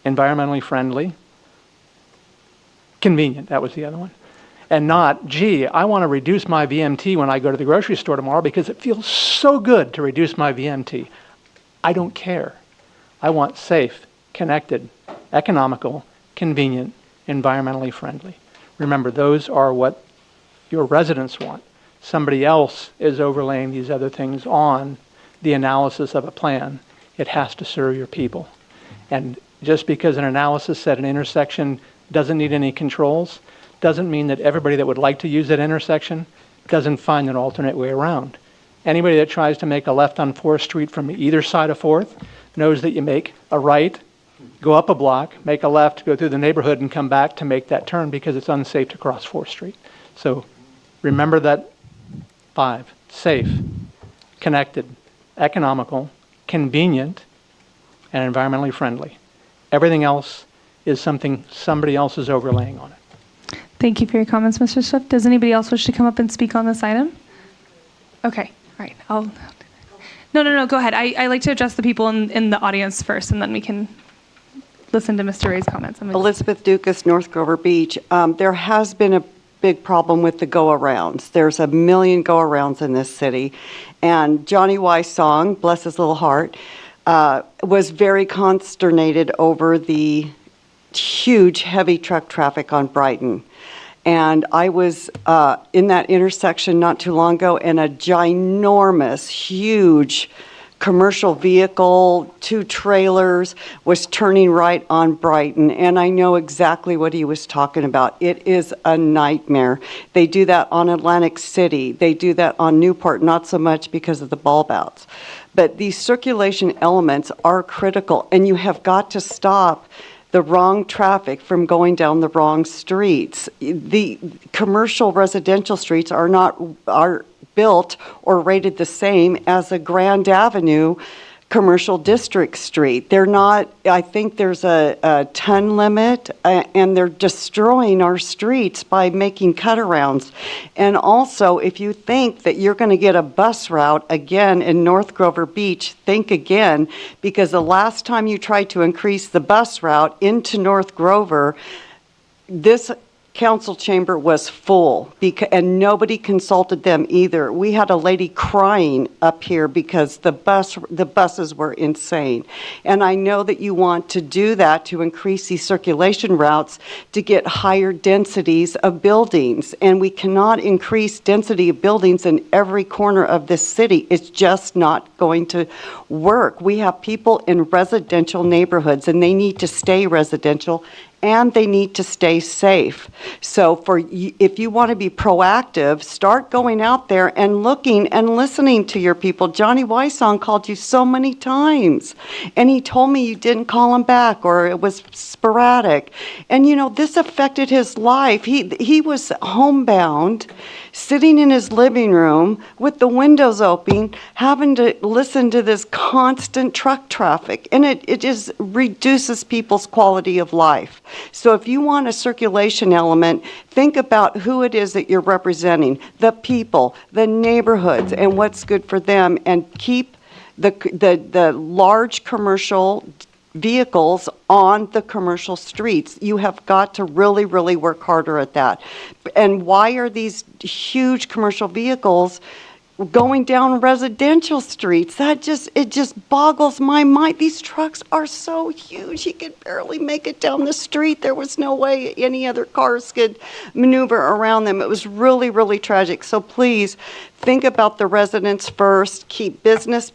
environmentally friendly, convenient, that was the other one. And not, gee, I want to reduce my VMT when I go to the grocery store tomorrow because it feels so good to reduce my VMT. I don't care. I want safe, connected, economical, convenient, environmentally friendly. Remember, those are what your residents want. Somebody else is overlaying these other things on the analysis of a plan. It has to serve your people. And just because an analysis said an intersection doesn't need any controls, doesn't mean that everybody that would like to use that intersection doesn't find an alternate way around. Anybody that tries to make a left on 4th Street from either side of 4th knows that you make a right go up a block, make a left, go through the neighborhood, and come back to make that turn because it's unsafe to cross 4th Street. So remember that 5, safe, connected, economical, convenient, and environmentally friendly. Everything else is something somebody else is overlaying on it. Thank you for your comments, Mr. Swift. Does anybody else wish to come up and speak on this item? Okay, all right. No, go ahead. I like to address the people in the audience first, and then we can listen to Mr. Ray's comments. Elizabeth Dukas, North Grover Beach. There has been a big problem with the go-arounds. There's a million go-arounds in this city. And Johnny Wysong, bless his little heart, was very consternated over the huge heavy truck traffic on Brighton. And I was in that intersection not too long ago, and a ginormous, huge commercial vehicle, 2 trailers, was turning right on Brighton. And I know exactly what he was talking about. It is a nightmare. They do that on Atlantic City. They do that on Newport, not so much because of the bulb outs. But these circulation elements are critical, and you have got to stop the wrong traffic from going down the wrong streets. The commercial residential streets are built or rated the same as a Grand Avenue commercial district street. They're not, I think there's a ton limit, and they're destroying our streets by making cut-arounds. And also, if you think that you're going to get a bus route again in North Grover Beach, think again, because the last time you tried to increase the bus route into North Grover, this council chamber was full, and nobody consulted them either. We had a lady crying up here because the buses were insane. And I know that you want to do that to increase these circulation routes to get higher densities of buildings. And we cannot increase density of buildings in every corner of this city. It's just not going to work. We have people in residential neighborhoods, and they need to stay residential, and they need to stay safe. So if you want to be proactive, start going out there and looking and listening to your people. Johnny Wysong called you so many times, and he told me you didn't call him back, or it was sporadic. And this affected his life. He was homebound, sitting in his living room with the windows open, having to listen to this constant truck traffic, and it just reduces people's quality of life. So if you want a circulation element, think about who it is that you're representing, the people, the neighborhoods, and what's good for them, and keep the large commercial vehicles on the commercial streets. You have got to really, really work harder at that. And why are these huge commercial vehicles going down residential streets? It just boggles my mind. These trucks are so huge, he could barely make it down the street. There was no way any other cars could maneuver around them. It was really, really tragic. So please think about the residents first. Keep business,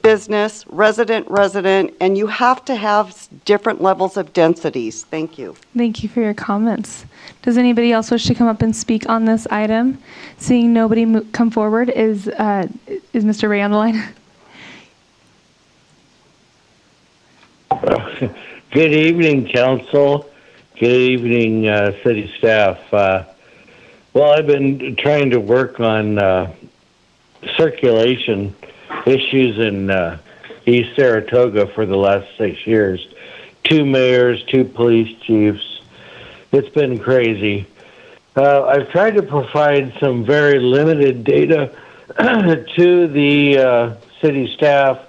resident, and you have to have different levels of densities. Thank you. Thank you for your comments. Does anybody else wish to come up and speak on this item? Seeing nobody come forward, is Mr. Ray on the line? Good evening, council. Good evening, city staff. Well, I've been trying to work on circulation issues in East Saratoga for the last 6 years. 2 mayors, 2 police chiefs. It's been crazy. I've tried to provide some very limited data to the city staff,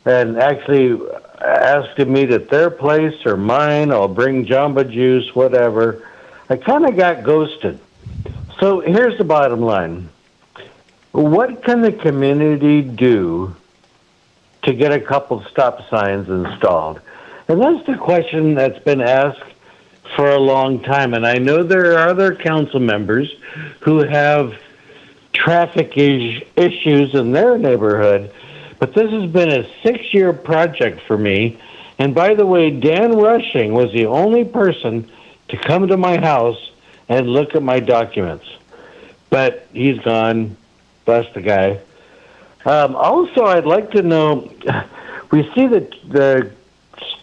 and actually asked to meet at their place or mine. I'll bring Jamba Juice, whatever. I kind of got ghosted. So here's the bottom line. What can the community do to get a couple stop signs installed? And that's the question that's been asked for a long time. And I know there are other council members who have traffic issues in their neighborhood, but this has been a 6-year project for me. And by the way, Dan Rushing was the only person to come to my house and look at my documents. But he's gone. Bless the guy. Also, I'd like to know, we see that the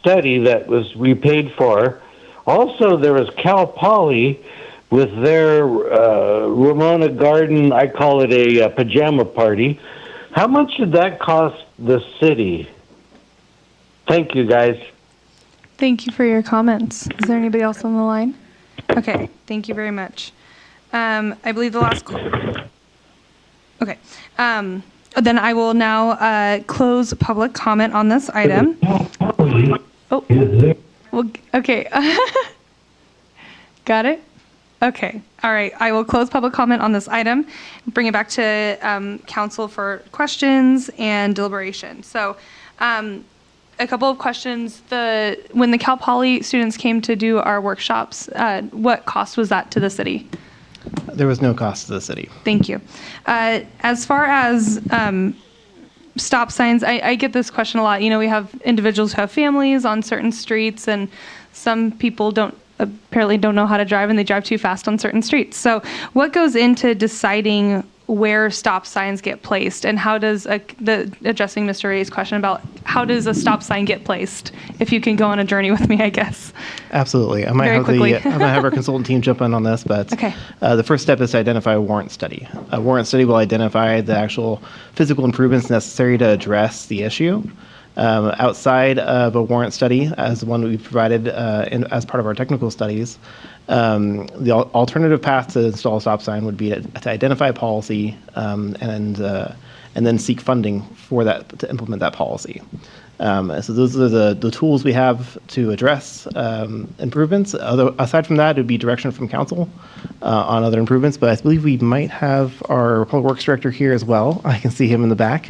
study that we paid for. Also, there was Cal Poly with their Ramona Garden, I call it a pajama party. How much did that cost the city? Thank you, guys. Thank you for your comments. Is there anybody else on the line? Okay, thank you very much. I believe the last call. Okay. Then I will now close public comment on this item. Oh, well, okay. Got it? Okay. All right. I will close public comment on this item, bring it back to council for questions and deliberation. So a couple of questions. When the Cal Poly students came to do our workshops, what cost was that to the city? There was no cost to the city. Thank you. As far as stop signs, I get this question a lot. You know, we have individuals who have families on certain streets, and some people apparently don't know how to drive, and they drive too fast on certain streets. So what goes into deciding where stop signs get placed, and how does addressing Mr. Ray's question about how does a stop sign get placed? If you can go on a journey with me, I guess. Absolutely. I might have our consultant team jump in on this, but okay. The first step is to identify a warrant study. A warrant study will identify the actual physical improvements necessary to address the issue. Outside of a warrant study, as the one that we provided as part of our technical studies, the alternative path to install a stop sign would be to identify a policy and then seek funding for that to implement that policy. So those are the tools we have to address improvements. Aside from that, it would be direction from council on other improvements, but I believe we might have our public works director here as well. I can see him in the back.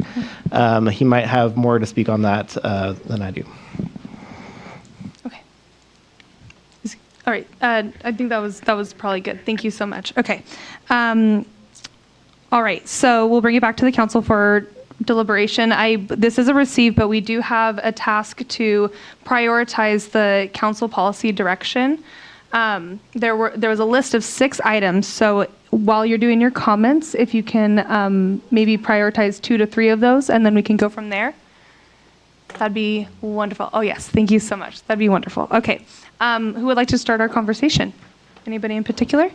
He might have more to speak on that than I do. Okay. All right. I think that was probably good. Thank you so much. Okay. All right. So we'll bring it back to the council for deliberation. This is a receive, but we do have a task to prioritize the council policy direction. There was a list of 6 items. So while you're doing your comments, if you can maybe prioritize 2 to 3 of those, and then we can go from there. That'd be wonderful. Oh yes, thank you so much. That'd be wonderful. Okay, who would like to start our conversation? Anybody in particular?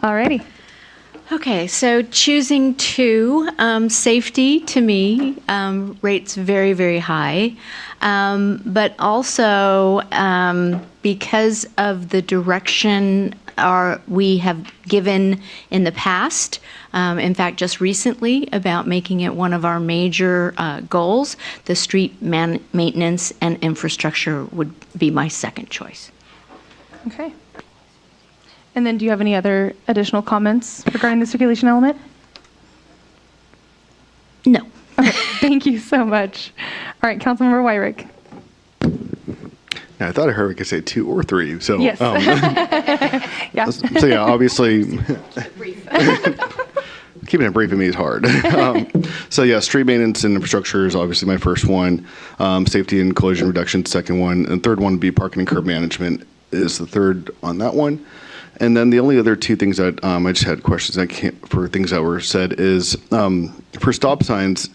Alrighty. Okay, so choosing 2, safety to me rates very, very high, but also because of the direction we have given in the past, in fact, just recently, about making it one of our major goals, the street maintenance and infrastructure would be my second choice. Okay. And then do you have any other additional comments regarding the circulation element? No. Okay, thank you so much. All right, Councilmember Wyrick. Yeah, I thought I heard we could say 2 or 3. So, yes. Yeah. So yeah, obviously, keeping it brief for me is hard. So yeah, street maintenance and infrastructure is obviously my first one. Safety and collision reduction, second one, and third one would be parking and curb management is the third on that one. And then the only other 2 things that I just had questions for things that were said is for stop signs,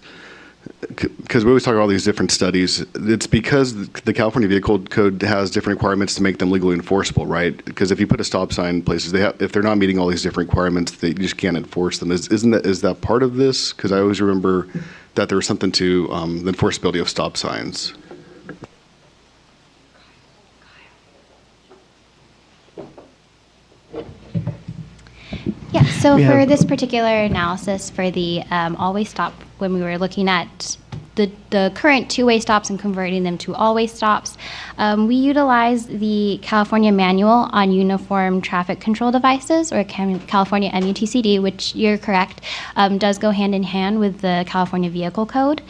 because we always talk about all these different studies. It's because the California Vehicle Code has different requirements to make them legally enforceable, right? Because if you put a stop sign in places, if they're not meeting all these different requirements, they just can't enforce them. Is that part of this? Because I always remember that there was something to the enforceability of stop signs. Yeah, so for this particular analysis for the always stop, when we were looking at the current 2-way stops and converting them to always stops, we utilized the California Manual on Uniform Traffic Control Devices, or California MUTCD, which you're correct, does go hand in hand with the California Vehicle Code.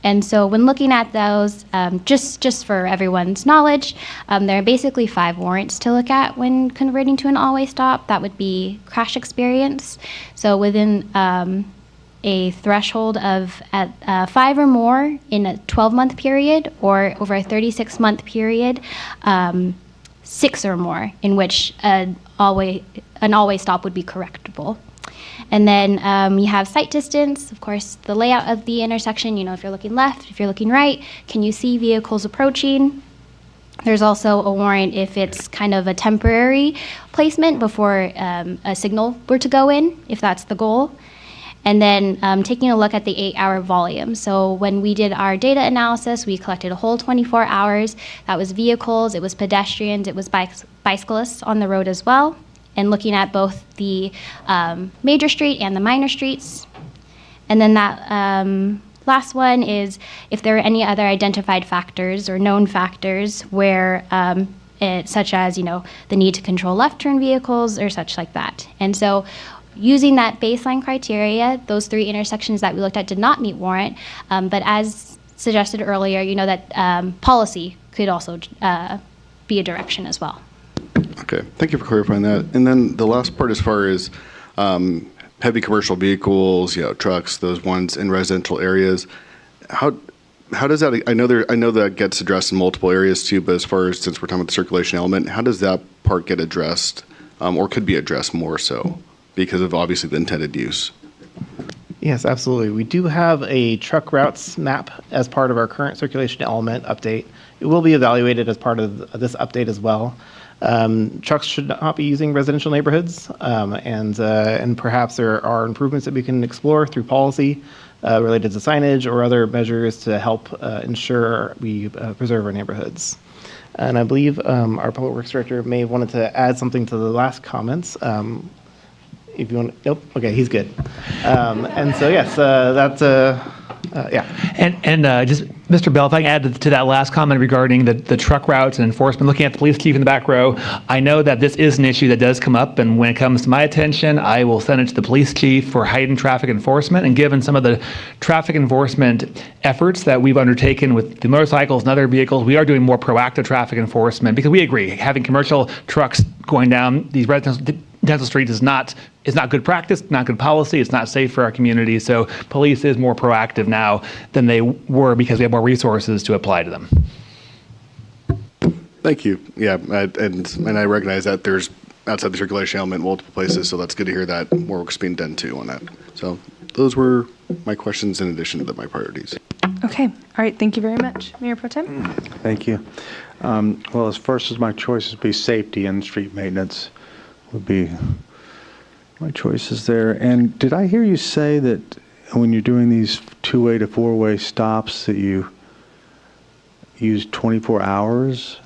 And so when looking at those, just for everyone's knowledge, there are basically 5 warrants to look at when converting to an always stop. That would be crash experience. So within a threshold of 5 or more in a 12-month period, or over a 36-month period, 6 or more, in which an always stop would be correctable. And then you have sight distance, of course, the layout of the intersection, if you're looking left, if you're looking right, can you see vehicles approaching? There's also a warrant if it's kind of a temporary placement before a signal were to go in, if that's the goal. And then taking a look at the 8-hour volume. So when we did our data analysis, we collected a whole 24 hours. That was vehicles, it was pedestrians, it was bicyclists on the road as well. And looking at both the major street and the minor streets. And then that last one is if there are any other identified factors or known factors where such as, the need to control left turn vehicles or such like that. And so using that baseline criteria, those 3 intersections that we looked at did not meet warrant, but as suggested earlier, that policy could also be a direction as well. Okay, thank you for clarifying that. And then the last part, as far as heavy commercial vehicles, trucks, those ones in residential areas, how does that? I know that gets addressed in multiple areas too, but as far as, since we're talking about the circulation element, how does that part get addressed, or could be addressed more so because of obviously the intended use? Yes, absolutely. We do have a truck routes map as part of our current circulation element update. It will be evaluated as part of this update as well. Trucks should not be using residential neighborhoods, and perhaps there are improvements that we can explore through policy related to signage or other measures to help ensure we preserve our neighborhoods. And I believe our Public Works Director may have wanted to add something to the last comments. If you want, nope, okay, he's good. And so yes, yeah. And just, Mr. Bell, if I can add to that last comment regarding the truck routes and enforcement, looking at the police chief in the back row, I know that this is an issue that does come up, and when it comes to my attention, I will send it to the police chief for heightened traffic enforcement. And given some of the traffic enforcement efforts that we've undertaken with the motorcycles and other vehicles, we are doing more proactive traffic enforcement, because we agree, having commercial trucks going down these residential streets is not good practice, not good policy, it's not safe for our community. So police is more proactive now than they were because we have more resources to apply to them. Thank you. Yeah, and I recognize that there's outside the circulation element multiple places, so that's good to hear that more work's being done too on that. So those were my questions in addition to my priorities. Okay. All right. Thank you very much. Mayor Pro Tem? Thank you. Well, as first as my choices be safety and street maintenance would be my choices there. And did I hear you say that when you're doing these 2-way to 4-way stops that you use 24 hours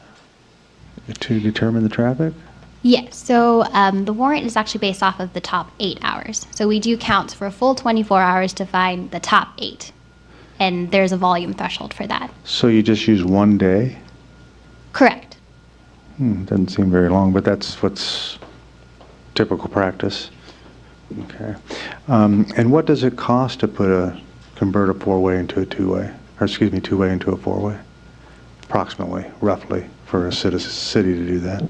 to determine the traffic? Yes, so the warrant is actually based off of the top 8 hours. So we do count for a full 24 hours to find the top 8. And there's a volume threshold for that. So you just use 1 day? Correct. Doesn't seem very long, but that's what's typical practice. Okay. And what does it cost to convert a 4-way into a 2-way? Or excuse me, 2-way into a 4-way? Approximately, roughly, for a city to do that?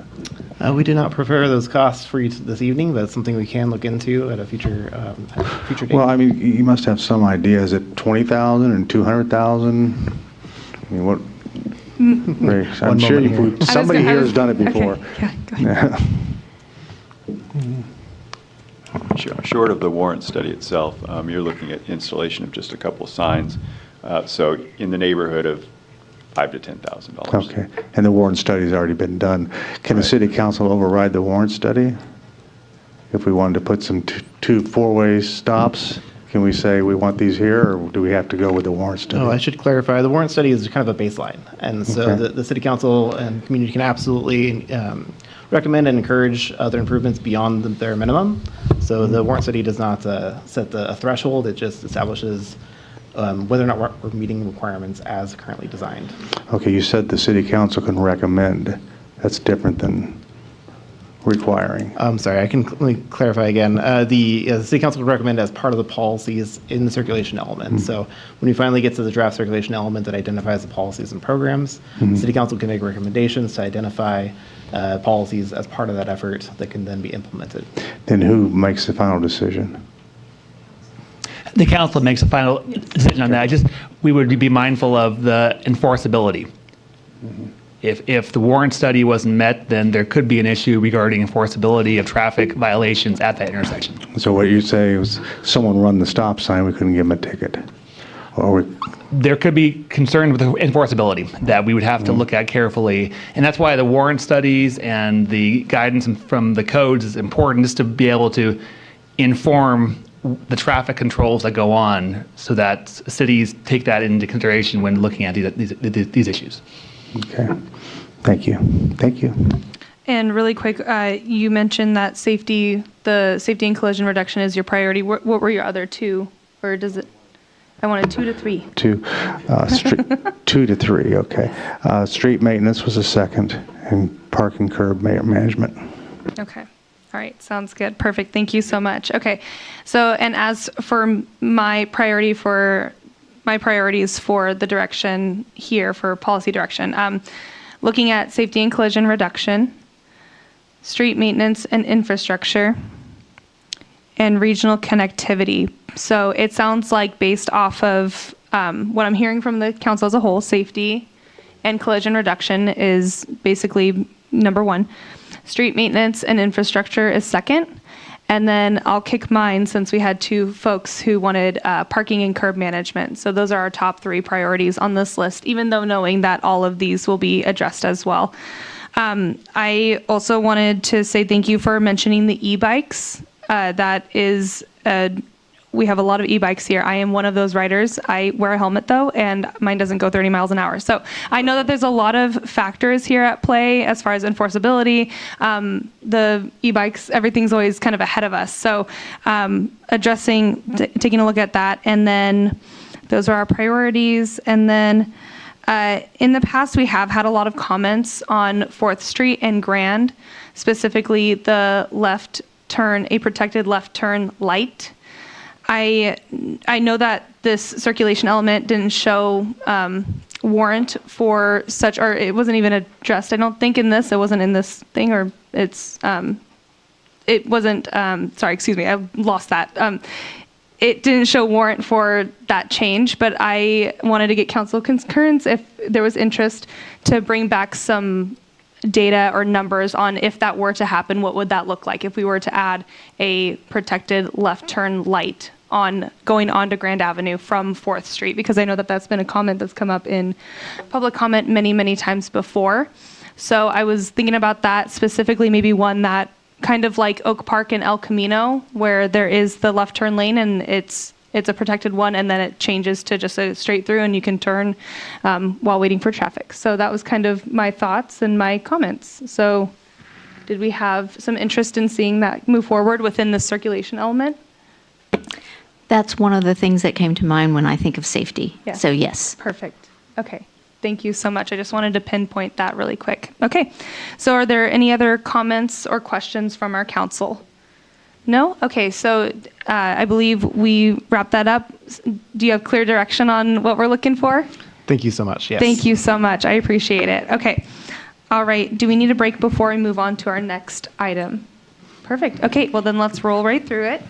We do not prepare those costs for you this evening, but it's something we can look into at a future date. Well, I mean, you must have some idea. Is it 20,000 and 200,000? I mean, what? I'm sure somebody here has done it before. Okay. Yeah, go ahead. Short of the warrant study itself, you're looking at installation of just a couple of signs. So in the neighborhood of $5,000 to $10,000. Okay. And the warrant study's already been done. Can the city council override the warrant study? If we wanted to put some 2 4-way stops, can we say we want these here, or do we have to go with the warrant study? Oh, I should clarify. The warrant study is kind of a baseline. And so Okay. the city council and community can absolutely recommend and encourage other improvements beyond their minimum. So the warrant study does not set a threshold. It just establishes whether or not we're meeting requirements as currently designed. Okay, you said the city council can recommend. That's different than requiring. I'm sorry, let me clarify again. The city council would recommend as part of the policies in the circulation element. So when we finally get to the draft circulation element that identifies the policies and programs, the city council can make recommendations to identify policies as part of that effort that can then be implemented. Then who makes the final decision? The council makes a final decision on that. We would be mindful of the enforceability. If the warrant study wasn't met, then there could be an issue regarding enforceability of traffic violations at that intersection. So what you say was someone run the stop sign, we couldn't give them a ticket? Or there could be concern with enforceability that we would have to look at carefully. And that's why the warrant studies and the guidance from the codes is important, just to be able to inform the traffic controls that go on so that cities take that into consideration when looking at these issues. Okay. Thank you. Thank you. And really quick, you mentioned that the safety and collision reduction is your priority. What were your other two? Or does it? I wanted 2 to 3. 2 to 3, okay. Street maintenance was a second, and park and curb management. Okay. All right. Sounds good. Perfect. Thank you so much. Okay. So, and as for my priorities for the direction here for policy direction, looking at safety and collision reduction, street maintenance and infrastructure, and regional connectivity. So it sounds like, based off of what I'm hearing from the council as a whole, safety and collision reduction is basically number 1. Street maintenance and infrastructure is second. And then I'll kick mine, since we had 2 folks who wanted parking and curb management. So those are our top 3 priorities on this list, even though knowing that all of these will be addressed as well. I also wanted to say thank you for mentioning the e-bikes. That is, we have a lot of e-bikes here. I am one of those riders. I wear a helmet though, and mine doesn't go 30 miles an hour. So I know that there's a lot of factors here at play as far as enforceability. The e-bikes, everything's always kind of ahead of us. So taking a look at that, and then those are our priorities. And then in the past, we have had a lot of comments on 4th Street and Grand, specifically the left turn, a protected left turn light. I know that this circulation element didn't show warrant for such, or it wasn't even addressed. I don't think in this, it wasn't in this thing, or it wasn't, sorry, excuse me, I lost that. It didn't show warrant for that change, but I wanted to get council concurrence if there was interest to bring back some data or numbers on, if that were to happen, what would that look like if we were to add a protected left turn light on going onto Grand Avenue from 4th Street, because I know that that's been a comment that's come up in public comment many, many times before. So I was thinking about that, specifically maybe one that kind of like Oak Park and El Camino, where there is the left turn lane and it's a protected one, and then it changes to just a straight through and you can turn while waiting for traffic. So that was kind of my thoughts and my comments. So did we have some interest in seeing that move forward within the circulation element? That's one of the things that came to mind when I think of safety. Yes. So yes. Perfect. Okay. Thank you so much. I just wanted to pinpoint that really quick. Okay. So are there any other comments or questions from our council? No? Okay. So I believe we wrapped that up. Do you have clear direction on what we're looking for? Thank you so much. Yes. Thank you so much. I appreciate it. Okay. All right. Do we need a break before we move on to our next item? Perfect. Okay. Well, then let's roll right through it.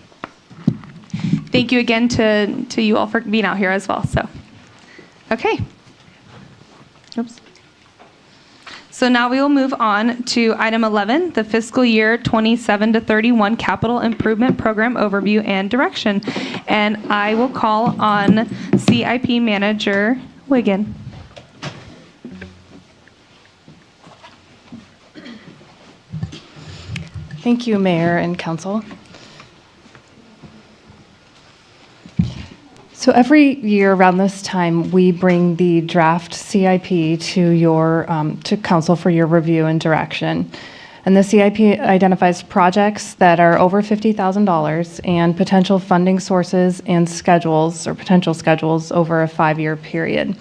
Thank you again to you all for being out here as well. So, okay. Oops. So now we will move on to item 11, the fiscal year 27 to 31 capital improvement program overview and direction. And I will call on CIP manager Wiggin. Thank you, Mayor and Council. So every year around this time, we bring the draft CIP to your to Council for your review and direction. And the CIP identifies projects that are over $50,000 and potential funding sources and schedules, or potential schedules, over a 5-year period.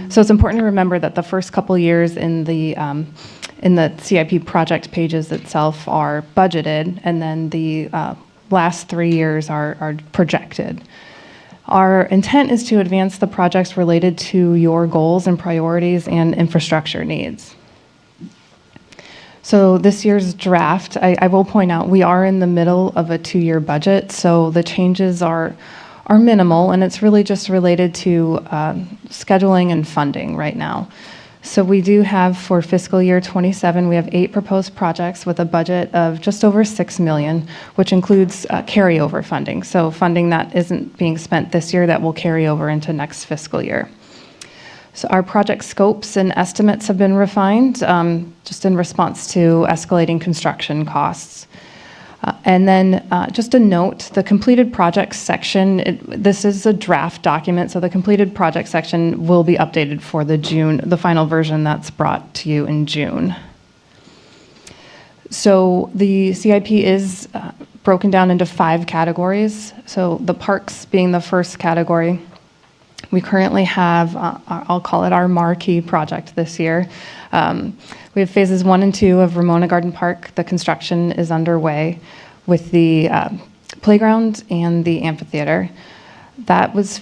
So it's important to remember that the first couple years in the CIP project pages itself are budgeted, and then the last 3 years are projected. Our intent is to advance the projects related to your goals and priorities and infrastructure needs. So this year's draft, I will point out, we are in the middle of a 2-year budget, so the changes are minimal, and it's really just related to scheduling and funding right now. So we do have for fiscal year '27, we have 8 proposed projects with a budget of just over $6 million, which includes carryover funding. So funding that isn't being spent this year that will carry over into next fiscal year. So our project scopes and estimates have been refined just in response to escalating construction costs. And then just a note, the completed projects section, this is a draft document, so the completed project section will be updated for the final version that's brought to you in June. So the CIP is broken down into 5 categories. So the parks being the first category. We currently have, I'll call it our marquee project this year. We have phases 1 and 2 of Ramona Garden Park. The construction is underway with the playground and the amphitheater. That was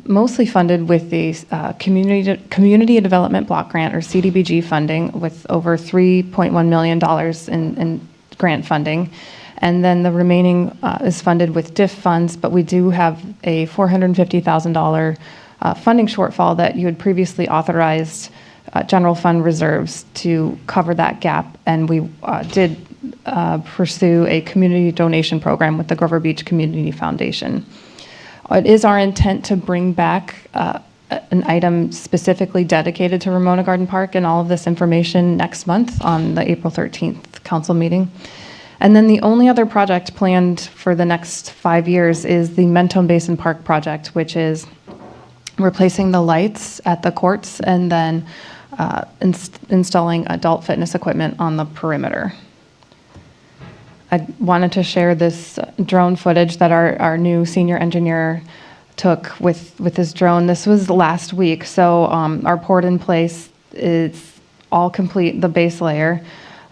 mostly funded with the Community Development Block Grant, or CDBG funding, with over $3.1 million in grant funding. And then the remaining is funded with DIF funds, but we do have a $450,000 funding shortfall that you had previously authorized general fund reserves to cover that gap. And we did pursue a community donation program with the Grover Beach Community Foundation. It is our intent to bring back an item specifically dedicated to Ramona Garden Park and all of this information next month on the April 13th council meeting. And then the only other project planned for the next 5 years is the Mentone Basin Park project, which is replacing the lights at the courts and then installing adult fitness equipment on the perimeter. I wanted to share this drone footage that our new senior engineer took with his drone. This was last week, so our poured in place is all complete, the base layer.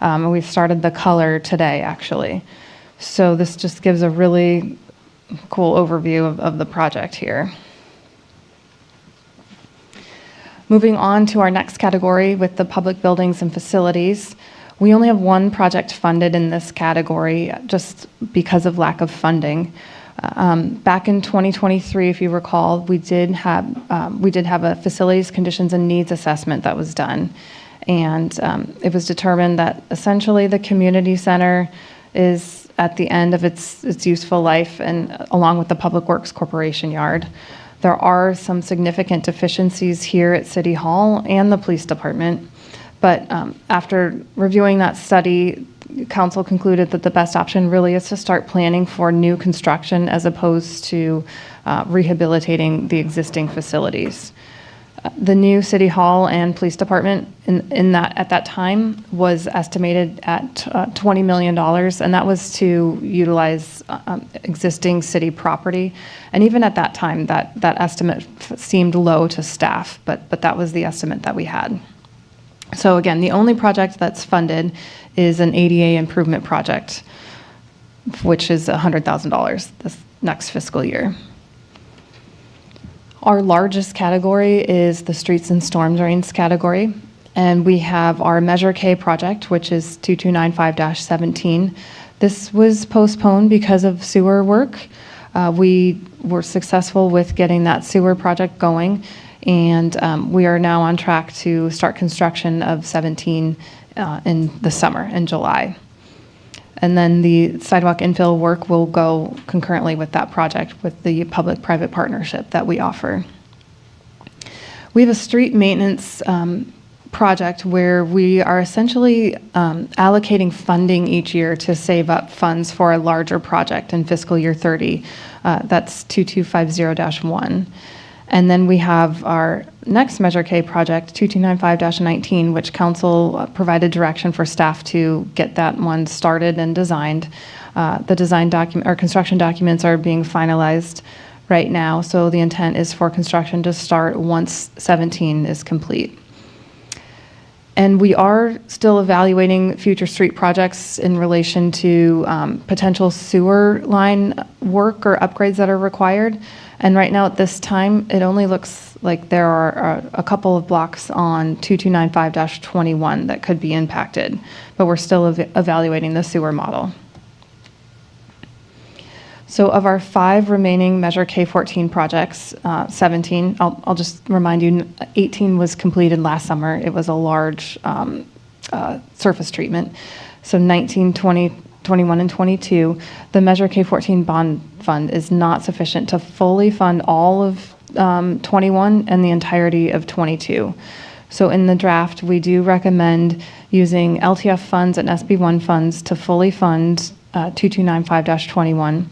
And we've started the color today, actually. So this just gives a really cool overview of the project here. Moving on to our next category with the public buildings and facilities. We only have 1 project funded in this category just because of lack of funding. Back in 2023, if you recall, we did have a facilities conditions and needs assessment that was done. And it was determined that essentially the community center is at the end of its useful life, and along with the Public Works Corporation yard. There are some significant deficiencies here at City Hall and the police department. But after reviewing that study, council concluded that the best option really is to start planning for new construction as opposed to rehabilitating the existing facilities. The new City Hall and Police Department at that time was estimated at $20 million, and that was to utilize existing city property. And even at that time, that estimate seemed low to staff, but that was the estimate that we had. So again, the only project that's funded is an ADA improvement project, which is $100,000 this next fiscal year. Our largest category is the streets and storm drains category. And we have our Measure K project, which is 2295-17. This was postponed because of sewer work. We were successful with getting that sewer project going, and we are now on track to start construction of 17 in the summer, in July. And then the sidewalk infill work will go concurrently with that project with the public-private partnership that we offer. We have a street maintenance project where we are essentially allocating funding each year to save up funds for a larger project in fiscal year 30. That's 2250-1. And then we have our next Measure K project, 2295-19, which council provided direction for staff to get that one started and designed. The design document or construction documents are being finalized right now, so the intent is for construction to start once 17 is complete. And we are still evaluating future street projects in relation to potential sewer line work or upgrades that are required. And right now at this time, it only looks like there are a couple of blocks on 2295-21 that could be impacted, but we're still evaluating the sewer model. So of our 5 remaining Measure K14 projects, 17, I'll just remind you, 18 was completed last summer. It was a large surface treatment. So 19, 20, 21, and 22, the Measure K14 bond fund is not sufficient to fully fund all of 21 and the entirety of 22. So in the draft, we do recommend using LTF funds and SB1 funds to fully fund 2295-21.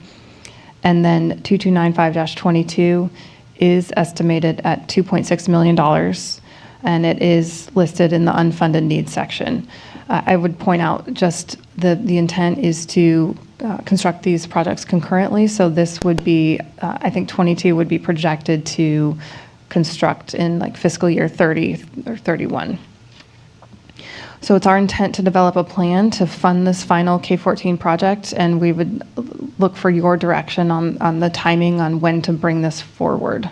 And then 2295-22 is estimated at $2.6 million, and it is listed in the unfunded needs section. I would point out just the intent is to construct these projects concurrently, so this would be, I think 22 would be projected to construct in like fiscal year 30 or 31. So it's our intent to develop a plan to fund this final K14 project, and we would look for your direction on the timing on when to bring this forward.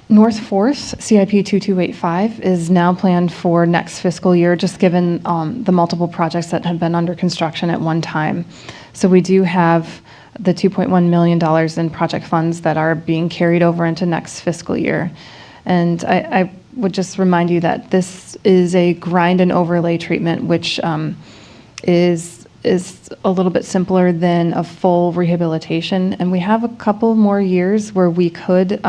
North Fourth, CIP 2285, is now planned for next fiscal year, just given the multiple projects that have been under construction at one time. So we do have the $2.1 million in project funds that are being carried over into next fiscal year. And I would just remind you that this is a grind and overlay treatment, which is a little bit simpler than a full rehabilitation. And we have a couple more years where we can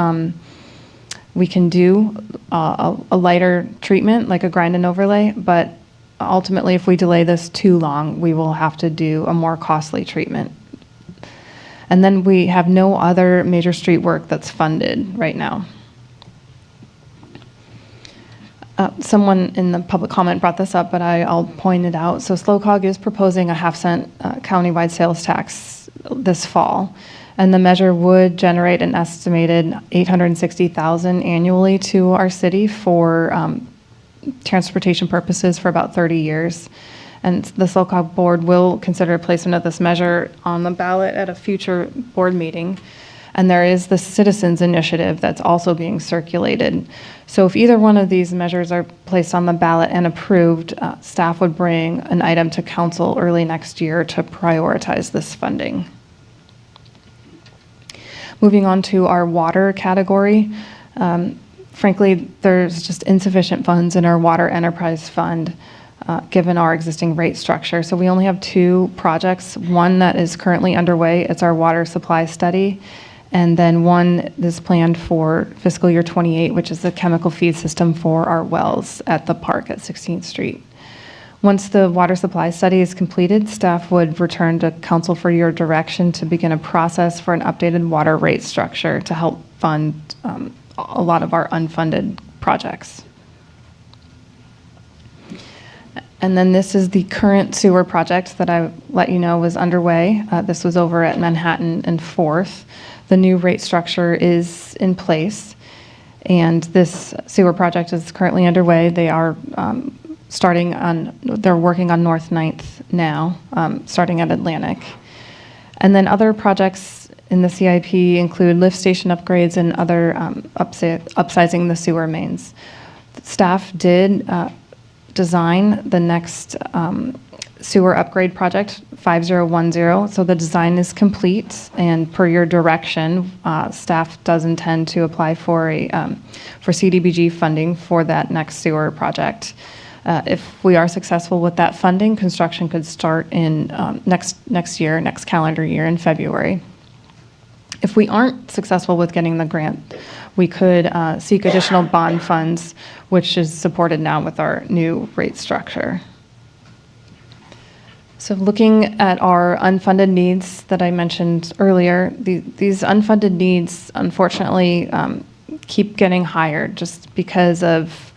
do a lighter treatment, like a grind and overlay, but ultimately, if we delay this too long, we will have to do a more costly treatment. And then we have no other major street work that's funded right now. Someone in the public comment brought this up, but I'll point it out. So SLOCOG is proposing a half-cent countywide sales tax this fall, and the measure would generate an estimated $860,000 annually to our city for transportation purposes for about 30 years. And the SLOCOG board will consider placement of this measure on the ballot at a future board meeting. And there is the citizens initiative that's also being circulated. So if either one of these measures are placed on the ballot and approved, staff would bring an item to council early next year to prioritize this funding. Moving on to our water category, frankly, there's just insufficient funds in our water enterprise fund given our existing rate structure. So we only have 2 projects, one that is currently underway, it's our water supply study, and then one is planned for fiscal year 28, which is the chemical feed system for our wells at the park at 16th Street. Once the water supply study is completed, staff would return to council for your direction to begin a process for an updated water rate structure to help fund a lot of our unfunded projects. And then this is the current sewer project that I let you know was underway. This was over at Manhattan and 4th. The new rate structure is in place, and this sewer project is currently underway. They are they're working on North 9th now, starting at Atlantic. And then other projects in the CIP include lift station upgrades and other upsizing the sewer mains. Staff did design the next sewer upgrade project 5010. So the design is complete, and per your direction, staff does intend to apply for CDBG funding for that next sewer project. If we are successful with that funding, construction could start in next calendar year in February. If we aren't successful with getting the grant, we could seek additional bond funds, which is supported now with our new rate structure. So looking at our unfunded needs that I mentioned earlier, these unfunded needs, unfortunately, keep getting higher just because of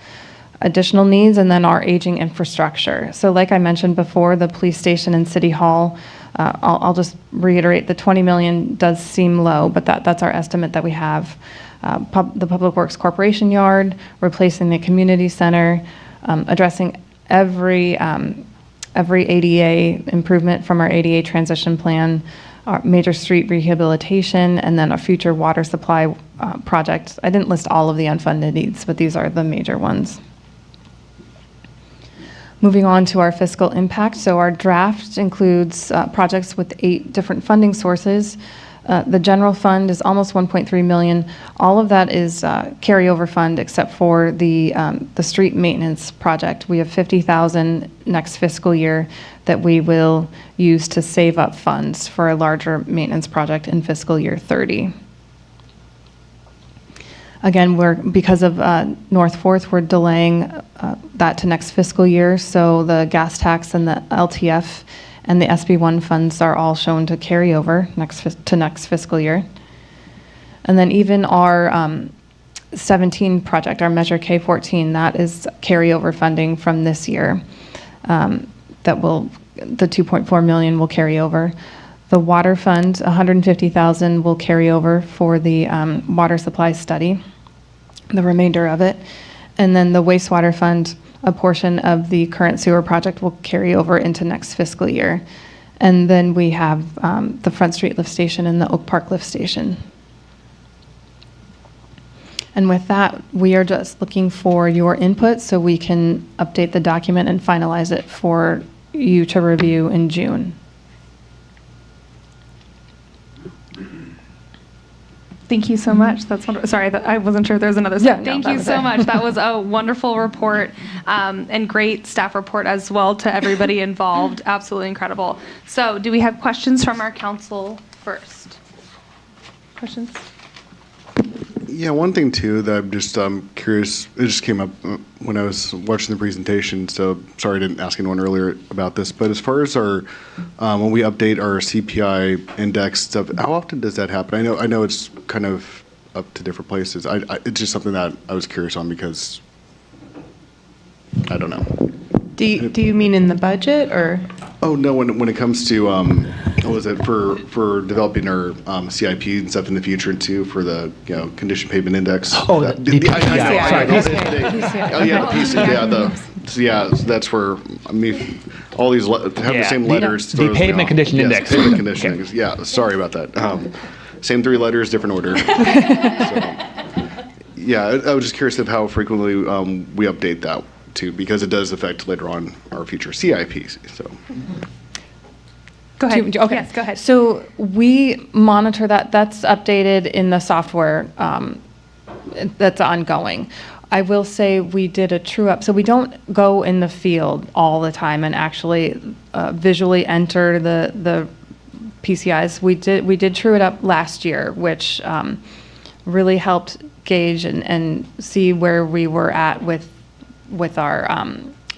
additional needs and then our aging infrastructure. So like I mentioned before, the police station and city hall, I'll just reiterate, the $20 million does seem low, but that's our estimate that we have. The Public Works Corporation yard, replacing the community center, addressing every ADA improvement from our ADA transition plan, our major street rehabilitation, and then a future water supply project. I didn't list all of the unfunded needs, but these are the major ones. Moving on to our fiscal impact. So our draft includes projects with 8 different funding sources. The general fund is almost 1.3 million. All of that is carryover fund except for the street maintenance project. We have 50,000 next fiscal year that we will use to save up funds for a larger maintenance project in fiscal year 30. Again, because of North Fourth, we're delaying that to next fiscal year. So the gas tax and the LTF and the SB1 funds are all shown to carry over to next fiscal year. And then even our 17 project, our Measure K14, that is carryover funding from this year. The 2.4 million will carry over. The water fund, 150,000 will carry over for the water supply study, the remainder of it. And then the wastewater fund, a portion of the current sewer project will carry over into next fiscal year. And then we have the Front Street lift station and the Oak Park lift station. And with that, we are just looking for your input so we can update the document and finalize it for you to review in June. Thank you so much. That's wonderful. Sorry, I wasn't sure if there was another slide. Thank you so much. That was a wonderful report and great staff report as well to everybody involved. Absolutely incredible. So do we have questions from our council first? Questions? Yeah, one thing too that I'm just curious, it just came up when I was watching the presentation, so sorry I didn't ask anyone earlier about this, but as far as our, when we update our CPI index stuff, how often does that happen? I know it's kind of up to different places. It's just something that I was curious on because, I don't know. Do you mean in the budget or? Oh no, when it comes to what was it for developing our CIP and stuff in the future too for the condition pavement index. Oh, the PCI. Oh yeah, the PCI. Yeah, that's where all these have the same letters. The pavement condition index. Pavement condition index. Yeah, sorry about that. Same 3 letters, different order. Yeah, I was just curious of how frequently we update that too, because it does affect later on our future CIPs. So. Go ahead. Okay. Yes, go ahead. So we monitor that. That's updated in the software that's ongoing. I will say we did a true up. So we don't go in the field all the time and actually visually enter the PCIs. We did true it up last year, which really helped gauge and see where we were at with our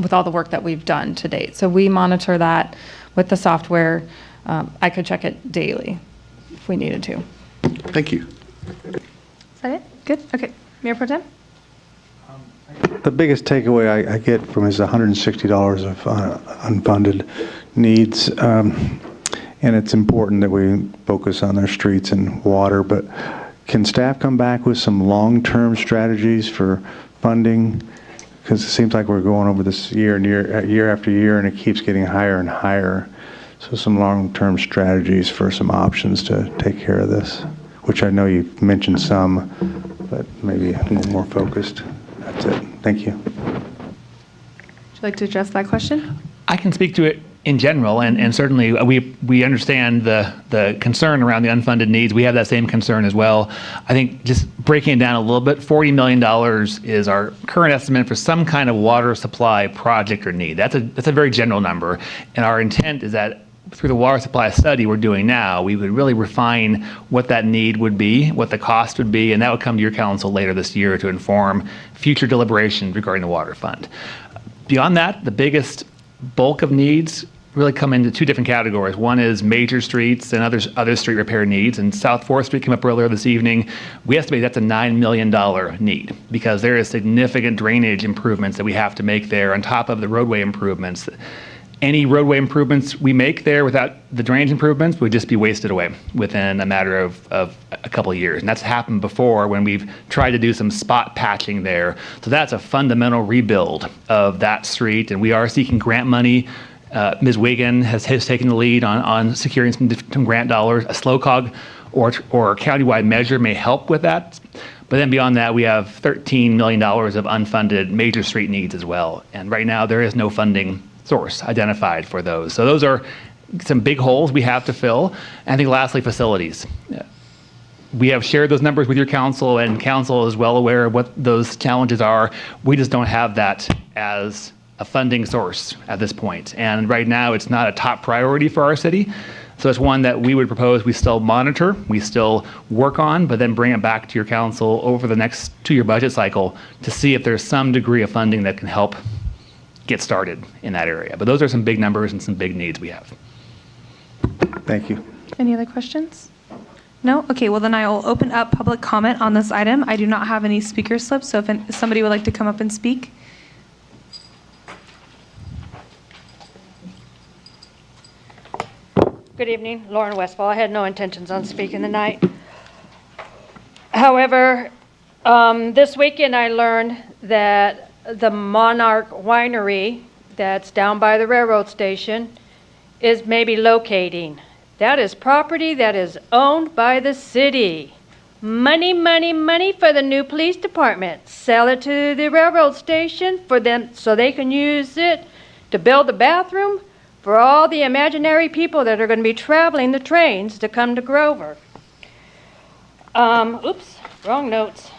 with all the work that we've done to date. So we monitor that with the software. I could check it daily if we needed to. Thank you. Is that it? Good. Okay. Mayor Pro Tem? The biggest takeaway I get from is $160 of unfunded needs. And it's important that we focus on their streets and water, but can staff come back with some long-term strategies for funding? Because it seems like we're going over this year after year, and it keeps getting higher and higher. So some long-term strategies for some options to take care of this, which I know you've mentioned some, but maybe a little more focused. That's it. Thank you. Would you like to address that question? I can speak to it in general, and certainly we understand the concern around the unfunded needs. We have that same concern as well. I think just breaking it down a little bit, $40 million is our current estimate for some kind of water supply project or need. That's a very general number, and our intent is that through the water supply study we're doing now, we would really refine what that need would be, what the cost would be, and that would come to your council later this year to inform future deliberations regarding the water fund. Beyond that, the biggest bulk of needs really come into 2 different categories. One is major streets and other street repair needs. And South 4th Street came up earlier this evening. We estimate that's a $9 million need because there is significant drainage improvements that we have to make there on top of the roadway improvements. Any roadway improvements we make there without the drainage improvements would just be wasted away within a matter of a couple of years. And that's happened before when we've tried to do some spot patching there. So that's a fundamental rebuild of that street. And we are seeking grant money. Ms. Wiggin has taken the lead on securing some grant dollars. A SLOCOG or countywide measure may help with that. But then beyond that, we have $13 million of unfunded major street needs as well. And right now, there is no funding source identified for those. So those are some big holes we have to fill. And I think lastly, facilities. We have shared those numbers with your council, and council is well aware of what those challenges are. We just don't have that as a funding source at this point. And right now, it's not a top priority for our city. So it's one that we would propose we still monitor, we still work on, but then bring it back to your council over the next 2-year budget cycle to see if there's some degree of funding that can help get started in that area. But those are some big numbers and some big needs we have. Thank you. Any other questions? No? Okay, well then I will open up public comment on this item. I do not have any speaker slips, so if somebody would like to come up and speak. Good evening, Lauren Westfall. I had no intentions on speaking tonight. However, this weekend I learned that the Monarch Winery that's down by the railroad station is maybe locating. That is property that is owned by the city. Money, money, money for the new police department. Sell it to the railroad station for them so they can use it to build a bathroom for all the imaginary people that are going to be traveling the trains to come to Grover. Oops, wrong notes.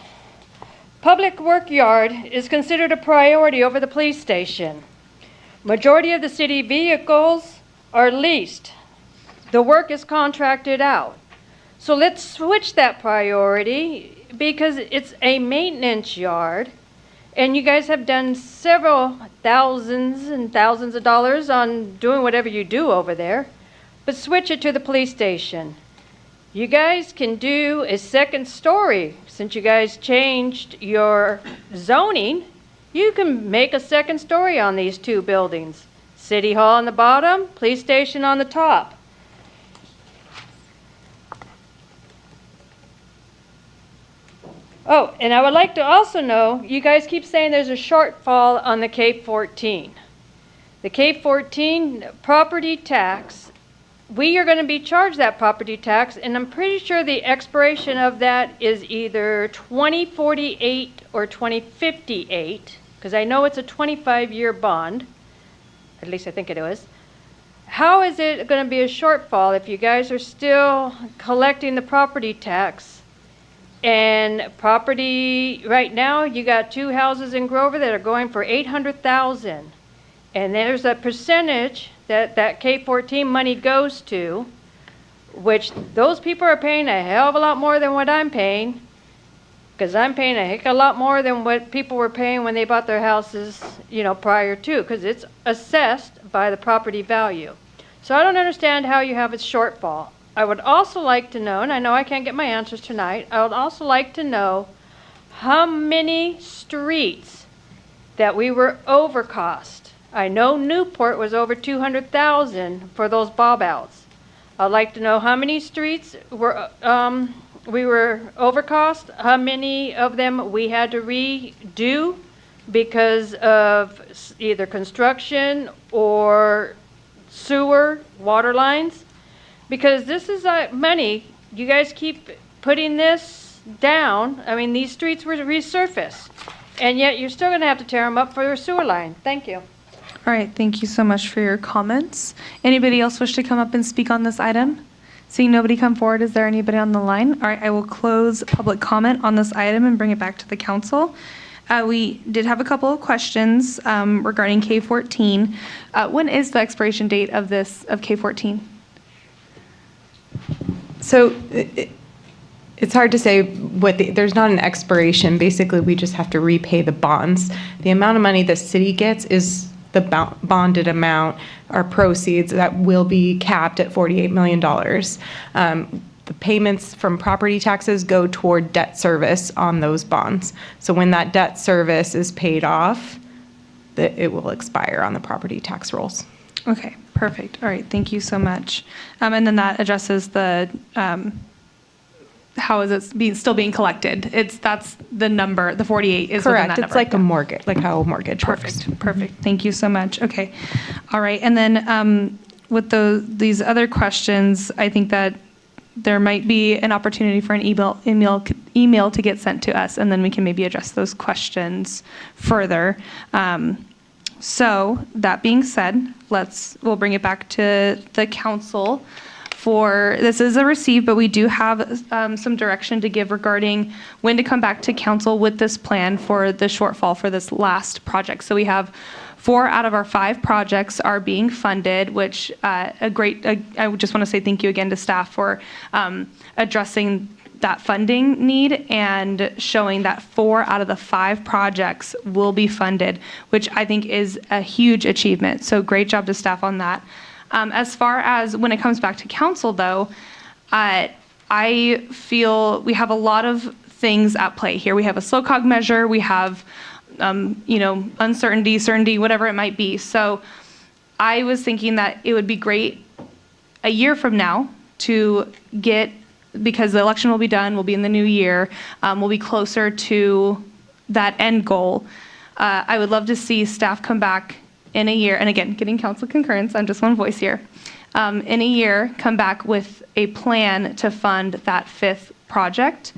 Public work yard is considered a priority over the police station. Majority of the city vehicles are leased. The work is contracted out. So let's switch that priority because it's a maintenance yard. And you guys have done several thousands and thousands of dollars on doing whatever you do over there. But switch it to the police station. You guys can do a second story. Since you guys changed your zoning, you can make a second story on these 2 buildings. City Hall on the bottom, police station on the top. Oh, and I would like to also know, you guys keep saying there's a shortfall on the Cape 14. The Cape 14 property tax, we are going to be charged that property tax, and I'm pretty sure the expiration of that is either 2048 or 2058, because I know it's a 25-year bond. At least I think it was. How is it going to be a shortfall if you guys are still collecting the property tax? And property, right now, you got 2 houses in Grover that are going for $800,000. And there's a percentage that K-14 money goes to, which those people are paying a hell of a lot more than what I'm paying, because I'm paying a heck of a lot more than what people were paying when they bought their houses, prior to, because it's assessed by the property value. So I don't understand how you have a shortfall. I would also like to know, and I know I can't get my answers tonight, I would also like to know how many streets that we were over cost. I know Newport was over $200,000 for those bob outs. I'd like to know how many streets were we were over cost, how many of them we had to redo because of either construction or sewer, water lines. Because this is money, you guys keep putting this down. I mean, these streets were resurfaced, and yet you're still going to have to tear them up for your sewer line. Thank you. All right, thank you so much for your comments. Anybody else wish to come up and speak on this item? Seeing nobody come forward, is there anybody on the line? All right, I will close public comment on this item and bring it back to the council. We did have a couple of questions regarding K-14. When is the expiration date of K-14? So it's hard to say there's not an expiration. Basically, we just have to repay the bonds. The amount of money the city gets is the bonded amount, our proceeds, that will be capped at $48 million. The payments from property taxes go toward debt service on those bonds. So when that debt service is paid off, it will expire on the property tax rolls. Okay, perfect. All right, thank you so much. And then that addresses the how is it still being collected? That's the number. The 48 is within that number. Correct. It's like a mortgage, like how a mortgage works. Perfect. Thank you so much. Okay, all right. And then with these other questions, I think that there might be an opportunity for an email to get sent to us, and then we can maybe address those questions further. So that being said, we'll bring it back to the council. This is a receive, but we do have some direction to give regarding when to come back to council with this plan for the shortfall for this last project. So we have 4 out of our 5 projects are being funded, which I just want to say thank you again to staff for addressing that funding need and showing that 4 out of the 5 projects will be funded, which I think is a huge achievement. So great job to staff on that. As far as when it comes back to council, though, I feel we have a lot of things at play here. We have a SLOCOG measure, we have, uncertainty, certainty, whatever it might be. So I was thinking that it would be great a year from now to get, because the election will be done, we'll be in the new year, we'll be closer to that end goal. I would love to see staff come back in a year, and again, getting council concurrence, I'm just one voice here, in a year, come back with a plan to fund that 5th project.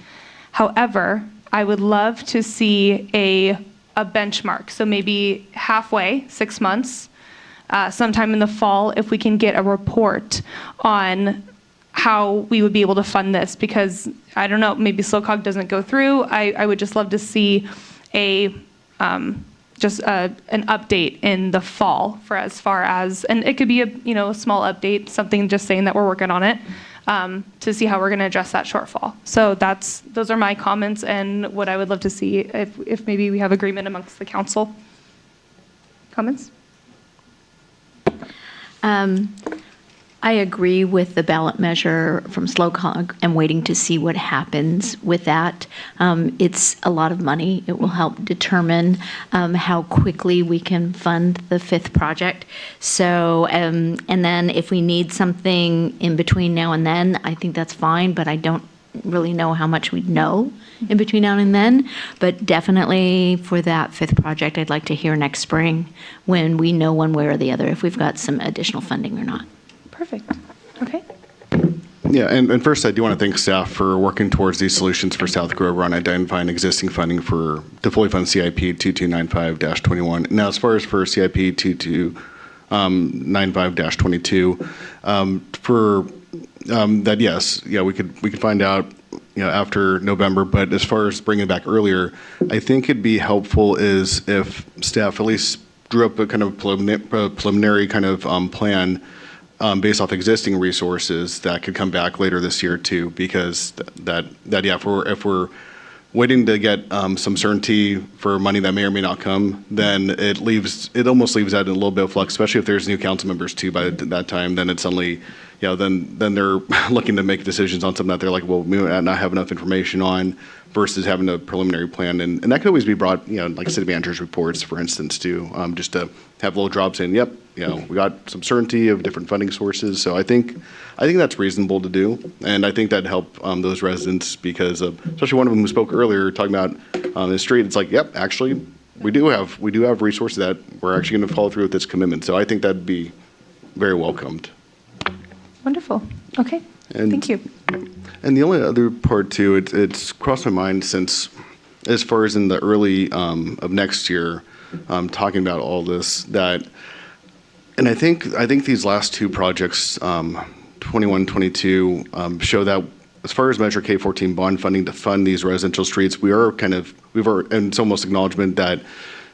However, I would love to see a benchmark. So maybe halfway, 6 months, sometime in the fall, if we can get a report on how we would be able to fund this, because I don't know, maybe SLOCOG doesn't go through. I would just love to see an update in the fall for as far as, and it could be a small update, something just saying that we're working on it, to see how we're going to address that shortfall. So those are my comments and what I would love to see if maybe we have agreement amongst the council. Comments? I agree with the ballot measure from SLOCOG. I'm waiting to see what happens with that. It's a lot of money. It will help determine how quickly we can fund the 5th project. So, and then if we need something in between now and then, I think that's fine, but I don't really know how much we know in between now and then. But definitely for that 5th project, I'd like to hear next spring when we know one way or the other if we've got some additional funding or not. Perfect. Okay. Yeah, and first I do want to thank staff for working towards these solutions for South Grover on identifying existing funding to fully fund CIP 2295-21. Now, as far as for CIP 2295-22, for that, yes, yeah, we could find out, after November. But as far as bringing it back earlier, I think it'd be helpful is if staff at least drew up a kind of preliminary kind of plan. Based off existing resources that could come back later this year too, because if we're waiting to get some certainty for money that may or may not come, then it almost leaves that in a little bit of flux, especially if there's new council members too by that time. Then it's suddenly, then they're looking to make decisions on something that they're like, well, we might not have enough information on, versus having a preliminary plan. And that could always be brought, like city manager's reports, for instance, too, just to have little drops in, yep, we got some certainty of different funding sources. So I think that's reasonable to do. And I think that'd help those residents, because especially one of them who spoke earlier talking about the street, it's like, yep, actually, we do have resources that we're actually going to follow through with this commitment. So I think that'd be very welcomed. Wonderful. Okay. Thank you. And the only other part too, it's crossed my mind since, as far as in the early of next year, talking about all this, and I think these last 2 projects, 21, 22, show that as far as Measure K14 bond funding to fund these residential streets, and it's almost acknowledgement that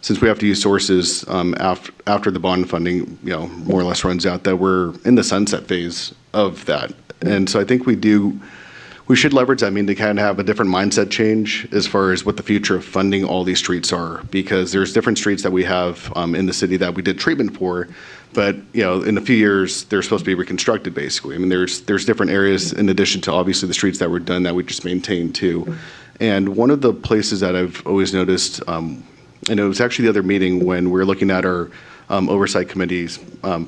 since we have to use sources after the bond funding, more or less runs out, that we're in the sunset phase of that. And so I think we should leverage that, to kind of have a different mindset change as far as what the future of funding all these streets are, because there's different streets that we have in the city that we did treatment for, but in a few years they're supposed to be reconstructed basically. There's different areas in addition to obviously the streets that were done that we just maintained too. And one of the places that I've always noticed, and it was actually the other meeting when we were looking at our oversight committee's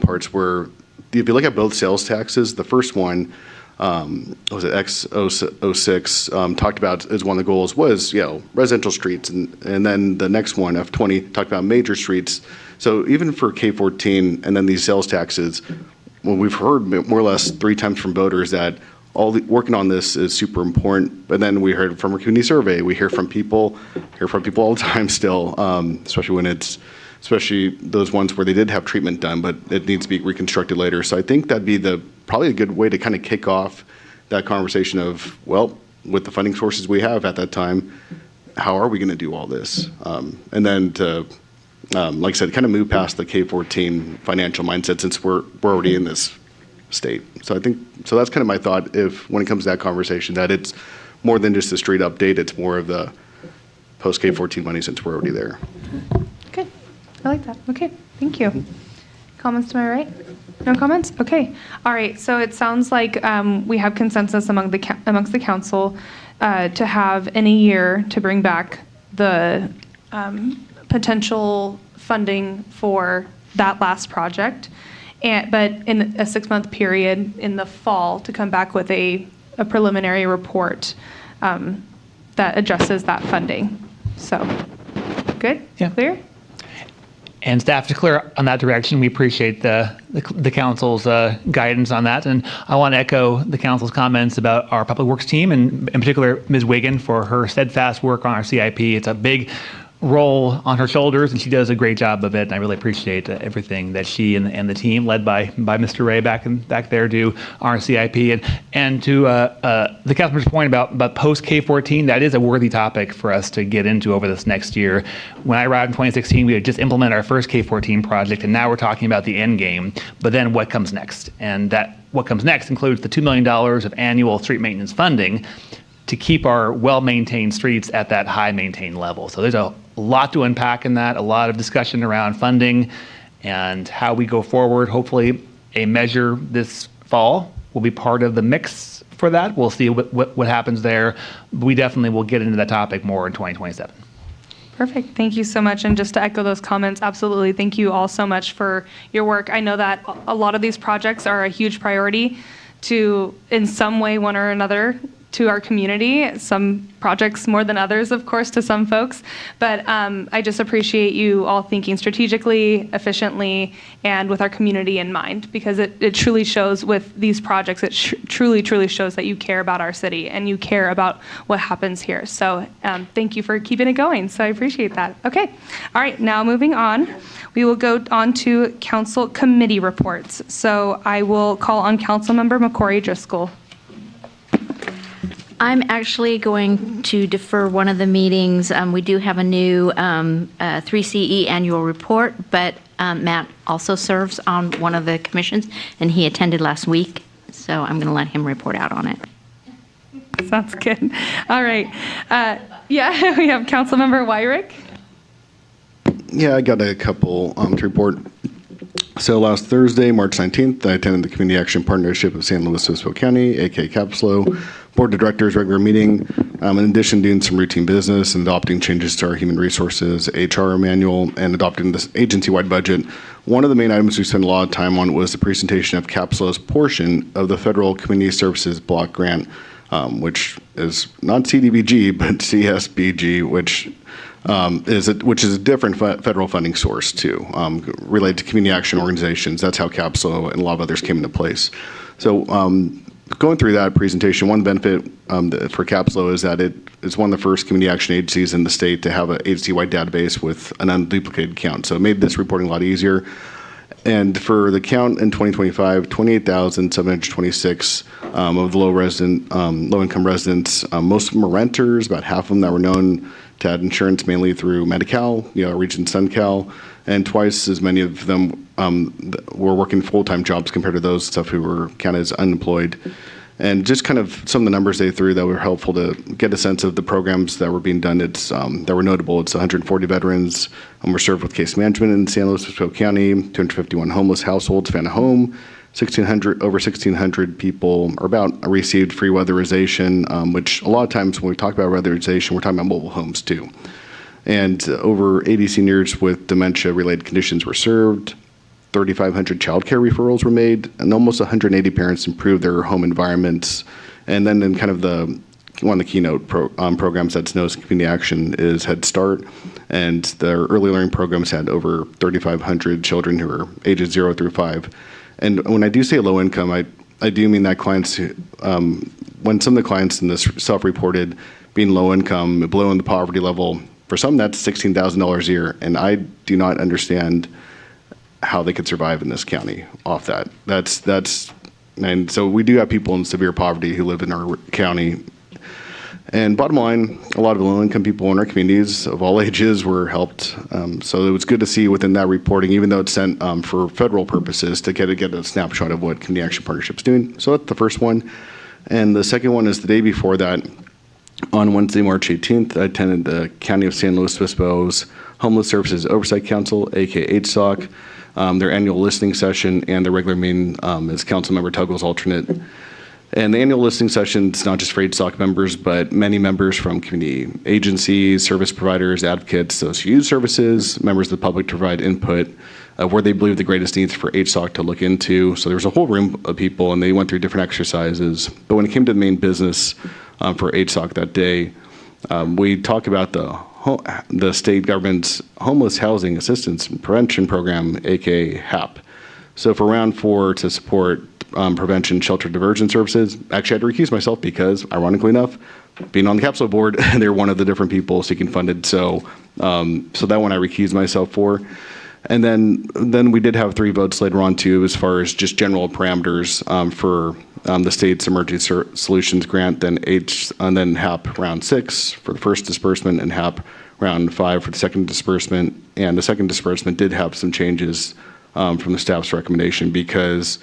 parts, where if you look at both sales taxes, the first one, was it X06, talked about as one of the goals was, residential streets. And then the next one, F20, talked about major streets. So even for K14 and then these sales taxes, well, we've heard more or less 3 times from voters that working on this is super important. But then we heard from our community survey. We hear from people all the time still, especially those ones where they did have treatment done, but it needs to be reconstructed later. So I think that'd be probably a good way to kind of kick off that conversation of, well, with the funding sources we have at that time, how are we going to do all this? And then to, like I said, kind of move past the K-14 financial mindset since we're already in this state. So that's kind of my thought when it comes to that conversation, that it's more than just a street update, it's more of the post K-14 money since we're already there. Good. I like that. Okay. Thank you. Comments to my right? No comments? Okay. All right. So it sounds like we have consensus amongst the council to have in a year to bring back the potential funding for that last project, but in a 6-month period in the fall to come back with a preliminary report that addresses that funding. So, good? Yeah. Clear? And staff, to clear on that direction, we appreciate the council's guidance on that. And I want to echo the council's comments about our public works team, and in particular, Ms. Wiggin, for her steadfast work on our CIP. It's a big role on her shoulders, and she does a great job of it. And I really appreciate everything that she and the team, led by Mr. Ray back there, do on our CIP. And to the councilman's point about post K-14, that is a worthy topic for us to get into over this next year. When I arrived in 2016, we had just implemented our first K-14 project, and now we're talking about the end game. But then what comes next? And that what comes next includes the $2 million of annual street maintenance funding to keep our well-maintained streets at that high-maintained level. So there's a lot to unpack in that, a lot of discussion around funding and how we go forward. Hopefully a measure this fall will be part of the mix for that. We'll see what happens there. We definitely will get into that topic more in 2027. Perfect. Thank you so much. And just to echo those comments, absolutely. Thank you all so much for your work. I know that a lot of these projects are a huge priority to, in some way, one or another, to our community. Some projects more than others, of course, to some folks. But I just appreciate you all thinking strategically, efficiently, and with our community in mind, because it truly shows with these projects, it truly shows that you care about our city and you care about what happens here. So thank you for keeping it going. So I appreciate that. Okay. All right. Now moving on, we will go on to council committee reports. So I will call on Councilmember McCory Driscoll. I'm actually going to defer one of the meetings. We do have a new 3CE annual report, but Matt also serves on one of the commissions, and he attended last week, so I'm going to let him report out on it. Sounds good. All right. Yeah, we have Councilmember Wyrick. Yeah, I got a couple to report. So last Thursday, March 19th, I attended the Community Action Partnership of San Luis Obispo County, aka CAPSLO, Board of Directors regular meeting. In addition, doing some routine business and adopting changes to our human resources HR manual and adopting this agency-wide budget. One of the main items we spent a lot of time on was the presentation of CAPSLO's portion of the Federal Community Services Block Grant, which is not CDBG, but CSBG, which is a different federal funding source too, related to community action organizations. That's how CAPSLO and a lot of others came into place. So going through that presentation, one benefit for CAPSLO is that it is one of the first community action agencies in the state to have an agency-wide database with an unduplicated count. So it made this reporting a lot easier. And for the count in 2025, 28,726 of the low-income residents, most of them are renters, about half of them that were known to add insurance mainly through Medi-Cal, Region SunCal, and twice as many of them were working full-time jobs compared to those who were counted as unemployed. And just kind of some of the numbers they threw that were helpful to get a sense of the programs that were being done. That were notable. It's 140 veterans were served with case management in San Luis Obispo County, 251 homeless households found a home, over 1,600 people are about received free weatherization, which a lot of times when we talk about weatherization, we're talking about mobile homes too. And over 80 seniors with dementia-related conditions were served. 3,500 childcare referrals were made, and almost 180 parents improved their home environments. And then in kind of one of the keynote programs that's known as Community Action is Head Start, and their early learning programs had over 3,500 children who were ages 0 through 5. And when I do say low income, I do mean that clients, when some of the clients in this self-reported being low income, below in the poverty level, for some that's $16,000 a year, and I do not understand how they could survive in this county off that. And so we do have people in severe poverty who live in our county. And bottom line, a lot of low-income people in our communities of all ages were helped. So it was good to see within that reporting, even though it's sent for federal purposes, to get a snapshot of what Community Action Partnership's doing. So that's the first one. And the second one is the day before that. On Wednesday, March 18th, I attended the County of San Luis Obispo's Homeless Services Oversight Council, aka HSOC, their annual listening session, and their regular meeting as Councilmember Tugwell's alternate. And the annual listening session is not just for HSOC members, but many members from community agencies, service providers, advocates, those who use services, members of the public to provide input where they believe the greatest needs for HSOC to look into. So there was a whole room of people, and they went through different exercises. But when it came to the main business for HSOC that day, we talked about the state government's Homeless Housing Assistance and Prevention Program, aka HAP. So for round 4 to support prevention shelter diversion services, actually I had to recuse myself because, ironically enough, being on the Capsule board, they're one of the different people seeking funded. So that one I recused myself for. And then we did have 3 votes later on too, as far as just general parameters for the state's Emergency Solutions Grant, and then HAP round 6 for the first disbursement, and HAP round 5 for the second disbursement. And the second disbursement did have some changes from the staff's recommendation, because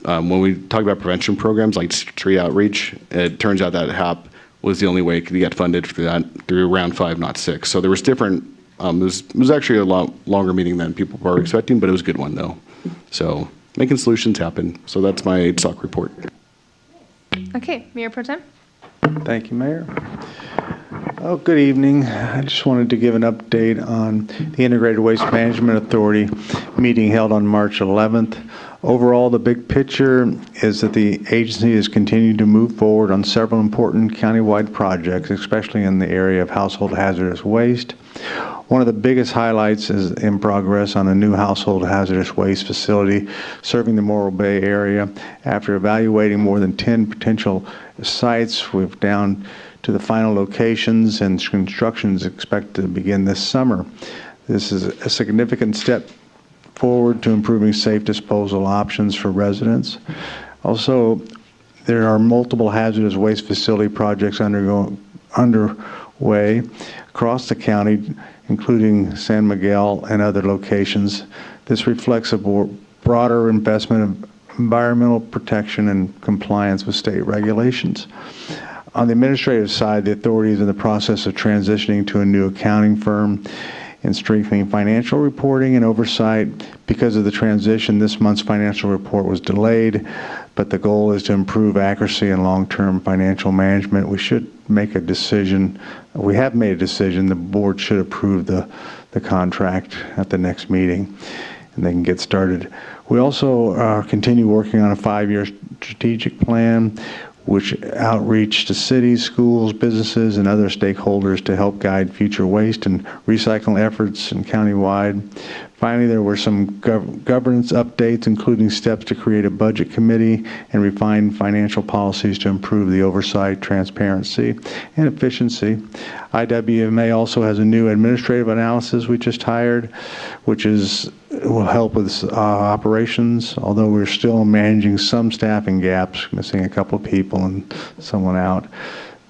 when we talk about prevention programs like street outreach, it turns out that HAP was the only way to get funded through round 5, not 6. So there was different. It was actually a lot longer meeting than people were expecting, but it was a good one though. So making solutions happen. So that's my HSOC report. Okay, Mayor Pro Tem. Thank you, Mayor. Oh, good evening. I just wanted to give an update on the Integrated Waste Management Authority meeting held on March 11th. Overall, the big picture is that the agency has continued to move forward on several important countywide projects, especially in the area of household hazardous waste. One of the biggest highlights is in progress on a new household hazardous waste facility serving the Morro Bay area. After evaluating more than 10 potential sites, we're down to the final locations, and construction is expected to begin this summer. This is a significant step forward to improving safe disposal options for residents. Also, there are multiple hazardous waste facility projects underway across the county, including San Miguel and other locations. This reflects a broader investment of environmental protection and compliance with state regulations. On the administrative side, the authority is in the process of transitioning to a new accounting firm and strengthening financial reporting and oversight. Because of the transition, this month's financial report was delayed, but the goal is to improve accuracy and long-term financial management. We should make a decision. We have made a decision. The board should approve the contract at the next meeting, and they can get started. We also continue working on a 5-year strategic plan, which outreach to cities, schools, businesses, and other stakeholders to help guide future waste and recycling efforts and countywide. Finally, there were some governance updates, including steps to create a budget committee and refine financial policies to improve the oversight, transparency, and efficiency. IWMA also has a new administrative analysis we just hired, which will help with operations, although we're still managing some staffing gaps, missing a couple of people and someone out.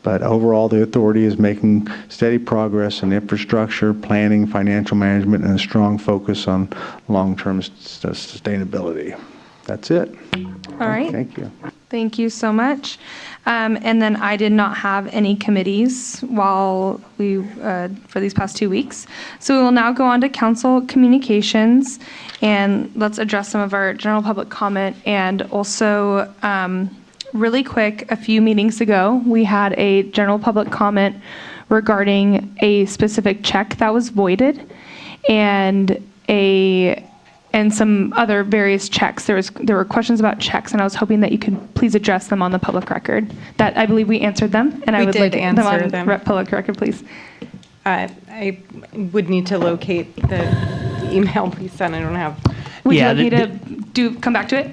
But overall, the authority is making steady progress in infrastructure, planning, financial management, and a strong focus on long-term sustainability. That's it. All right. Thank you. Thank you so much. And then I did not have any committees for these past 2 weeks. So we will now go on to council communications, and let's address some of our general public comment. And also, really quick, a few meetings ago, we had a general public comment regarding a specific check that was voided, and some other various checks. There were questions about checks, and I was hoping that you could please address them on the public record. That I believe we answered them, and I would like them on the public record, please. I would need to locate the email we sent. I don't have. Would you like me to come back to it?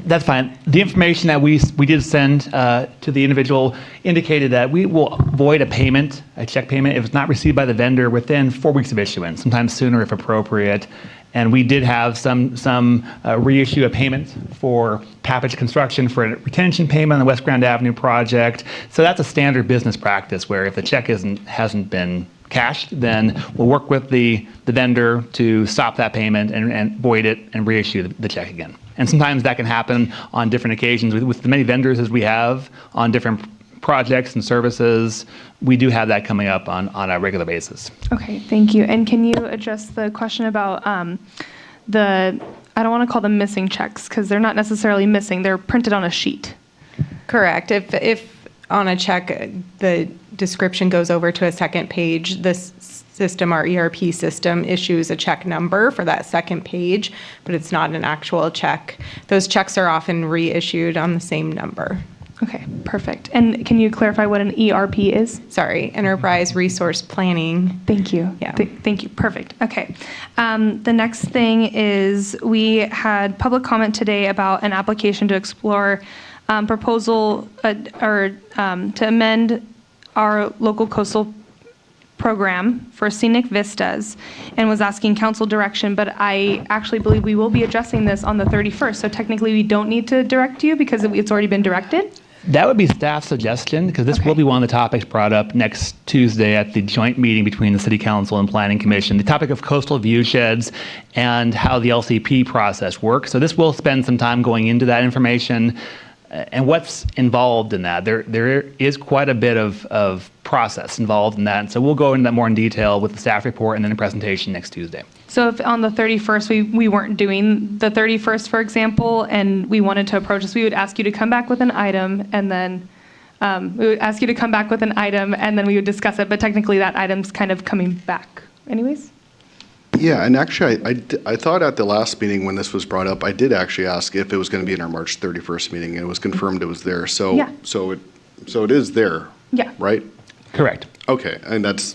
That's fine. The information that we did send to the individual indicated that we will void a payment, a check payment, if it's not received by the vendor within 4 weeks of issuance, sometimes sooner if appropriate. And we did have some reissue of payments for Pappage Construction for a retention payment on the West Grand Avenue project. So that's a standard business practice where if the check hasn't been cashed, then we'll work with the vendor to stop that payment and void it and reissue the check again. And sometimes that can happen on different occasions. With the many vendors as we have on different projects and services, we do have that coming up on a regular basis. Okay, thank you. And can you address the question about I don't want to call them missing checks because they're not necessarily missing, they're printed on a sheet. Correct. If on a check, the description goes over to a second page, this system, our ERP system, issues a check number for that second page, but it's not an actual check. Those checks are often reissued on the same number. Okay, perfect. And can you clarify what an ERP is? Sorry, Enterprise Resource Planning. Thank you. Yeah. Thank you. Perfect. Okay. The next thing is we had public comment today about an application to explore proposal to amend our local coastal program for scenic vistas and was asking council direction, but I actually believe we will be addressing this on the 31st. So technically we don't need to direct you because it's already been directed. That would be staff suggestion, because this will be one of the topics brought up next Tuesday at the joint meeting between the City Council and Planning Commission, the topic of coastal view sheds and how the LCP process works. So this will spend some time going into that information and what's involved in that. There is quite a bit of process involved in that. And so we'll go into that more in detail with the staff report and then a presentation next Tuesday. So if on the 31st we weren't doing the 31st, for example, and we wanted to approach this, we would ask you to come back with an item and then we would ask you to come back with an item and then we would discuss it. But technically that item's kind of coming back anyways. Yeah, and actually, I thought at the last meeting when this was brought up, I did actually ask if it was going to be in our March 31st meeting, and it was confirmed it was there. So, Yeah. so it is there. Yeah. Right. Correct. Okay, and that's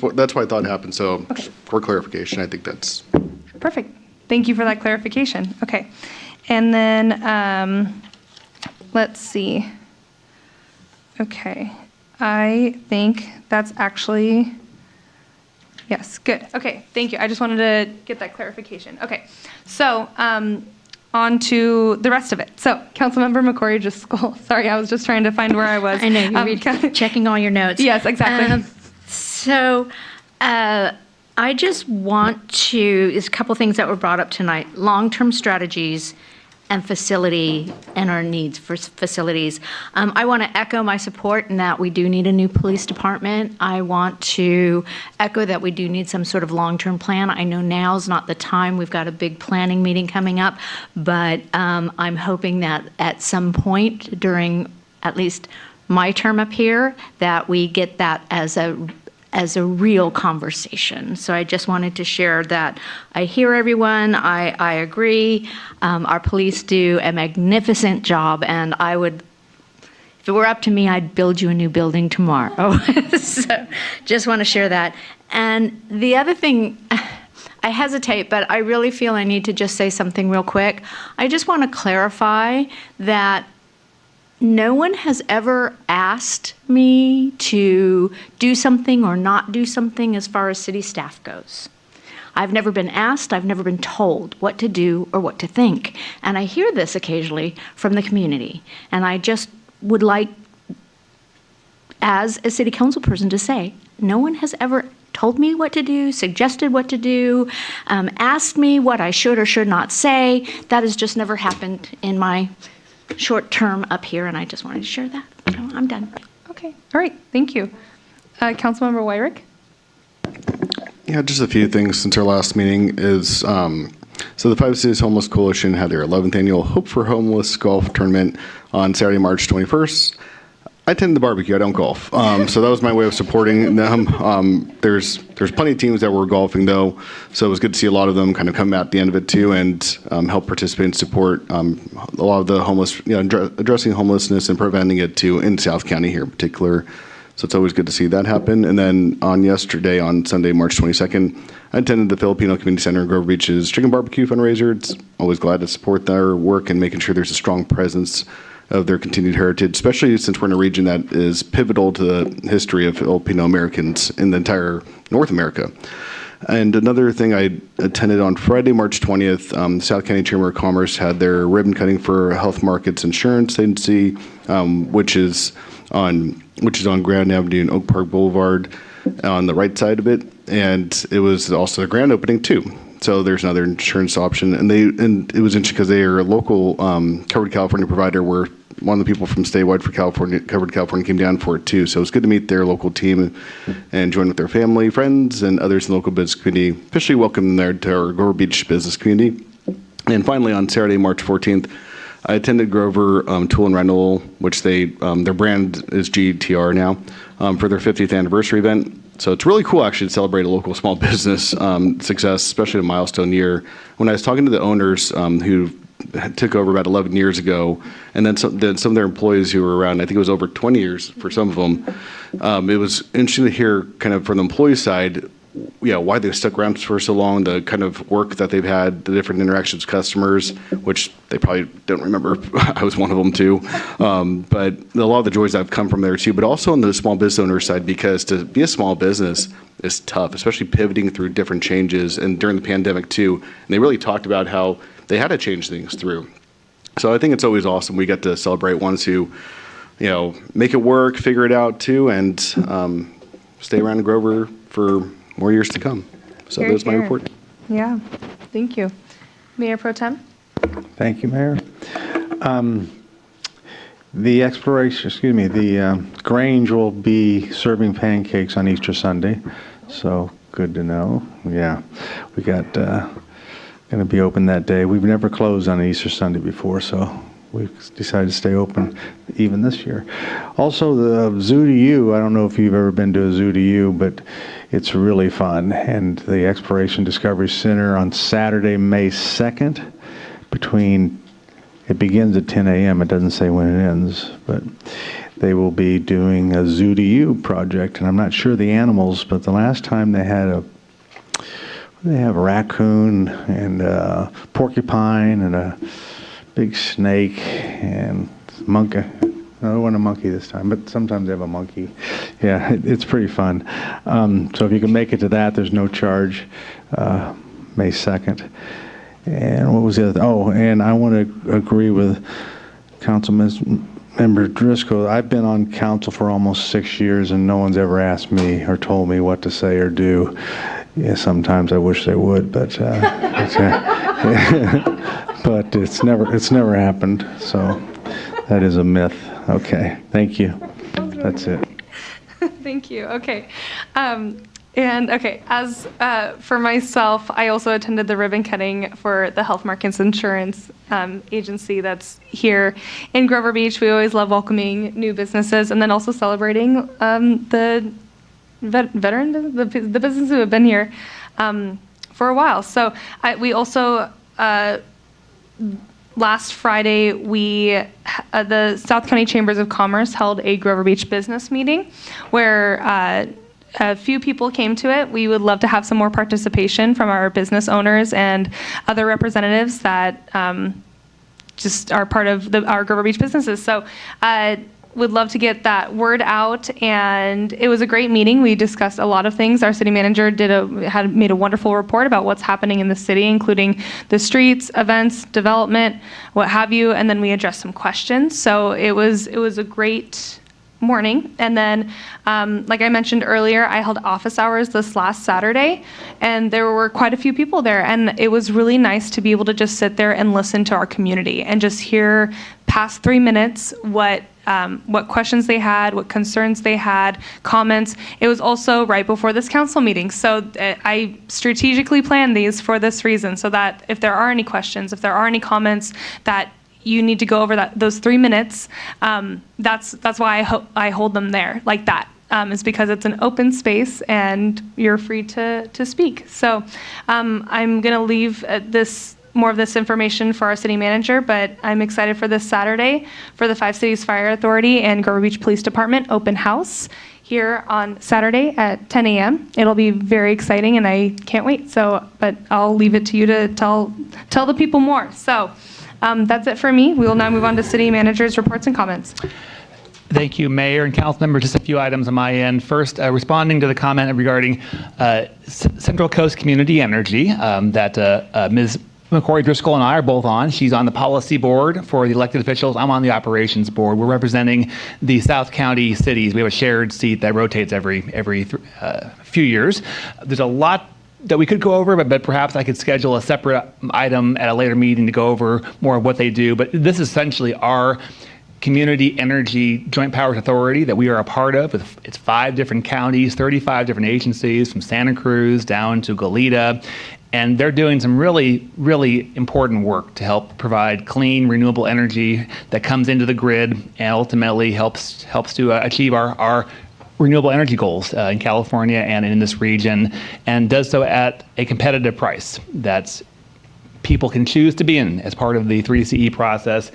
why I thought it happened. So, for clarification, I think that's Perfect. Thank you for that clarification. Okay. And then let's see. Okay. I think that's actually, yes, good. Okay, thank you. I just wanted to get that clarification. Okay, so on to the rest of it. So Councilmember McCory just, sorry, I was just trying to find where I was. I know, you're checking all your notes. Yes, exactly. I just want to, there's a couple things that were brought up tonight, long-term strategies and facility and our needs for facilities. I want to echo my support in that we do need a new police department. I want to echo that we do need some sort of long-term plan. I know now's not the time. We've got a big planning meeting coming up, but I'm hoping that at some point during at least my term up here, that we get that as a real conversation. So I just wanted to share that I hear everyone, I agree. Our police do a magnificent job, and I would, if it were up to me, I'd build you a new building tomorrow. So just want to share that. And the other thing, I hesitate, but I really feel I need to just say something real quick. I just want to clarify that no one has ever asked me to do something or not do something as far as city staff goes. I've never been asked, I've never been told what to do or what to think. And I hear this occasionally from the community. And I just would like, as a city council person, to say, no one has ever told me what to do, suggested what to do, asked me what I should or should not say. That has just never happened in my short term up here, and I just wanted to share that. So I'm done. Okay. All right. Thank you. Councilmember Wyrick? Yeah, just a few things since our last meeting is, so the Five Cities Homeless Coalition had their 11th annual Hope for Homeless golf tournament on Saturday, March 21st. I attend the barbecue, I don't golf. So that was my way of supporting them. There's plenty of teams that were golfing though, so it was good to see a lot of them kind of come at the end of it too and help participate and support a lot of the homeless, addressing homelessness and preventing it too in South County here in particular. So it's always good to see that happen. And then on Sunday, March 22nd, I attended the Filipino Community Center in Grover Beach's Chicken Barbecue fundraiser. It's always glad to support their work and making sure there's a strong presence of their continued heritage, especially since we're in a region that is pivotal to the history of Filipino Americans in the entire North America. And another thing, I attended on Friday, March 20th, the South County Chamber of Commerce had their ribbon cutting for Health Markets Insurance Agency, which is on Grand Avenue and Oak Park Boulevard on the right side of it. And it was also the grand opening too. So there's another insurance option. And it was interesting because they are a local Covered California provider where one of the people from statewide for Covered California came down for it too. So it was good to meet their local team and join with their family, friends, and others in the local business community. Officially welcome them there to our Grover Beach business community. And finally, on Saturday, March 14th, I attended Grover Tool and Rental, which their brand is GTR now, for their 50th anniversary event. So it's really cool actually to celebrate a local small business success, especially a milestone year. When I was talking to the owners who took over about 11 years ago, and then some of their employees who were around, I think it was over 20 years for some of them, it was interesting to hear kind of from the employee side, why they've stuck around for so long, the kind of work that they've had, the different interactions with customers, which they probably don't remember. I was one of them too. But a lot of the joys that have come from there too, but also on the small business owner side, because to be a small business is tough, especially pivoting through different changes and during the pandemic too. And they really talked about how they had to change things through. So I think it's always awesome. We get to celebrate ones who, make it work, figure it out too, and stay around in Grover for more years to come. So that's my report. Yeah, thank you. Mayor Pro Tem? Thank you, Mayor. The Grange will be serving pancakes on Easter Sunday, so good to know. Yeah, we got going to be open that day. We've never closed on Easter Sunday before, so we've decided to stay open even this year. Also, the Zoo to You, I don't know if you've ever been to a Zoo to You, but it's really fun. And the Exploration Discovery Center on Saturday, May 2nd, it begins at 10 a.m. It doesn't say when it ends, but they will be doing a Zoo to You project. And I'm not sure the animals, but the last time they had a raccoon and a porcupine and a big snake and monkey. No, it wasn't a monkey this time, but sometimes they have a monkey. Yeah, it's pretty fun. So if you can make it to that, there's no charge, May 2nd. And what was the other? Oh, and I want to agree with Councilmember Driscoll. I've been on council for almost 6 years, and no one's ever asked me or told me what to say or do. Yeah, sometimes I wish they would, but but it's never happened. So that is a myth. Okay, thank you. That's it. Thank you. Okay. As for myself, I also attended the ribbon cutting for the Health Markets Insurance Agency that's here in Grover Beach. We always love welcoming new businesses and then also celebrating the the businesses who have been here for a while. So we also, last Friday, the South County Chambers of Commerce held a Grover Beach business meeting where a few people came to it. We would love to have some more participation from our business owners and other representatives that just are part of our Grover Beach businesses. So would love to get that word out, and it was a great meeting. We discussed a lot of things. Our city manager made a wonderful report about what's happening in the city, including the streets, events, development, what have you, and then we addressed some questions. So it was a great morning. And then, like I mentioned earlier, I held office hours this last Saturday, and there were quite a few people there. And it was really nice to be able to just sit there and listen to our community and just hear past 3 minutes what questions they had, what concerns they had, comments. It was also right before this council meeting. So I strategically planned these for this reason, so that if there are any questions, if there are any comments that you need to go over those 3 minutes, that's why I hold them there like that. Is because it's an open space and you're free to speak. So I'm going to leave this more of this information for our city manager, but I'm excited for this Saturday for the Five Cities Fire Authority and Grover Beach Police Department open house here on Saturday at 10 a.m. It'll be very exciting, and I can't wait. So, but I'll leave it to you to tell the people more. So that's it for me. We will now move on to city manager's reports and comments. Thank you, Mayor and council members. Just a few items on my end. First, responding to the comment regarding Central Coast Community Energy that Ms. McCory Driscoll and I are both on. She's on the policy board for the elected officials. I'm on the operations board. We're representing the South County cities. We have a shared seat that rotates every few years. There's a lot that we could go over, but perhaps I could schedule a separate item at a later meeting to go over more of what they do. But this is essentially our Community Energy Joint Powers Authority that we are a part of. It's 5 different counties, 35 different agencies from Santa Cruz down to Goleta. And they're doing some really, really important work to help provide clean, renewable energy that comes into the grid and ultimately helps to achieve our renewable energy goals in California and in this region, and does so at a competitive price that people can choose to be in as part of the 3CE process.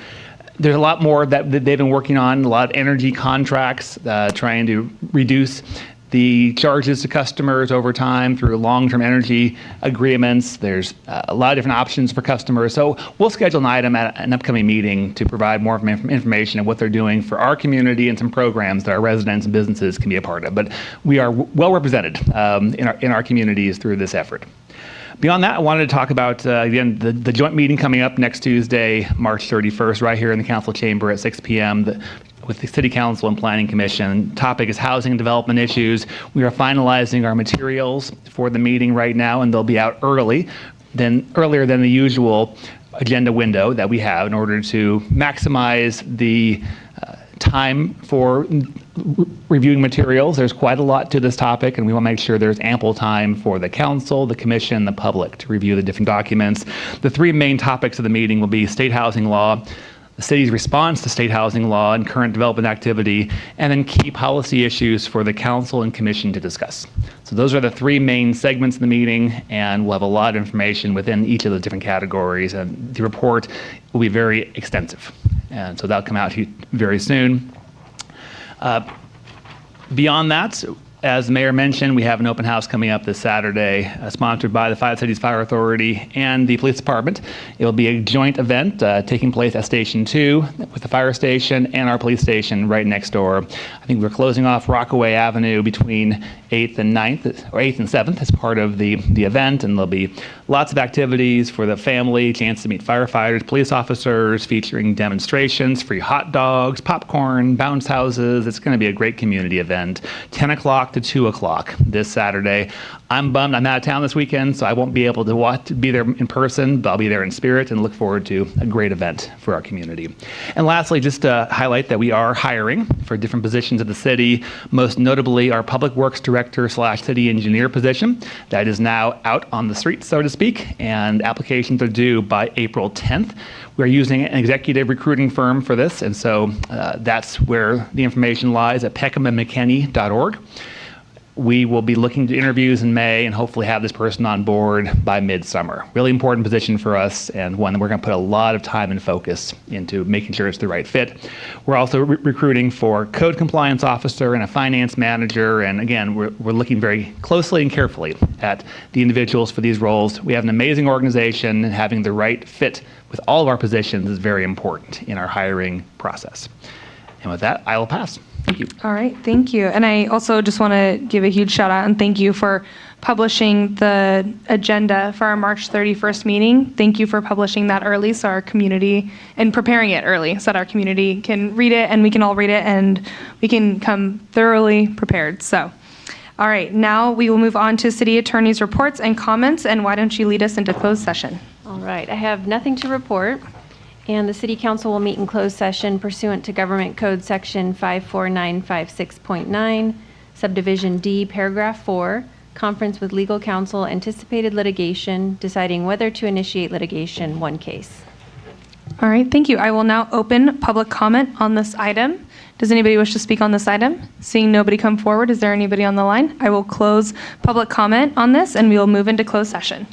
There's a lot more that they've been working on, a lot of energy contracts, trying to reduce the charges to customers over time through long-term energy agreements. There's a lot of different options for customers. So we'll schedule an item at an upcoming meeting to provide more information on what they're doing for our community and some programs that our residents and businesses can be a part of. But we are well represented in our communities through this effort. Beyond that, I wanted to talk about, again, the joint meeting coming up next Tuesday, March 31st, right here in the council chamber at 6 p.m. With the City Council and Planning Commission. Topic is housing and development issues. We are finalizing our materials for the meeting right now, and they'll be out earlier than the usual agenda window that we have in order to maximize the time for reviewing materials. There's quite a lot to this topic, and we want to make sure there's ample time for the council, the commission, the public to review the different documents. The 3 main topics of the meeting will be state housing law, the city's response to state housing law and current development activity, and then key policy issues for the council and commission to discuss. So those are the 3 main segments of the meeting, and we'll have a lot of information within each of the different categories, and the report will be very extensive. And so that'll come out very soon. Beyond that, as the mayor mentioned, we have an open house coming up this Saturday, sponsored by the Five Cities Fire Authority and the police department. It will be a joint event taking place at Station 2 with the fire station and our police station right next door. I think we're closing off Rockaway Avenue between 8th and 9th, or 8th and 7th as part of the event, and there'll be lots of activities for the family, chance to meet firefighters, police officers, featuring demonstrations, free hot dogs, popcorn, bounce houses. It's going to be a great community event. 10 o'clock to 2 o'clock this Saturday. I'm bummed I'm out of town this weekend, so I won't be able to be there in person, but I'll be there in spirit and look forward to a great event for our community. And lastly, just to highlight that we are hiring for different positions at the city, most notably our Public Works Director / City Engineer position. That is now out on the street, so to speak, and applications are due by April 10th. We're using an executive recruiting firm for this, and so that's where the information lies at peckhamandmckinney.org. We will be looking to interviews in May and hopefully have this person on board by midsummer. Really important position for us, and one that we're going to put a lot of time and focus into making sure it's the right fit. We're also recruiting for code compliance officer and a finance manager, and again, we're looking very closely and carefully at the individuals for these roles. We have an amazing organization, and having the right fit with all of our positions is very important in our hiring process. And with that, I will pass. Thank you. All right, thank you. And I also just want to give a huge shout out and thank you for publishing the agenda for our March 31st meeting. Thank you for publishing that early so our community, and preparing it early so that our community can read it and we can all read it and we can come thoroughly prepared. So, all right, now we will move on to City Attorney's reports and comments, and why don't you lead us into closed session? All right, I have nothing to report. And the City Council will meet in closed session pursuant to Government Code Section 54956.9, Subdivision D, Paragraph 4, conference with legal counsel, anticipated litigation, deciding whether to initiate litigation, one case. All right, thank you. I will now open public comment on this item. Does anybody wish to speak on this item? Seeing nobody come forward, is there anybody on the line? I will close public comment on this and we will move into closed session.